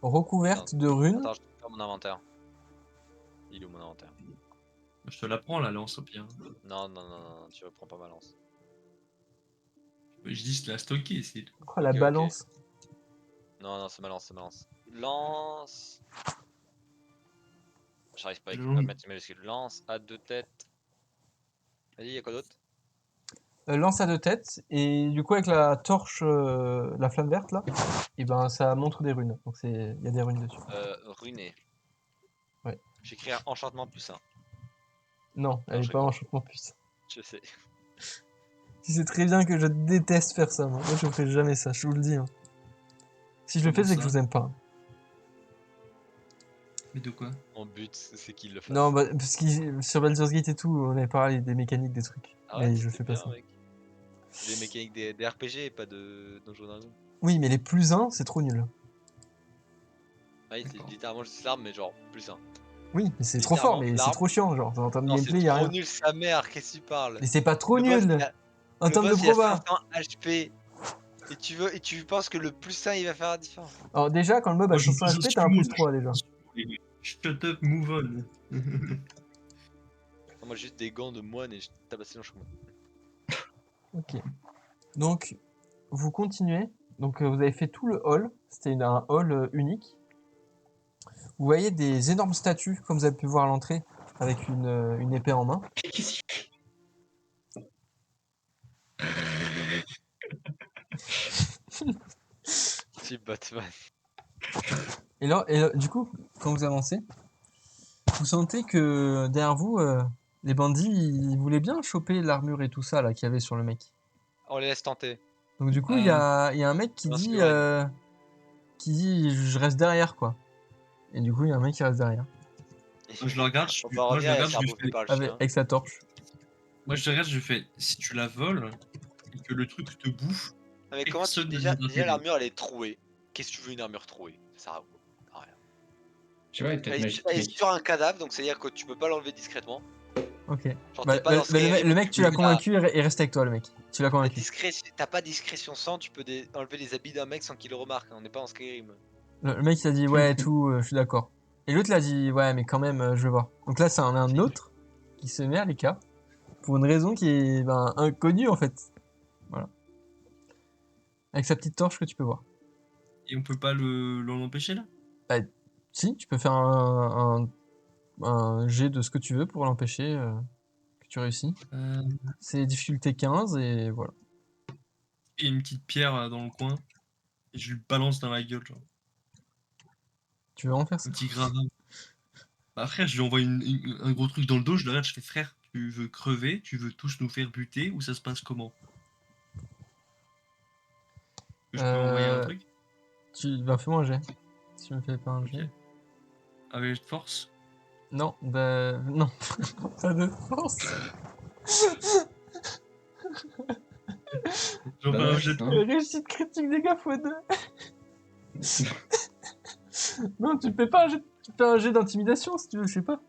recouverte de runes. Attends, je vais faire mon inventaire. Il est où mon inventaire? Je te la prends, la lance, au pire. Non, non, non, non, tu reprends pas ma lance. Je dis, je l'ai stocké, c'est tout. Oh, la Ok, ok. balance. Non, non, c'est ma lance, c'est ma lance. Lance. J'arrive pas à Le- mettre les majuscules. Lance à 2 têtes. Vas-y, y'a quoi d'autre? Lance à 2 têtes, et du coup, avec la torche, la flamme verte, là, et ben, ça montre des runes. Donc, il y a des runes dessus. Runé. Ouais. J'écris un enchantement plus 1. Non, elle Non, est je pas en rigole. enchantement plus. Je sais. Tu sais très bien que je déteste faire ça, moi. Moi, je ferai jamais ça, je vous le dis, hein. Si je le fais, Comment c'est que je ça? vous aime pas. Mais de quoi? Mon but, c'est qu'il le fasse. Non, bah, parce que sur Baldur's Gate et tout, on avait parlé des mécaniques, des trucs. Arrête, Mais je c'était fais pas bien, ça. mec. C'est des mécaniques des RPG et pas de Donjons Dragons. Oui, mais les plus 1, c'est trop nul. Ah oui, c'est D'accord. littéralement juste l'arme, mais genre plus 1. Oui, mais c'est trop fort, Littéralement, mais c'est l'arme. trop chiant, genre. En termes de Non, c'est gameplay, y a trop rien. nul sa mère, qu'est-ce que tu parles? Mais c'est pas trop Le boss, nul! En le termes de boss, il a proba! 500 HP. Et tu penses que le plus 1 il va faire la différence? Alors, déjà, quand le mob a Moi, je me 500 pose un HP, t'as un sumo, plus là. 3 déjà. Shut up, move on. Non, moi, juste des gants de moine et je tabasse les cheveux. Ok. Donc, vous continuez. Donc, vous avez fait tout le hall. C'était un hall unique. Vous voyez des énormes statues, comme vous avez pu voir à l'entrée, avec une épée en main. Qu'est-ce Type Batman. Et là, du coup, quand vous avancez, vous sentez que derrière vous, les bandits, ils voulaient bien choper l'armure et tout ça là qu'il y avait sur le mec. On les laisse tenter. Donc du coup, il y a un mec Lance Lorraine. qui dit je reste derrière quoi. Et du coup, il y a un mec qui reste derrière Moi, je le regarde, On va revenir, il va se je faire lui bouffer fais. par le avec, chien. avec sa torche. Moi, je le regarde, je lui fais. Si tu la voles et que le truc te bouffe, Non, mais comment tu. personne ne Déjà, viendra déjà t'aider. l'armure elle est trouée. Qu'est-ce que tu veux une armure trouée? Ça sert à rien. Je sais pas, elle est peut-être magique, Elle est mec. sur un cadavre, donc c'est à dire que tu peux pas l'enlever discrètement. Ok. Genre, Bah, t'es pas dans Skyrim le où mec, tu tu peux l'as pas. convaincu, il reste avec toi le mec. Tu l'as convaincu. T'as pas discrétion sans, tu peux enlever les habits d'un mec sans qu'il le remarque. On n'est pas en Skyrim. Le mec il a dit ouais et tout, je suis d'accord. Et l'autre l'a dit ouais mais quand même je vais voir. Donc là c'est un autre qui se met à l'écart pour une raison qui est inconnue en fait. Voilà. Avec sa petite torche que tu peux voir. Et on peut pas l'en empêcher là? Bah, si, tu peux faire un jet de ce que tu veux pour l'empêcher que tu réussis. C'est difficulté 15 et voilà. Et une petite pierre dans le coin. Et je lui balance dans la gueule, genre. Tu veux en faire ça? Un petit grain. Bah, frère, je lui envoie un gros truc dans le dos, je le regarde, je fais frère, tu veux crever, tu veux tous nous faire buter, ou ça se passe comment? Je peux envoyer un truc? Fais-moi un jet. Si tu me fais pas un jet. Ok. Avec de force? Non, bah non. Pas de force. J'ai Faut pas un jet de- hein. Réussite critique dégâts x2. Non, tu fais pas un jet, tu fais un jet d'intimidation si tu veux, je sais pas.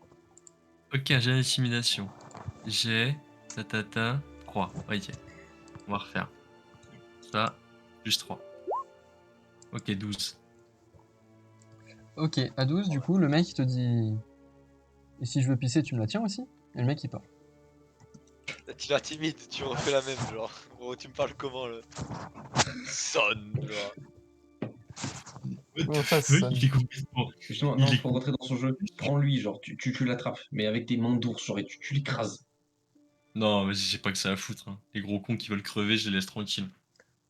Ok, un jet d'intimidation. J'ai. Ta. 3. Ok. On va refaire. Ça, plus 3. Ok, 12. Ok, à 12, du coup, le mec il te dit. Et si je veux pisser, tu me la tiens aussi? Et le mec il part. Tu l'intimides, tu refais la même, genre. Oh, tu me parles comment là? Sonne, genre. Comment ça, Oui, sonne? il fait complètement. Justement, Il non, est pour rentrer dans son jeu, prends-lui, genre, tu l'attrapes, mais avec tes mains d'ours, genre, et tu l'écrases. Non, vas-y, j'ai pas que ça à foutre. Hein. Les gros cons qui veulent crever, je les laisse tranquilles.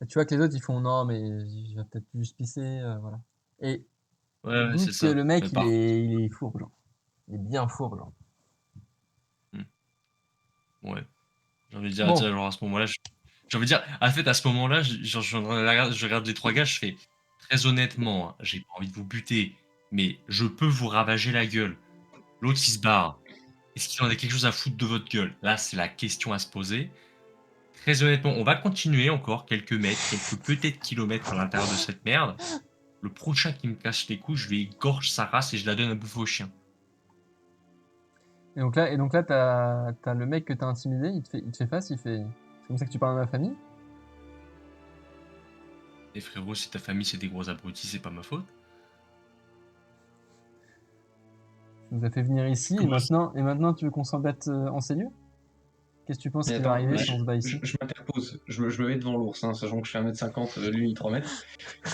Et tu vois que les autres ils font non, mais il va peut-être juste pisser, voilà. Et Ouais, c'est doute que ça. le mec Mais par il est fourbe, genre. Il est bien fourbe, genre. Ouais. J'ai envie de dire, tu Bon, sais, genre à ce moment-là, j'ai envie de dire, en fait, à ce moment-là, je regarde les 3 gars, je fais, très honnêtement, hein, j'ai pas envie de vous buter, mais je peux vous ravager la gueule. L'autre, il se barre. Est-ce qu'il en a quelque chose à foutre de votre gueule? Là, c'est la question à se poser. Très honnêtement, on va continuer encore quelques mètres, quelques peut-être kilomètres à l'intérieur de cette merde. Le prochain qui me casse les couilles, je vais égorger sa race et je la donne à bouffer au chien. et donc là t'as le mec que t'as intimidé, il te fait face, il fait. C'est comme ça que tu parles à ma famille? Et frérot, si ta famille c'est des gros abrutis, c'est pas ma faute. Tu nous as fait venir ici Comment et maintenant tu veux qu'on s'embête en ces lieux? Qu'est-ce que tu penses Mais qui va attends, arriver si on se bat ici? je m'interpose, je me mets devant l'ours, hein, sachant que je fais 1m50, lui il 3 mètres.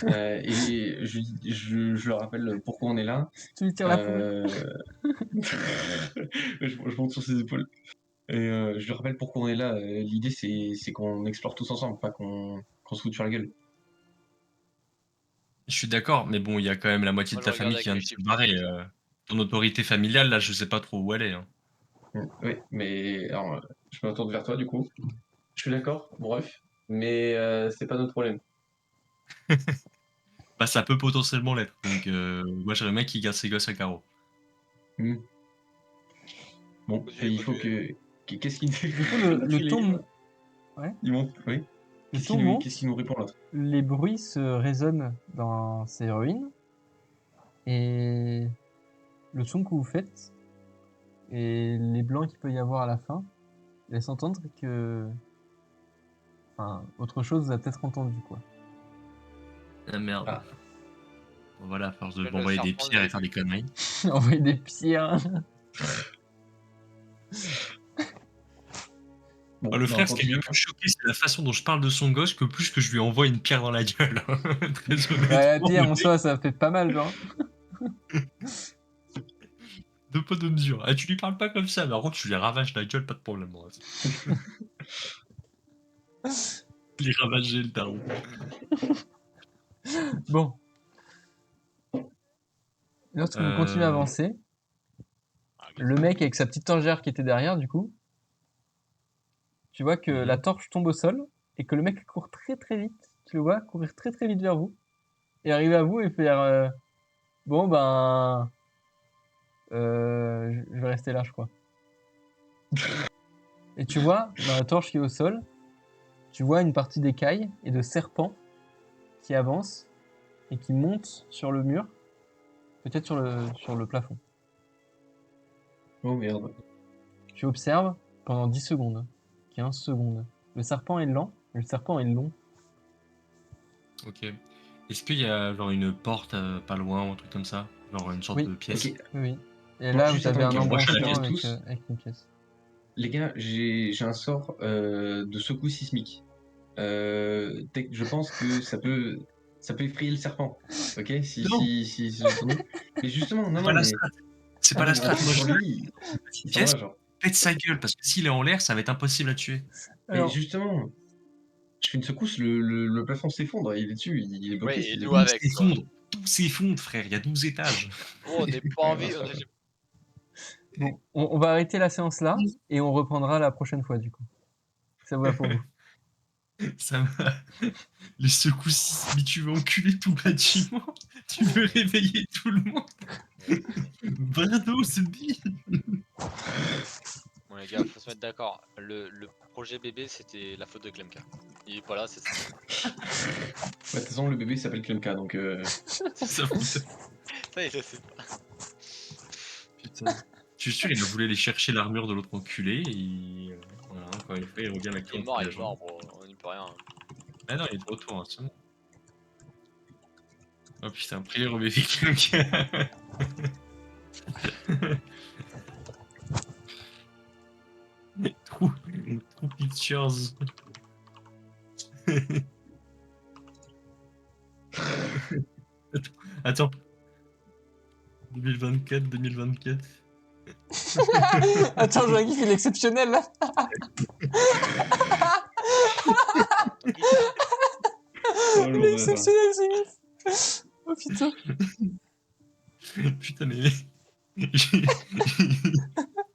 Et je le rappelle pourquoi on est là. Tu lui tires la pouille. Euh... je monte sur ses épaules. Et je lui rappelle pourquoi on est là. L'idée c'est qu'on explore tous ensemble, pas qu'on se foute sur la gueule. Je suis d'accord, mais bon, il y a quand même la moitié Moi, de je ta regarde famille avec qui vient mes de se chiffres. barrer. Ton autorité familiale, là, je sais pas trop où elle est. Hein. Oui, mais alors, je me retourne vers toi du coup. Je suis d'accord, bref, mais c'est pas notre problème. Bah, ça peut potentiellement l'être. Donc, moi, j'ai le mec qui garde ses gosses à carreau. Hmm. Bon, Faut et il faut évoluer. qu'est-ce qu'il Du coup, le ton. Ouais. Il monte, oui. Le Qu'est-ce ton qu'il monte, qu'est-ce qu'il nous répond l'autre? les bruits se résonnent dans ces ruines, et le son que vous faites, et les blancs qu'il peut y avoir à la fin, laissent entendre que. Enfin, autre chose vous a peut-être entendu, quoi. Ah merde. Ah, Bon, voilà, à force de Le m'envoyer des serpent, pierres le et faire des début. conneries. Envoyer des pierres. bon, Oh, le non, frère, ce qui m'a continue. plus choqué, c'est la façon dont je parle de son gosse que plus que je lui envoie une pierre dans la gueule. Très Ouais, la honnêtement, pierre le en mec, soi, ça fait pas mal, genre. deux poids deux mesures. Ah, tu lui parles pas comme ça, mais par contre, tu lui ravages la gueule, pas de problème. Moi. Je lui ravagé le daron. Bon. Lorsque vous continuez à Euh, avancer, Ah, le mec avec sa petite torgère qui était derrière, du coup, tu vois que la mhm. torche tombe au sol et que le mec court très très vite. Tu le vois courir très très vite vers vous et arriver à vous et faire bon ben je vais rester là, je crois. Et tu vois dans la torche qui est au sol, tu vois une partie d'écailles et de serpents qui avancent et qui montent sur le mur, peut-être sur le plafond. Oh merde. Tu observes pendant 10 secondes, 15 secondes. Le serpent est lent, mais le serpent est long. Ok. Est-ce qu'il y a genre une porte pas loin ou un truc comme ça? Genre une sorte Oui, de Ok, pièce? oui, oui. Et bon, là, juste vous avez attends les un gars, moi je suis à la embranchement pièce tous. avec une pièce. Les gars, j'ai un sort de secousse sismique. Je pense que ça peut effrayer le serpent. Ok, Non, si je tourne. Mais justement, non, c'est pas non, la mais strat. C'est pas on, la on strat. fonce Moi, je sur veux lui, une petite il s'en pièce, va, genre. pète sa gueule, parce que s'il est en l'air, ça va être impossible à tuer. Mais Alors, justement, je fais une secousse, le plafond s'effondre, il est dessus, il est bloqué, Ouais, c'est et des nous Tout avec, quoi. s'effondre. Tout s'effondre, frère. Il y a 12 étages. Oh, on n'est pas Ouais, en non, vie. c'est pas vrai. bon, on va arrêter la séance là et on reprendra la prochaine fois du coup. Ça va pour vous. Ça va. Les secousses, mais tu veux enculer tout le bâtiment? Tu veux réveiller tout le monde? Bardo, c'est dit. Bon les gars, faut se mettre d'accord. Le projet bébé c'était la faute de Klemka. Il est pas là, c'est ça. Bah, de toute façon, le bébé s'appelle Klemka, donc Ça fout- Ça il le sait pas. Putain. Je suis sûr, il a voulu aller chercher l'armure de l'autre enculé et voilà, encore une fois, il revient avec Il est mort, bro. On y peut rien. Ah non, il est de retour, hein, c'est bon. Oh putain, prière au bébé quelqu'un. True, true pictures. Attends. 2024, 2024. Attends, j'ai un gif, il est exceptionnel là. oh, Il est exceptionnel ce gif. Oh putain. Putain, mais.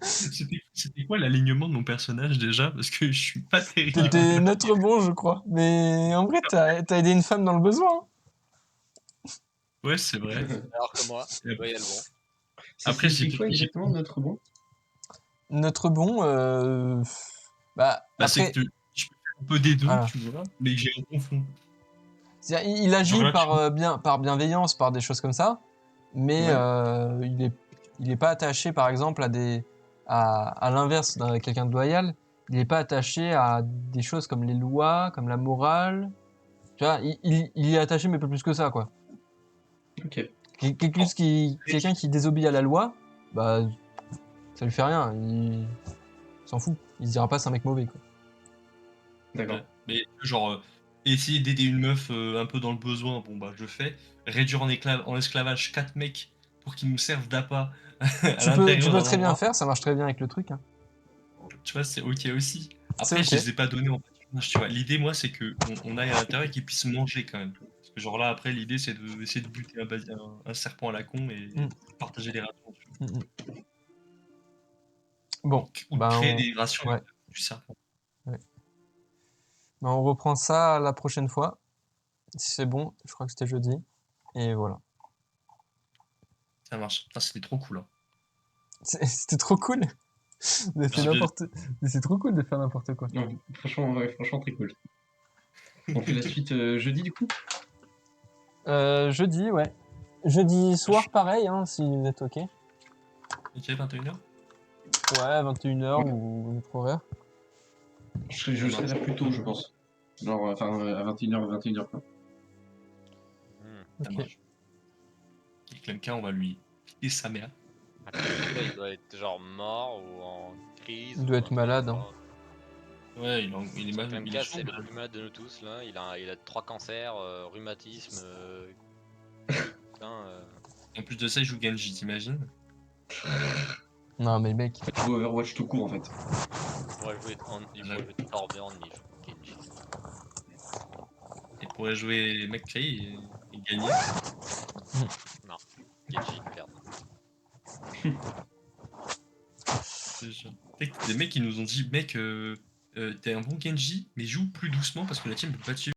C'était quoi l'alignement de mon personnage déjà? Parce que je suis pas terrible. T'étais notre bon, je crois. Mais en vrai, t'as aidé une femme dans le besoin. Hein. Ouais, c'est vrai. Alors que moi, loyal bon. Après, c'est j'ai- quoi j'ai- exactement notre bon? Notre bon, bah, Bah, c'est après, que je peux faire un peu des deux, voilà. tu vois, mais j'ai un confond. C'est-à-dire, il agit Genre là, par bienveillance, par des choses comme ça, mais Ouais. il est pas attaché, par exemple, à l'inverse d'un quelqu'un de loyal. Il est pas attaché à des choses comme les lois, comme la morale. Tu vois, il y est attaché, mais pas plus que ça, quoi. Ok. Quelqu'un qui désobéit à la loi, bah, ça lui fait rien. Il s'en fout. Il se dira pas c'est un mec mauvais, quoi. D'accord. Mais genre, essayer d'aider une meuf un peu dans le besoin, bon bah je fais. Réduire en esclavage 4 mecs pour qu'ils nous servent d'appât à Tu l'intérieur peux d'un très bien endroit. faire, ça marche très bien avec le truc. Hein. Tu vois, c'est ok aussi. C'est Après, ok. je les ai pas donnés en pâturage, tu vois. L'idée, moi, c'est que on aille à l'intérieur et qu'ils puissent manger quand même. Parce que genre là, après, l'idée, c'est de essayer de buter un serpent à la con et Mm. partager les rations. Tu vois. Mm, mm. Bon, Ou de bah créer des rations ouais. du serpent. Ouais. Bah, on reprend ça la prochaine fois. Si c'est bon, je crois que c'était jeudi. Et voilà. Ça marche. Putain, c'était trop cool. Hein. C'était trop cool de faire J'ai bien- n'importe. C'est trop cool de faire n'importe quoi. Non, franchement, ouais, franchement, très cool. On fait la suite jeudi, du coup? Jeudi, ouais. Jeudi soir, pareil, hein, si vous êtes ok. Ok, 21h? Ouais, 21h Ouais. ou notre horaire. Je serai là plus tôt, je pense. Genre, enfin, à 21h, 21h, quoi. Ça Ok. marche. Et Clemka, on va lui piquer sa mère. Il doit être genre mort ou en crise. Il doit ou être un truc comme malade. ça. Hein. Ouais, il est mal. Il est Klemka, chaud, c'est le malade. plus malade de nous tous là. Il a 3 cancers, rhumatisme. Putain, En plus de ça, il joue Genji, t'imagines? Non, mais le mec. Tu joues Overwatch tout court, en fait. il pourrait jouer Torbjorn, mais il joue Genji. Il pourrait jouer McCree et gagner. Non, Genji perd. C'est sûr. Tu sais que des mecs qui nous ont dit, mec, t'es un bon Genji, mais joue plus doucement parce que la team peut pas te suivre.